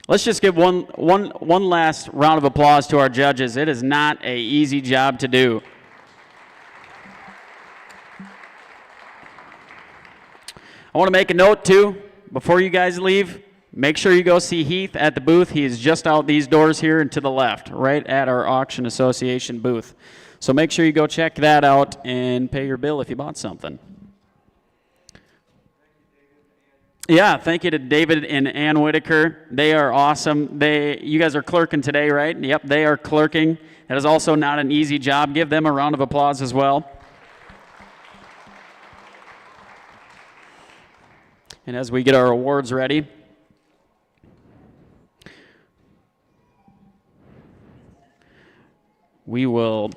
Let's just give one last round of applause to our judges. It is not an easy job to do. I want to make a note, too, before you guys leave. Make sure you go see Heath at the booth. He is just out these doors here and to the left, right at our Auction Association booth. So make sure you go check that out and pay your bill if you bought something. Yeah, thank you to David and Ann Whitaker. They are awesome. You guys are clerking today, right? Yep, they are clerking. That is also not an easy job. Give them a round of applause as well. And as we get our awards ready, we will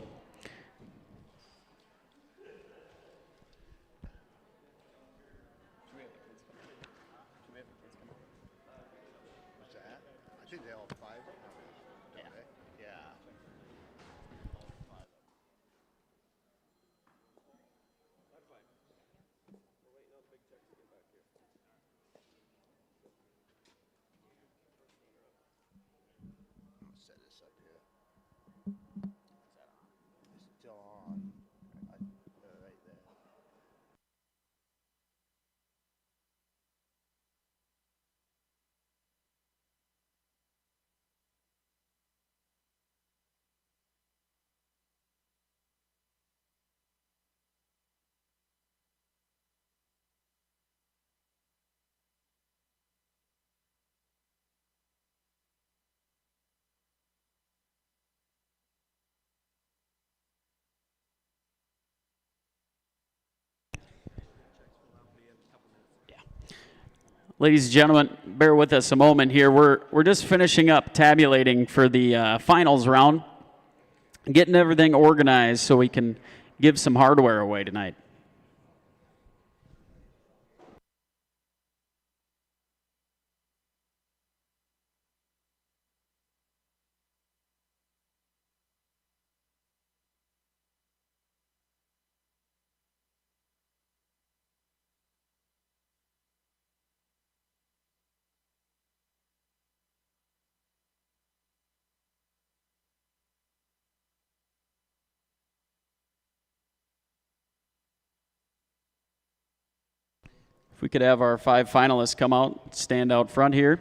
Ladies and gentlemen, bear with us a moment here. We're just finishing up tabulating for the finals round, getting everything organized so we can give some hardware away tonight. If we could have our 5 finalists come out, stand out front here.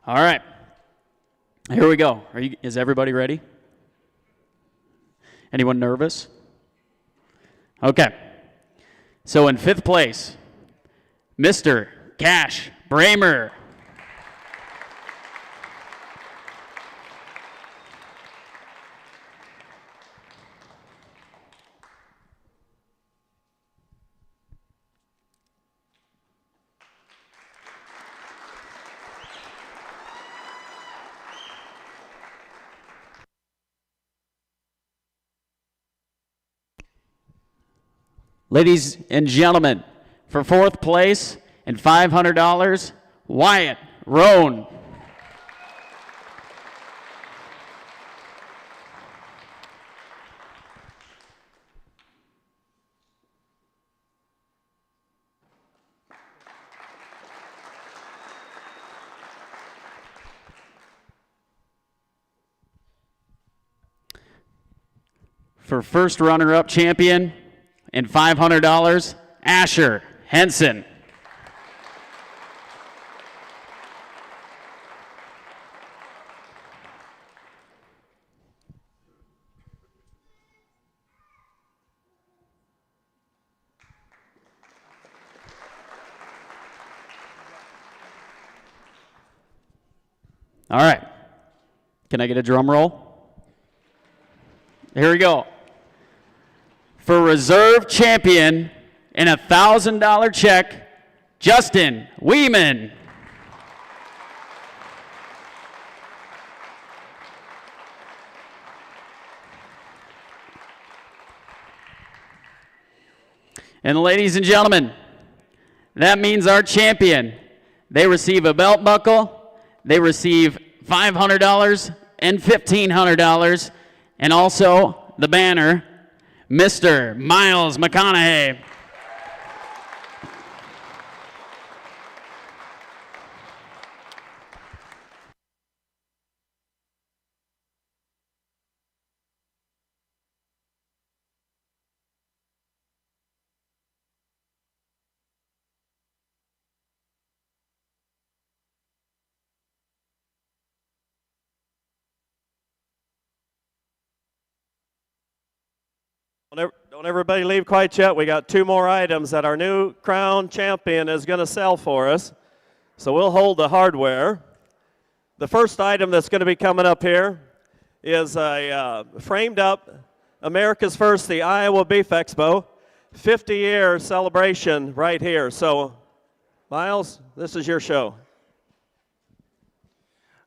All right, here we go. Is everybody ready? Anyone nervous? Okay. So in 5th place, Mr. Cash Bramer. Ladies and gentlemen, for fourth place and $500, Wyatt Roan. For first runner-up champion and $500, Asher Henson. All right. Can I get a drum roll? Here we go. For reserve champion and a $1,000 check, Justin Weeman. And ladies and gentlemen, that means our champion, they receive a belt buckle, they receive $500 and $1,500, and also the banner, Mr. Miles McConaughey. Don't everybody leave quite yet. We got 2 more items that our new crown champion is going to sell for us. So we'll hold the hardware. The first item that's going to be coming up here is a framed up America's First, the Iowa Beef Expo, 50-year celebration right here. So, Miles, this is your show.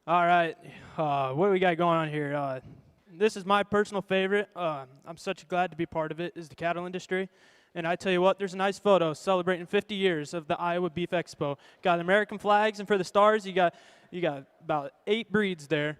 All right, what do we got going on here? This is my personal favorite. I'm such glad to be part of it, is the cattle industry. And I tell you what, there's a nice photo celebrating 50 years of the Iowa Beef Expo. Got American flags, and for the stars, you got about 8 breeds there,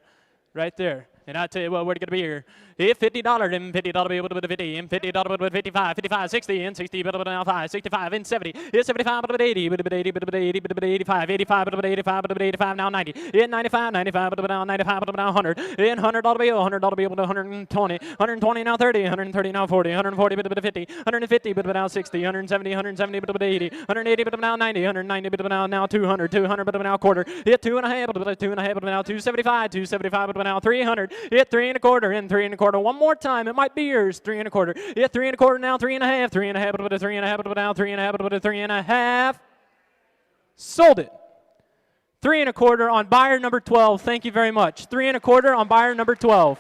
right there. And I tell you what, we're going to be here. If $50, then $50 be able to put 50, and $50 put 55, 55, 60, and 60, but now 5, 65, and 70, it's 75, but 80, but 80, but 80, but 85, 85, but 85, but 85, now 90, in 95, 95, but now 95, but now 100, in $100 be $100 be able to 120, 120 now 30, 130 now 40, 140 but 50, 150 but now 60, 170, 170 but 80, 180 but now 90, 190 but now 200, 200 but now quarter, hit 2.5 but 2.5 but now 275, 275 but now 300, hit 3 1/4, in 3 1/4. One more time, it might be yours. 3 1/4. Yeah, 3 1/4 now. 3.5. 3.5. But a 3.5. But now 3.5. But a 3.5. Sold it. 3 1/4 on buyer number 12. Thank you very much. 3 1/4 on buyer number 12.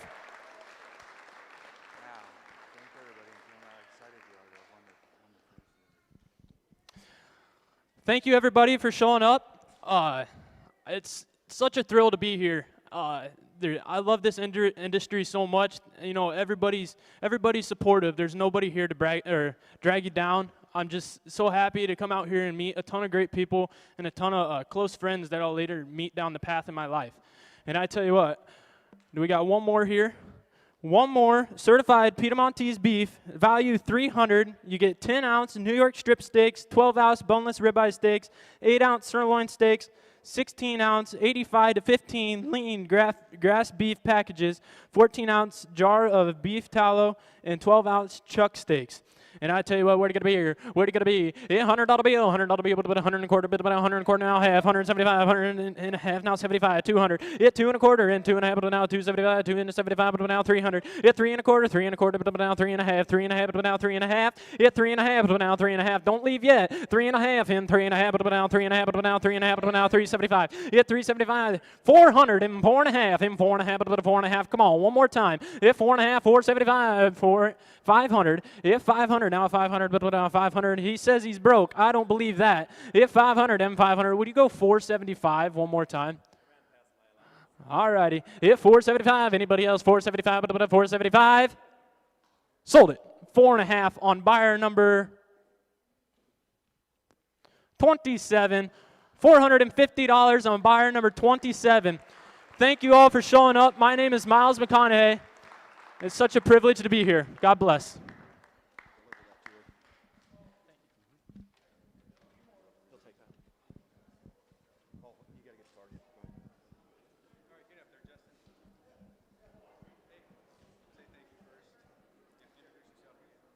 Thank you everybody for showing up. It's such a thrill to be here. I love this industry so much. You know, everybody's supportive. There's nobody here to drag you down. I'm just so happy to come out here and meet a ton of great people and a ton of close friends that I'll later meet down the path in my life. And I tell you what, we got one more here. One more certified Piedmontese beef, value $300. You get 10-ounce New York strip steaks, 12-ounce boneless ribeye steaks, 8-ounce sirloin steaks, 16-ounce 85 to 15 lean grass beef packages, 14-ounce jar of beef tallow, and 12-ounce chuck steaks. And I tell you what, where'd it gonna be here? Where'd it gonna be? Yeah, $100 bill, $100 bill, but 100 and a quarter, bit about 100 and a quarter now half, 175, 100 and a half now 75, 200. Yeah, 2 and a quarter, and 2 and a half, but now 275, 2 and a 75, but now 300. Yeah, 3 and a quarter, but now 3 and a half, 3 and a half, but now 3 and a half. Yeah, 3 and a half, but now 3 and a half. Don't leave yet. 3 and a half, and 3 and a half, but now 3 and a half, but now 3 and a half, but now 375. Yeah, 375, 400 and 4 and a half, and 4 and a half, but 4 and a half. Come on, one more time. If 4 and a half, 475, 500. If 500, now 500, but now 500. He says he's broke. I don't believe that. If 500 and 500, would you go 475 one more time? All righty. If 475, anybody else? 475, but 475. Sold it. 4 and a half on buyer number 27. $450 on buyer number 27. Thank you all for showing up. My name is Miles McConaughey. It's such a privilege to be here. God bless.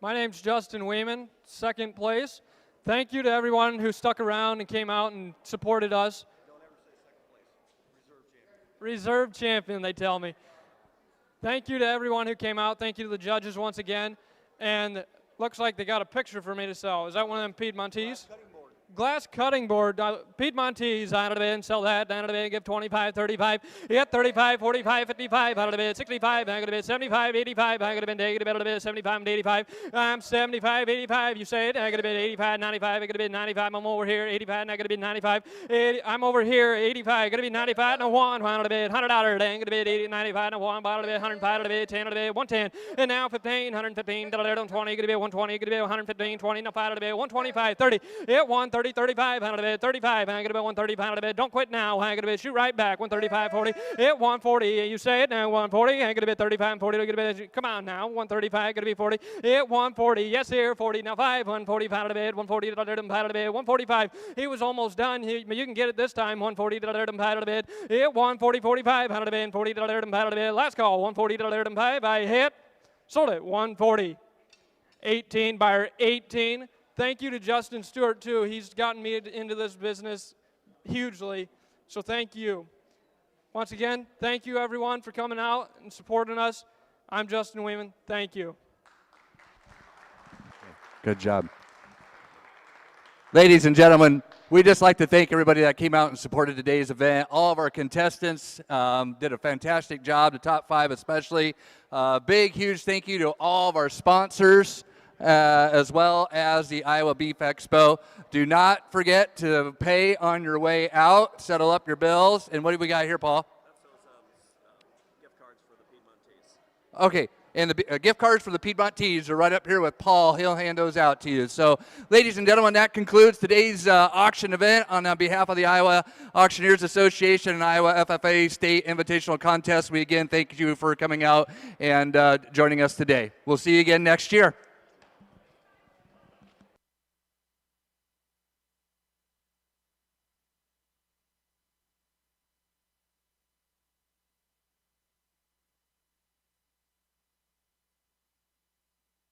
My name's Justin Wayman, second place. Thank you to everyone who stuck around and came out and supported us. Don't ever say second place. Reserve champion, they tell me. Thank you to everyone who came out. Thank you to the judges once again. And looks like they got a picture for me to sell. Is that one of them Piedmontese? Glass cutting board, Piedmontese, out of the bid, and sell that, down to the bid, give 25, 35, yeah, 35, 45, 55, out of the bid, 65, out of the bid, 75, 85, out of the bid, negative, out of the bid, 75 and 85, I'm 75, 85, you say it, I got to bid 85, 95, I got to bid 95, I'm over here, 85, and I got to bid 95, 80, I'm over here, 85, I got to bid 95, and a one out of the bid, $100, I got to bid 80, 95, and a one, out of the bid, 105, out of the bid, 10 out of the bid, 110, and now 15, 115, $20, got to bid 120, got to bid 115, 20, now 5 out of the bid, 125, 30, yeah, 130, 35, out of the bid, 35, I got to bid 135 out of the bid, don't quit now, I got to bid, shoot right back, 135, 40, yeah, 140, you say it now, 140, I got to bid 35 and 40, I got to bid, come on now, 135, got to be 40, yeah, 140, yes here, 40, now 5, 145 out of the bid, 140 out of the bid, 145, he was almost done, you can get it this time, 140 out of the bid, yeah, 140, 45 out of the bid, 40 out of the bid, last call, 140 out of the bid, I hit, sold it, 140, 18, buyer 18. Thank you to Justin Stewart, too. He's gotten me into this business hugely, so thank you. Once again, thank you, everyone, for coming out and supporting us. I'm Justin Wayman. Thank you. Good job. Ladies and gentlemen, we'd just like to thank everybody that came out and supported today's event. All of our contestants did a fantastic job, the top 5 especially. Big, huge thank you to all of our sponsors, as well as the Iowa Beef Expo. Do not forget to pay on your way out. Settle up your bills. And what do we got here, Paul? That's those gift cards for the Piedmontese. Okay, and the gift cards for the Piedmontese are right up here with Paul. He'll hand those out to you. So, ladies and gentlemen, that concludes today's auction event on behalf of the Iowa Auctioneers Association and Iowa FFA State Invitational Contest. We again thank you for coming out and joining us today. We'll see you again next year.